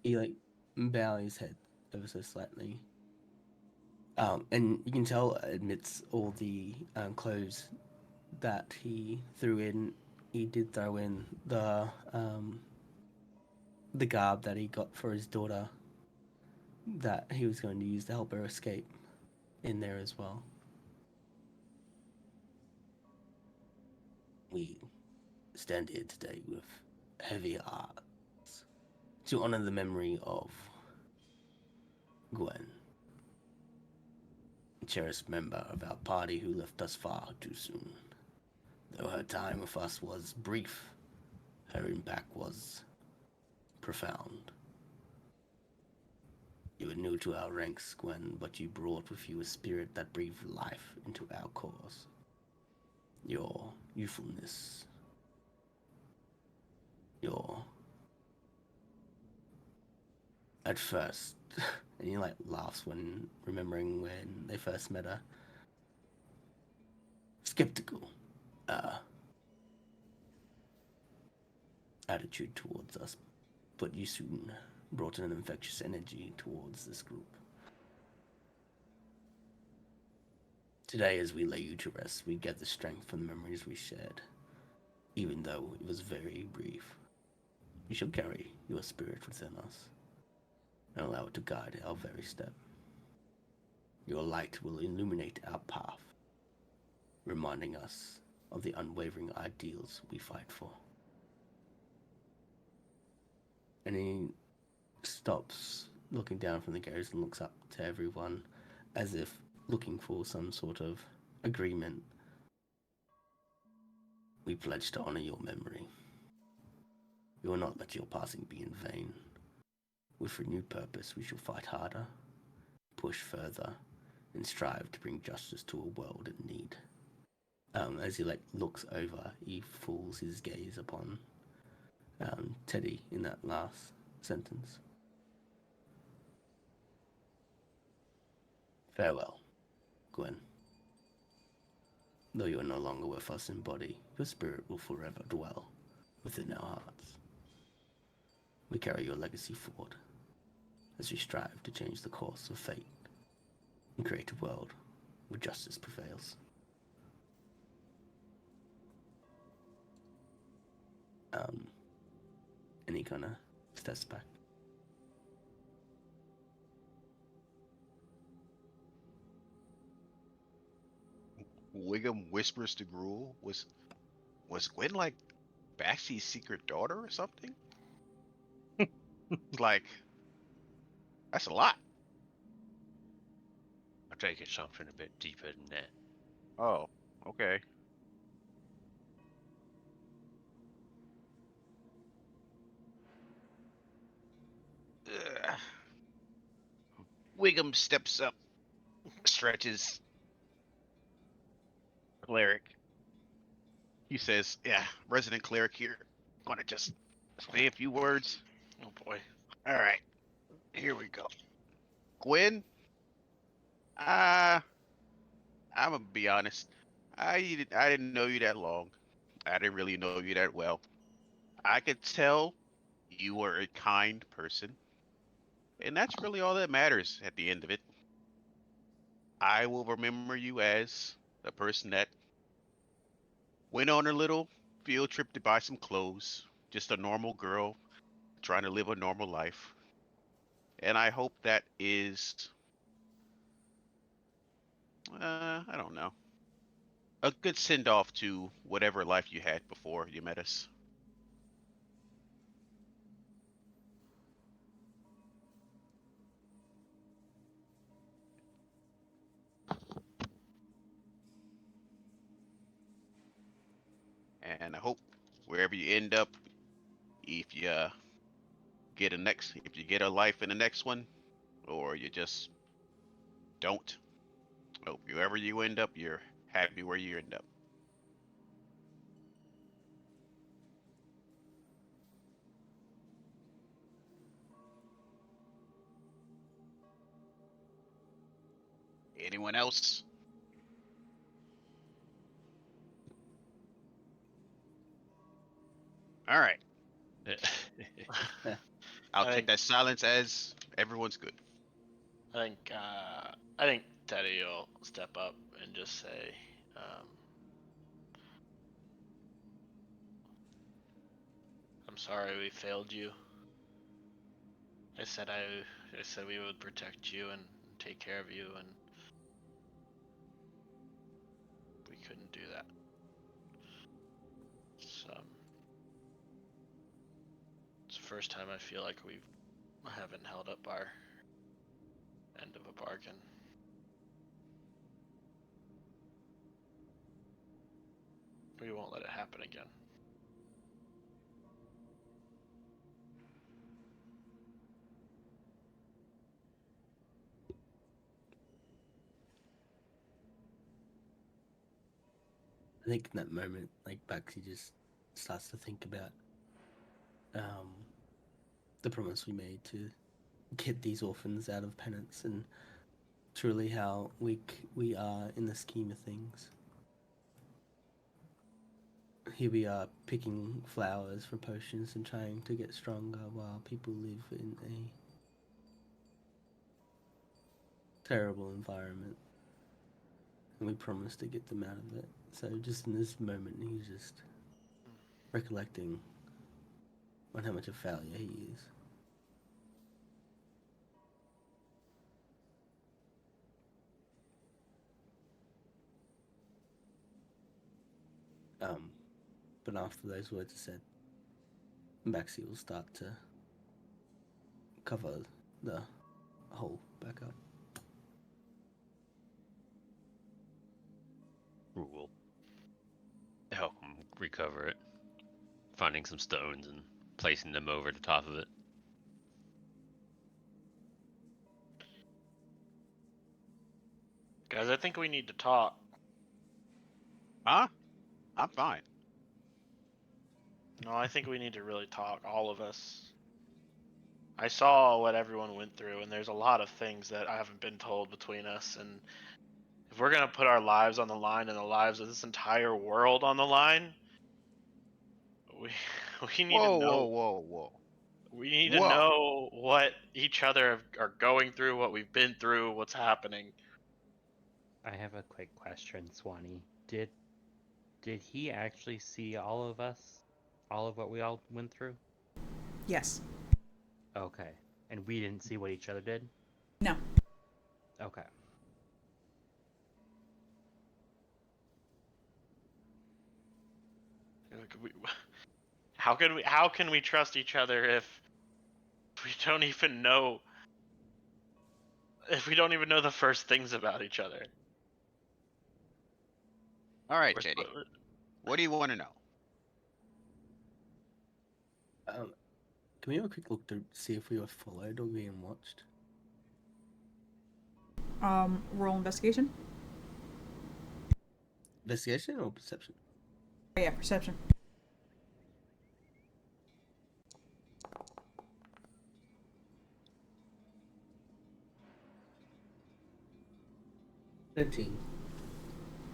He bows his head ever so slightly. And you can tell amidst all the clothes that he threw in, he did throw in the garb that he got for his daughter that he was going to use to help her escape in there as well. We stand here today with heavy hearts to honor the memory of Gwen, a cherished member of our party who left us far too soon. Though her time with us was brief, her impact was profound. You were new to our ranks, Gwen, but you brought with you a spirit that breathed life into our cause. Your youthfulness, your... At first, and he like laughs when remembering when they first met her. Skeptical, attitude towards us, but you soon brought an infectious energy towards this group. Today, as we lay you to rest, we get the strength from the memories we shared, even though it was very brief. We shall carry your spirit within us and allow it to guide our very step. Your light will illuminate our path, reminding us of the unwavering ideals we fight for. And he stops, looking down from the gaze, and looks up to everyone as if looking for some sort of agreement. We pledge to honor your memory. We will not let your passing be in vain. With renewed purpose, we shall fight harder, push further, and strive to bring justice to a world in need. As he looks over, he falls his gaze upon Teddy in that last sentence. Farewell, Gwen. Though you are no longer with us in body, your spirit will forever dwell within our hearts. We carry your legacy forward as we strive to change the course of fate and create a world where justice prevails. And he kind of steps back. Wiggum whispers to Gruel, was Gwen like Baxi's secret daughter or something? Like, that's a lot. I take it something a bit deeper than that. Oh, okay. Ugh. Wiggum steps up, stretches. Cleric. He says, "Yeah, resident cleric here. Gonna just say a few words. Oh boy. All right, here we go. Gwen, uh, I'm gonna be honest. I didn't know you that long. I didn't really know you that well. I could tell you were a kind person, and that's really all that matters at the end of it. I will remember you as the person that went on a little field trip to buy some clothes, just a normal girl trying to live a normal life. And I hope that is, I don't know, a good send off to whatever life you had before you met us. And I hope wherever you end up, if you if you get a life in the next one, or you just don't, hope wherever you end up, you're happy where you end up. Anyone else? All right. I'll I take think that silence as everyone's good. I think Teddy will step up and just say, um, I'm sorry we failed you. I said we would protect you and take care of you, and we couldn't do that. It's the first time I feel like we haven't held up our end of a bargain. We won't let it happen again. I think in that moment, like Baxi just starts to think about the promise we made to get these orphans out of penance and truly how weak we are in the scheme of things. Here we are picking flowers for potions and trying to get stronger while people live in a terrible environment. And we promised to get them out of it. So just in this moment, he's just recollecting on how much a failure he is. But after those words are said, Maxie will start to cover the hole back up. We'll help him recover it, finding some stones and placing them over the top of it. Guys, I think we need to talk. Huh? I'm fine. No, I think we need to really talk, all of us. I saw what everyone went through, and there's a lot of things that I haven't been told between us, and if we're gonna put our lives on the line and the lives of this entire world on the line, we we need to Whoa, know whoa, whoa, whoa. we need to Whoa. know what each other are going through, what we've been through, what's happening. I have a quick question, Swanee. Did he actually see all of us? All of what we all went through? Yes. Okay. And we didn't see what each other did? No. Okay. How can we trust each other if we don't even know the first things about each other? All right, We're Teddy. spo- What do you want to know? Can we have a quick look to see if we were followed or being watched? Roll investigation. Investigation or perception? Oh, yeah, perception.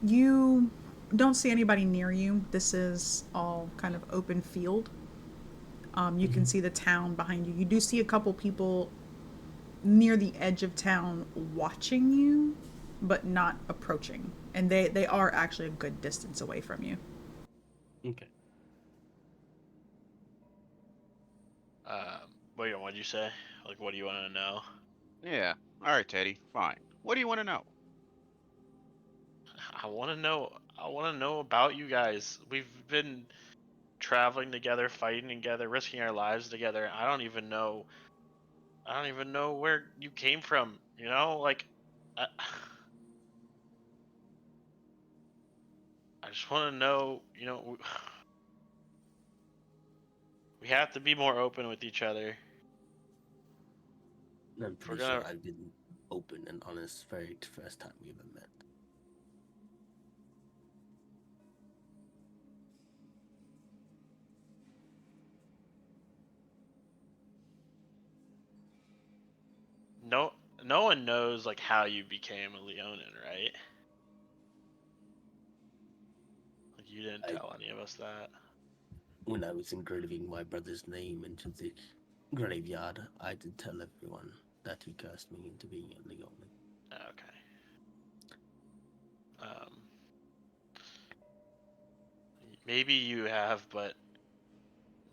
You don't see anybody near you. This is all kind of open field. You can see the town behind you. You do see a couple people near the edge of town watching you, but not approaching. And they are actually a good distance away from you. Okay. What'd you say? Like, what do you want to know? Yeah. All right, Teddy. Fine. What do you want to know? I want to know. I want to know about you guys. We've been traveling together, fighting together, risking our lives together. I don't even know. I don't even know where you came from. You know, like, I, I just want to know. You know, we have to be more open with each other. I'm If we're pretty gonna, sure I've been open and honest very first time we ever met. no, no one knows like how you became a Leonin, right? Like, you didn't tell any of us that. When I was engraving my brother's name into the graveyard, I did tell everyone that he cursed me into being a Leonin. Okay. Maybe you have, but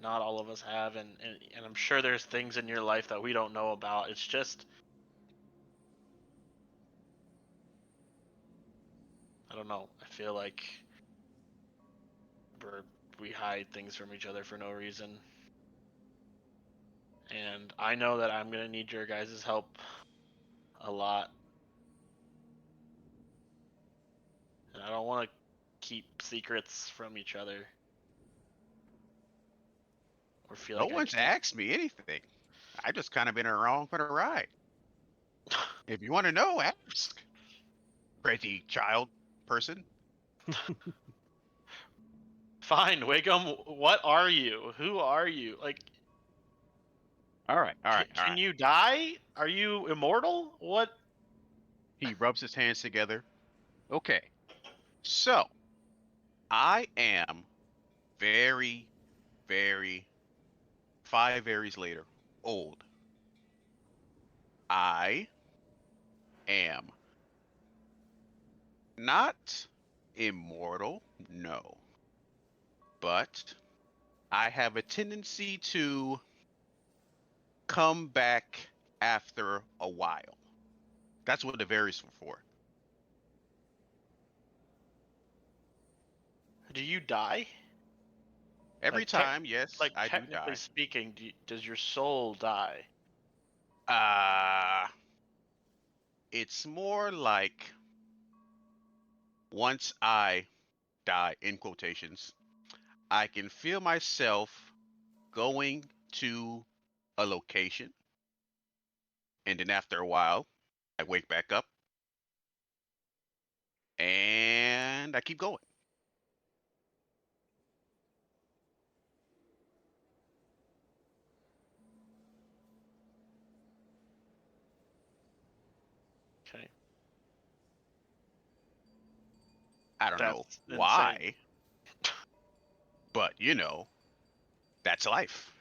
not all of us have, and I'm sure there's things in your life that we don't know about. It's just, I don't know. I feel like we hide things from each other for no reason. And I know that I'm gonna need your guys' help a lot. And I don't want to keep secrets from each other. Or feel No like I one's can't. asked me anything. I just kind of been around for the ride. If you want to know, ask. Crazy child person. Fine, Wiggum, what are you? Who are you? Like, All right, all right, all can right. you die? Are you immortal? What? He rubs his hands together. Okay, so I am very, very, 5 varies later, old. I am not immortal, no, but I have a tendency to come back after a while. That's what the varies are for. Do you die? Every Like, tech, time, yes, like I do technically die. speaking, does your soul die? Uh, it's more like once I die, in quotations, I can feel myself going to a location, and then after a while, I wake back up and I keep going. Okay, I don't know that's insane. why, but that's life.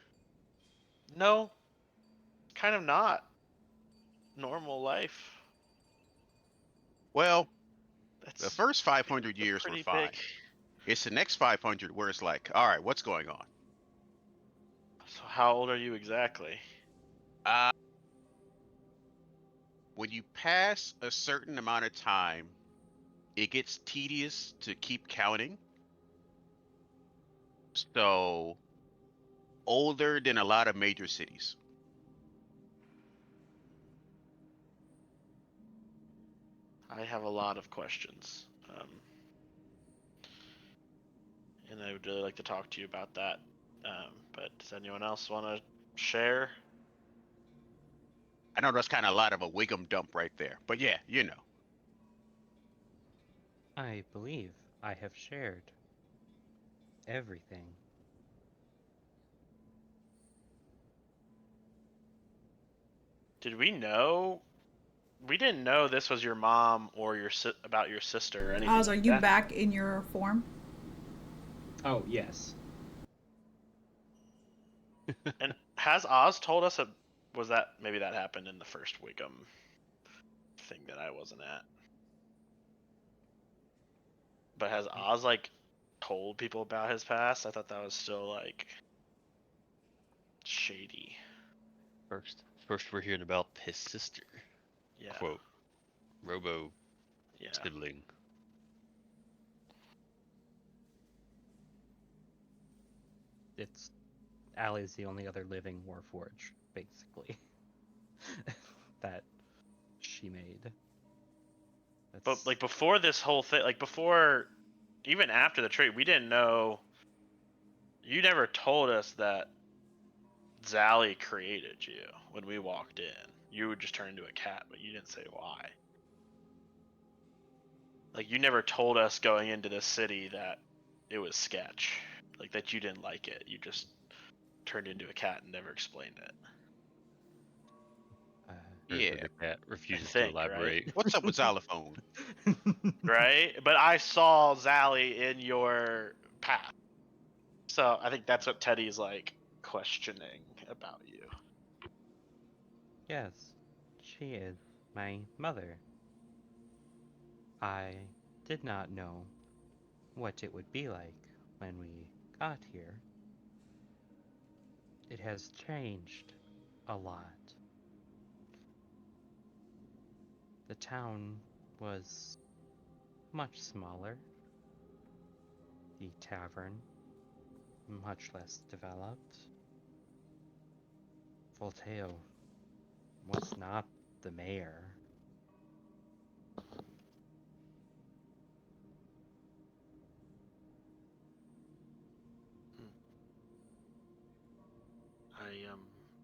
No, kind of not normal life. Well, the That's first 500 a years were pretty big. fine. It's the next 500 where it's like, all right, what's going on? So how old are you exactly? Uh, when you pass a certain amount of time, it gets tedious to keep counting. So older than a lot of major cities. I have a lot of questions, and I would really like to talk to you about that. But does anyone else want to share? I know that's kind of a lot of a Wiggum dump right there, but yeah. I believe I have shared everything. Did we know? We didn't know this was your mom or about your sister or anything Oz, are like you that. back in your form? Oh, yes. And has Oz told us? Was that maybe that happened in the first Wiggum thing that I wasn't at? But has Oz like told people about his past? I thought that was still like shady. First we're hearing about his sister. Yeah. Quote, Robo Yeah. sibling. It's Allie's the only other living Warforged, basically, that she made. But like before this whole thing, like before, even after the trade, we didn't know. You never told us that Zally created you when we walked in. You would just turn into a cat, but you didn't say why. Like you never told us going into this city that it was sketch. Like that you didn't like it. You just turned into a cat and never explained it. Yeah. The cat I refuses to think, right? elaborate. What's up with xylophone? Right? But I saw Zally in your path. So I think that's what Teddy's like questioning about you. Yes, she is my mother. I did not know what it would be like when we got here. it has changed a lot. The town was much smaller, the tavern much less developed. Volteo was not the mayor.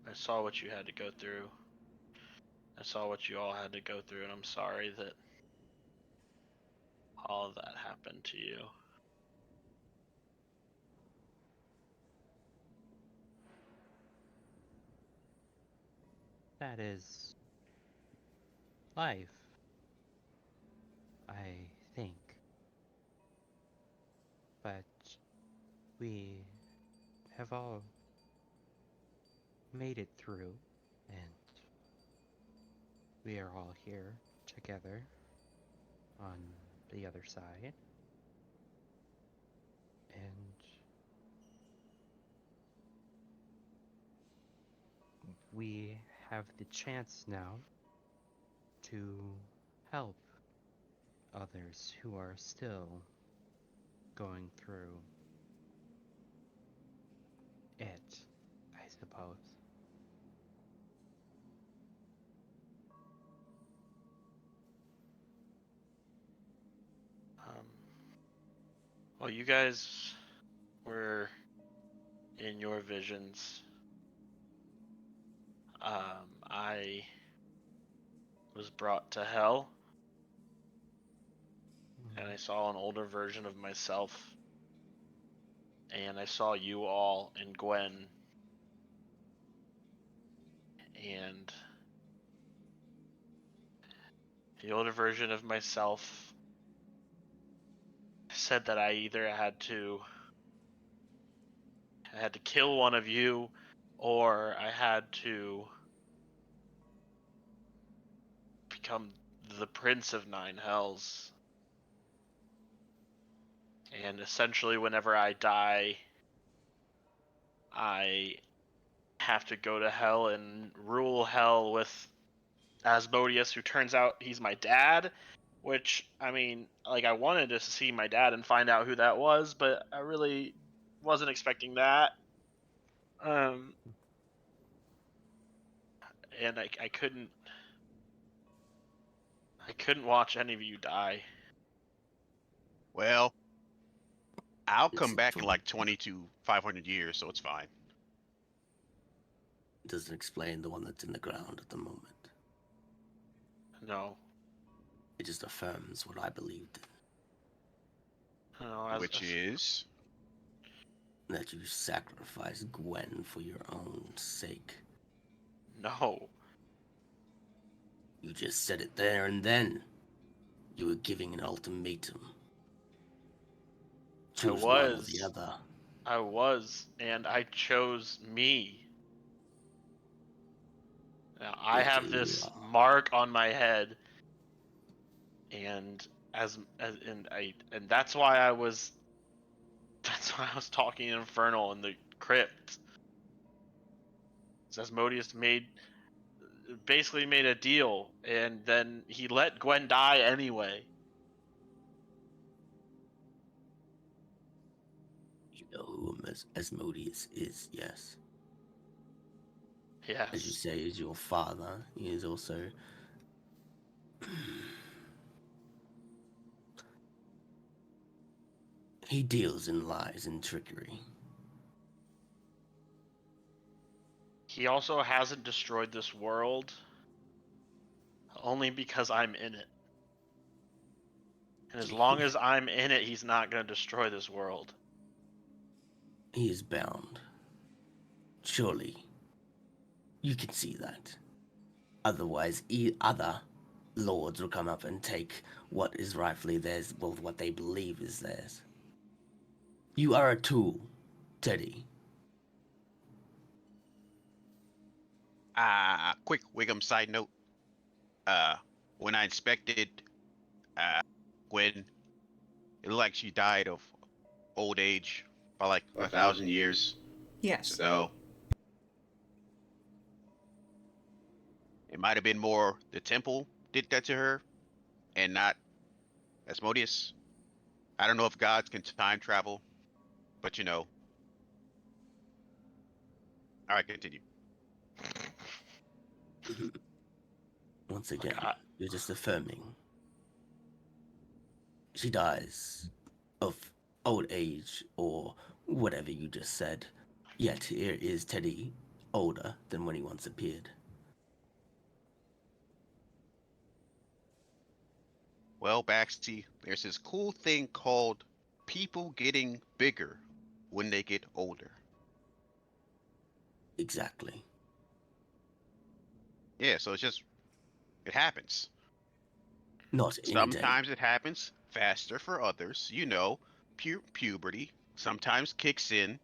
I saw what you had to go through. I saw what you all had to go through, and I'm sorry that all of that happened to you. That is life, I think. But we have all made it through, and we are all here together on the other side. And we have the chance now to help others who are still going through it, I suppose. Um, well, you guys were in your visions. I was brought to hell, and I saw an older version of myself, and I saw you all and Gwen, and the older version of myself said that I either I had to kill one of you, or I had to become the Prince of Nine Hells. And essentially, whenever I die, I have to go to hell and rule hell with Asmodeus, who turns out he's my dad. Which, I mean, like, I wanted to see my dad and find out who that was, but I really wasn't expecting that. Um, and I couldn't watch any of you die. Well, I'll Is come it back in from? like 20 to 500 years, so it's fine. Doesn't explain the one that's in the ground at the moment. No, It just affirms what I believed no, Which is that you sacrificed Gwen for your own sake. no. You just said it there and then. You were giving an ultimatum. Choose one or the other. I was, and I chose me. Now, I Look have who you this are. mark on my head, and and that's why I was talking Infernal in the crypt. Asmodeus basically made a deal, and then he let Gwen die anyway. You know who Asmodeus is, yes. As you Yes. say, is your father. He is also. He deals in lies and trickery. He also hasn't destroyed this world only because I'm in it. And as long as I'm in it, he's not going to destroy this world. He is bound. Surely. You can see that. Otherwise, other lords will come up and take what is rightfully theirs, well, what they believe is theirs. You are a tool, Teddy. quick Wiggum side note. Uh, when I inspected uh Gwen, it looked like she died of old age by like 1,000 years. Yes. So It might have been more the temple did that to her, and not Asmodeus. I don't know if gods can time travel, but you know. All right, continue. Once Look, again, you're just affirming. She dies of old age or whatever you just said. Yet here is Teddy, older than when he once appeared. Well, Baxty, there's this cool thing called people getting bigger when they get older. Exactly. Yeah, so it happens. Not any day. Sometimes it happens faster for others. You know, puberty sometimes kicks in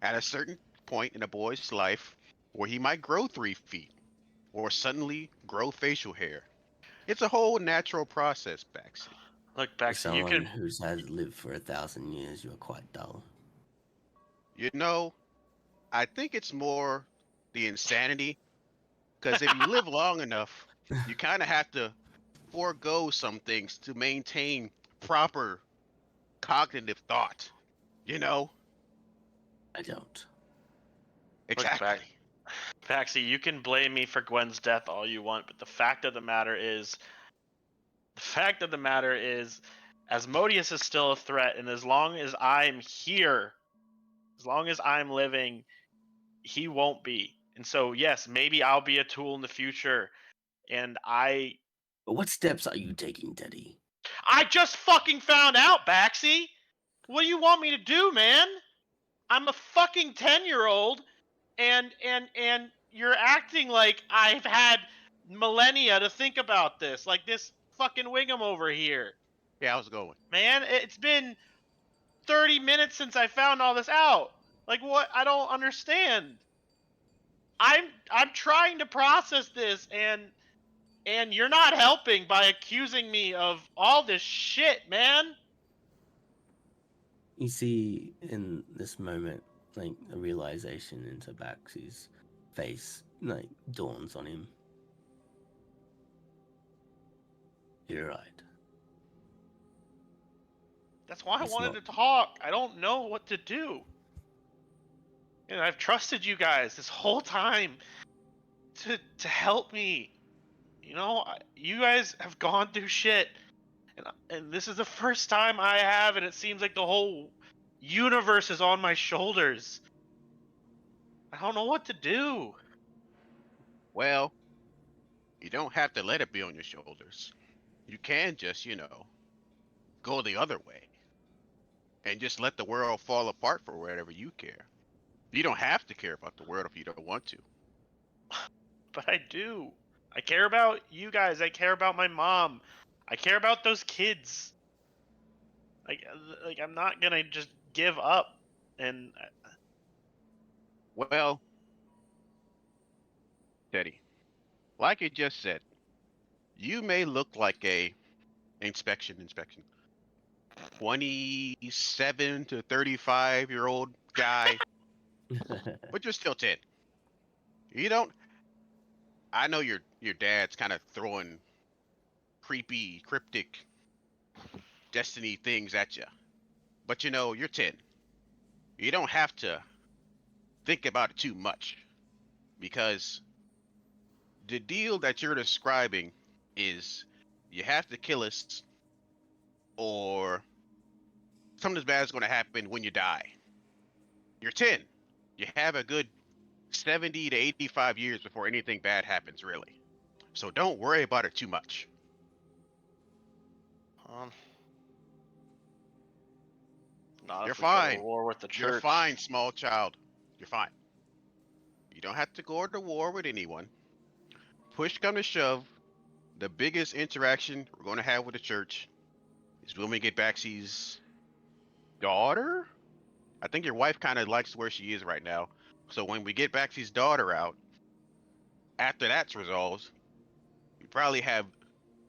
at a certain point in a boy's life where he might grow 3 feet or suddenly grow facial hair. It's a whole natural process, Baxi. look, For Baxter, you someone can. who has lived for 1,000 years, you are quite dull. You know, I think it's more the insanity, because if you live long enough, you kind of have to forego some things to maintain proper cognitive thought. You know? I don't. Look, Exactly. Baxter, you can blame me for Gwen's death all you want, but the fact of the matter is, Asmodeus is still a threat, and as long as I'm here, as long as I'm living, he won't be. And so, yes, maybe I'll be a tool in the future, and I But what steps are you taking, Teddy? just fucking found out, Baxi. What do you want me to do, man? I'm a fucking 10-year-old, and you're acting like I've had millennia to think about this, like this fucking Wiggum over here. Yeah, how's it going? Man, it's been 30 minutes since I found all this out. Like what? I don't understand. I'm trying to process this, and you're not helping by accusing me of all this shit, man. You see, in this moment, like a realization into Baxi's face, like dawns on him. You're right. That's why I It's wanted not. to talk. I don't know what to do. And I've trusted you guys this whole time to help me. You know, you guys have gone through shit, and this is the first time I have, and it seems like the whole universe is on my shoulders. I don't know what to do. Well, you don't have to let it be on your shoulders. You can just, go the other way and just let the world fall apart for whatever you care. You don't have to care about the world if you don't want to. But I do. I care about you guys. I care about my mom. I care about those kids. Like, I'm not gonna just give up. And Well, Teddy, like you just said, you may look like a inspection 27 to 35-year-old guy, but you're still 10. You don't I know your dad's kind of throwing creepy, cryptic destiny things at you. But you're 10. You don't have to think about it too much because the deal that you're describing is you have to kill us or something bad is going to happen when you die. You're 10. You have a good 70 to 85 years before anything bad happens, really. So don't worry about it too much. um, not You're if we go to fine. war with the You're church. fine, small child. You're fine. You don't have to go to war with anyone. Push come to shove, the biggest interaction we're going to have with the church is when we get Baxi's daughter. I think your wife kind of likes where she is right now. So when we get Baxi's daughter out, after that's resolved, we probably have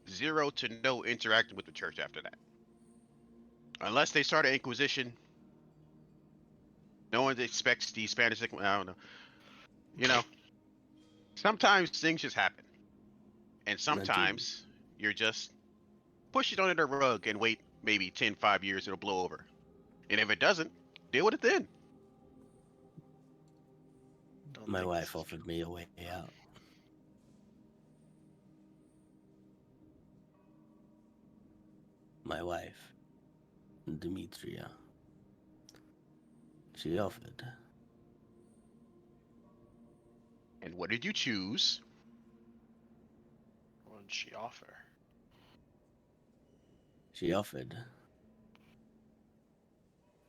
zero to no interacting with the church after that. Unless they start an inquisition, no one expects the Spanish. I don't know. You know, sometimes things just happen. And I do. sometimes you're just push it under the rug and wait maybe 10, 5 years, it'll blow over. And if it doesn't, deal with it then. Don't My think this wife is offered me a way out. My wife, Demetria, she offered. And what did you choose? what did she offer? She offered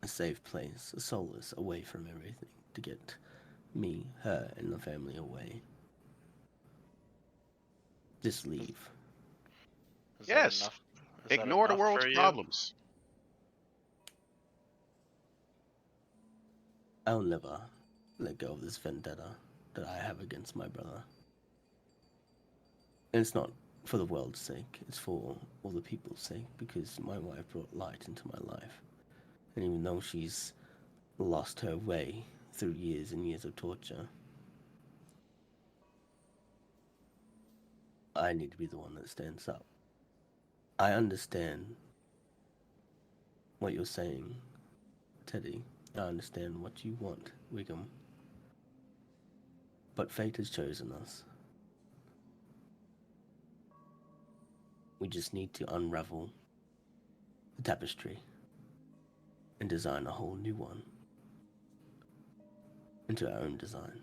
a safe place, a solace away from everything, to get me, her, and the family away. Just leave. Is that Yes, enough? Is that ignore the enough world's for you? problems. I'll never let go of this vendetta that I have against my brother. And it's not for the world's sake, it's for all the people's sake, because my wife brought light into my life. And even though she's lost her way through years and years of torture, I need to be the one that stands up. I understand what you're saying, Teddy. I understand what you want, Wiggum. But fate has chosen us. We just need to unravel the tapestry and design a whole new one into our own design.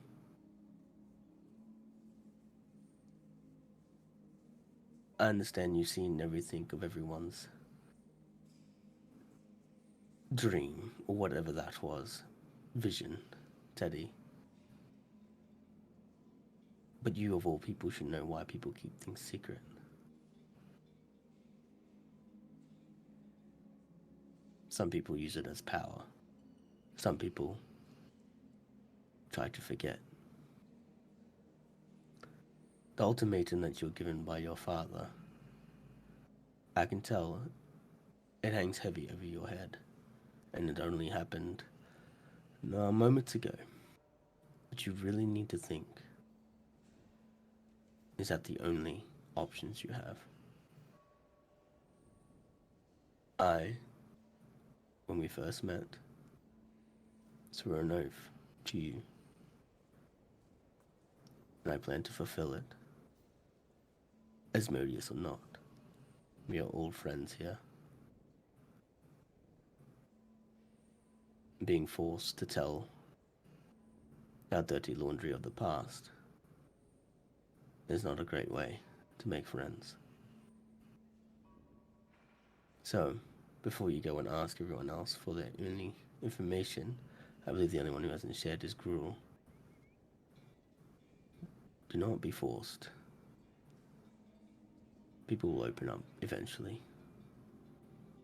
I understand you've seen everything of everyone's dream, or whatever that was, vision, Teddy. But you, of all people, should know why people keep things secret. Some people use it as power. Some people try to forget. The ultimatum that you're given by your father, I can tell it hangs heavy over your head, and it only happened moments ago. But you really need to think, is that the only options you have? When we first met, swore an oath to you, and I plan to fulfill it. Asmodeus or not, we are all friends here. Being forced to tell our dirty laundry of the past is not a great way to make friends. So, before you go and ask everyone else for their only information, I believe the only one who hasn't shared is Gruel. Do not be forced. People will open up eventually.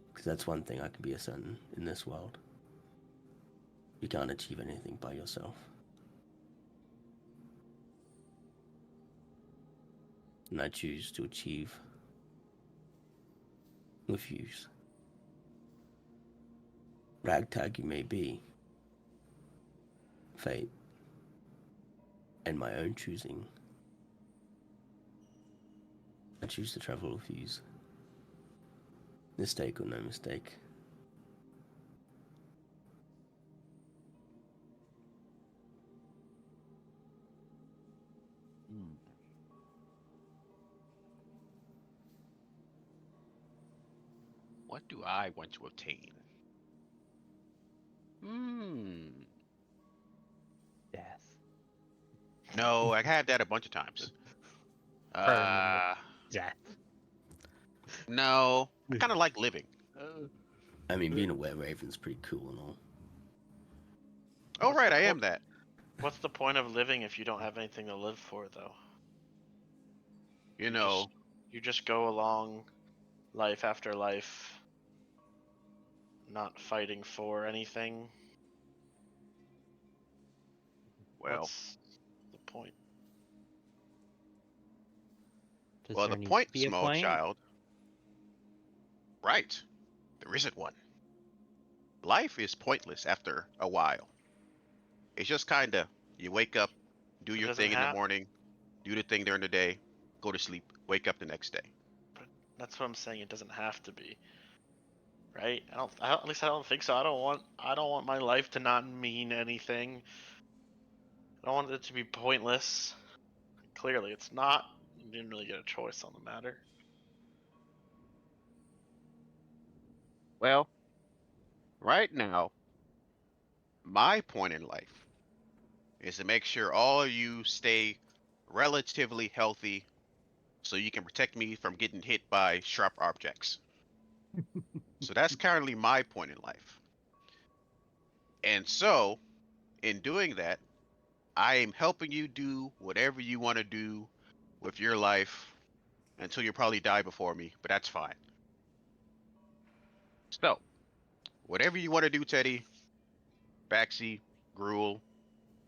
Because that's one thing I can be certain in this world. You can't achieve anything by yourself. And I choose to achieve with yous. Ragtag you may be, fate, and my own choosing. I choose to travel with yous. Mistake or no mistake. What do I want to obtain? Hmm. Death. No, I had that a bunch of times. Permanent Uh, death. no. I kind of like living. I mean, being a were raven's pretty cool and all. Oh, What's right, the I po- am that. What's the point of living if you don't have anything to live for, though? You You know, just go along life after life, not fighting for anything. well, What's the point? Does well, there the need to point, be a small point? child. Right. There isn't one. Life is pointless after a while. It's just kind of, you wake up, do It your doesn't thing in the have. morning, do the thing during the day, go to sleep. wake up the next day. But that's what I'm saying. It doesn't have to be, right? At least I don't think so. I don't want my life to not mean anything. I don't want it to be pointless. Clearly, it's not. You didn't really get a choice on the matter. Well, right now, my point in life is to make sure all of you stay relatively healthy so you can protect me from getting hit by sharp objects. So that's currently my point in life. And so, in doing that, I am helping you do whatever you want to do with your life until you probably die before me, but that's fine. So, whatever you want to do, Teddy, Baxi, Gruel,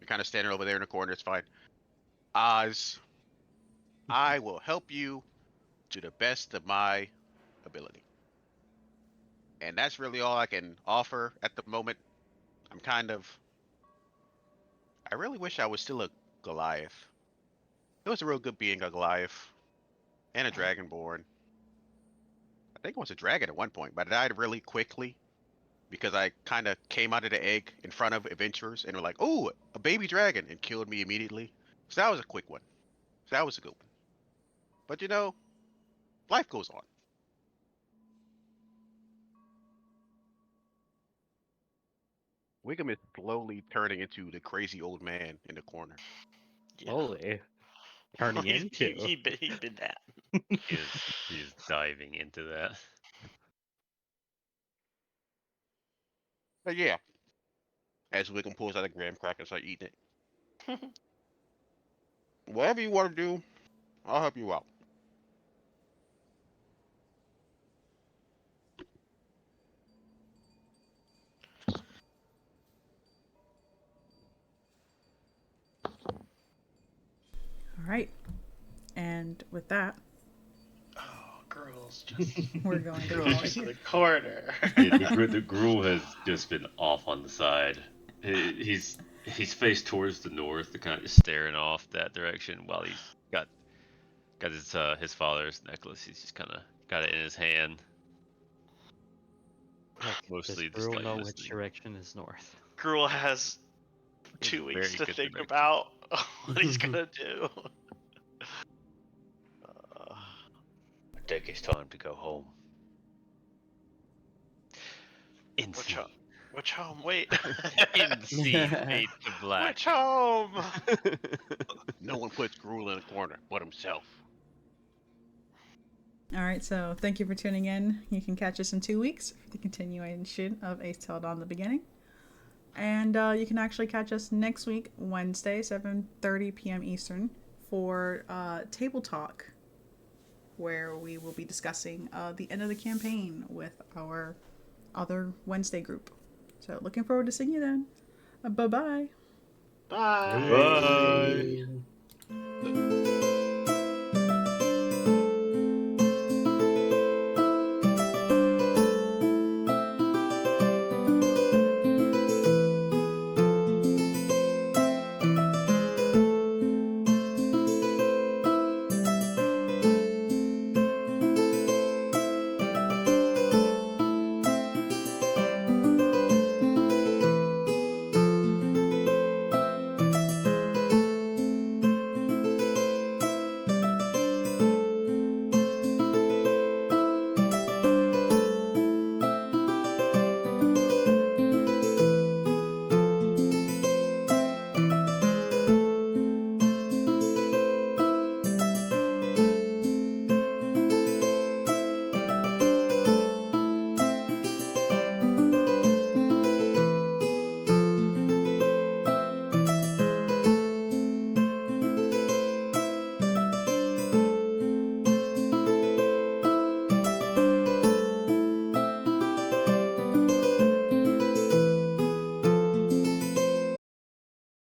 you're kind of standing over there in the corner, it's fine. Oz, I will help you to the best of my ability. And that's really all I can offer at the moment. I'm kind of. I really wish I was still a Goliath. It was a real good being a Goliath and a Dragonborn. I think I was a dragon at one point, but I died really quickly because I kind of came out of the egg in front of adventurers and were like, "Oh, a baby dragon," and killed me immediately. So that was a quick one. So that was a good one. But you know, life goes on. Wiggum is slowly turning into the crazy old man in the corner. Yeah. Holy. Turning into. He'd been that. He is diving into that. But yeah, as Wiggum pulls out a graham cracker and start eating it. Whatever you want to do, I'll help you out. All right. And with that, Oh, Gruel's just we're going to Gruel's call it just in here. the corner. Yeah, the Gruel has just been off on the side. He's faced towards the north, kind of staring off that direction while he's got his father's necklace. He's just kind of got it in his hand. Heck, does Mostly just Gruel like know which listening. direction is north? Gruel has He's 2 weeks very to good think direction. about what he's gonna do. I think it's time to go home. Which home? Which home? Wait. In scene fade to black. Which home? No one puts Gruel in a corner but himself. All right, so thank you for tuning in. You can catch us in 2 weeks for the continuation of Aes'Taldon the Beginning. And you can actually catch us next week, Wednesday, 7:30 p.m. Eastern, for Table Talk, where we will be discussing the end of the campaign with our other Wednesday group. So looking forward to seeing you then. Bye-bye. Bye. Bye.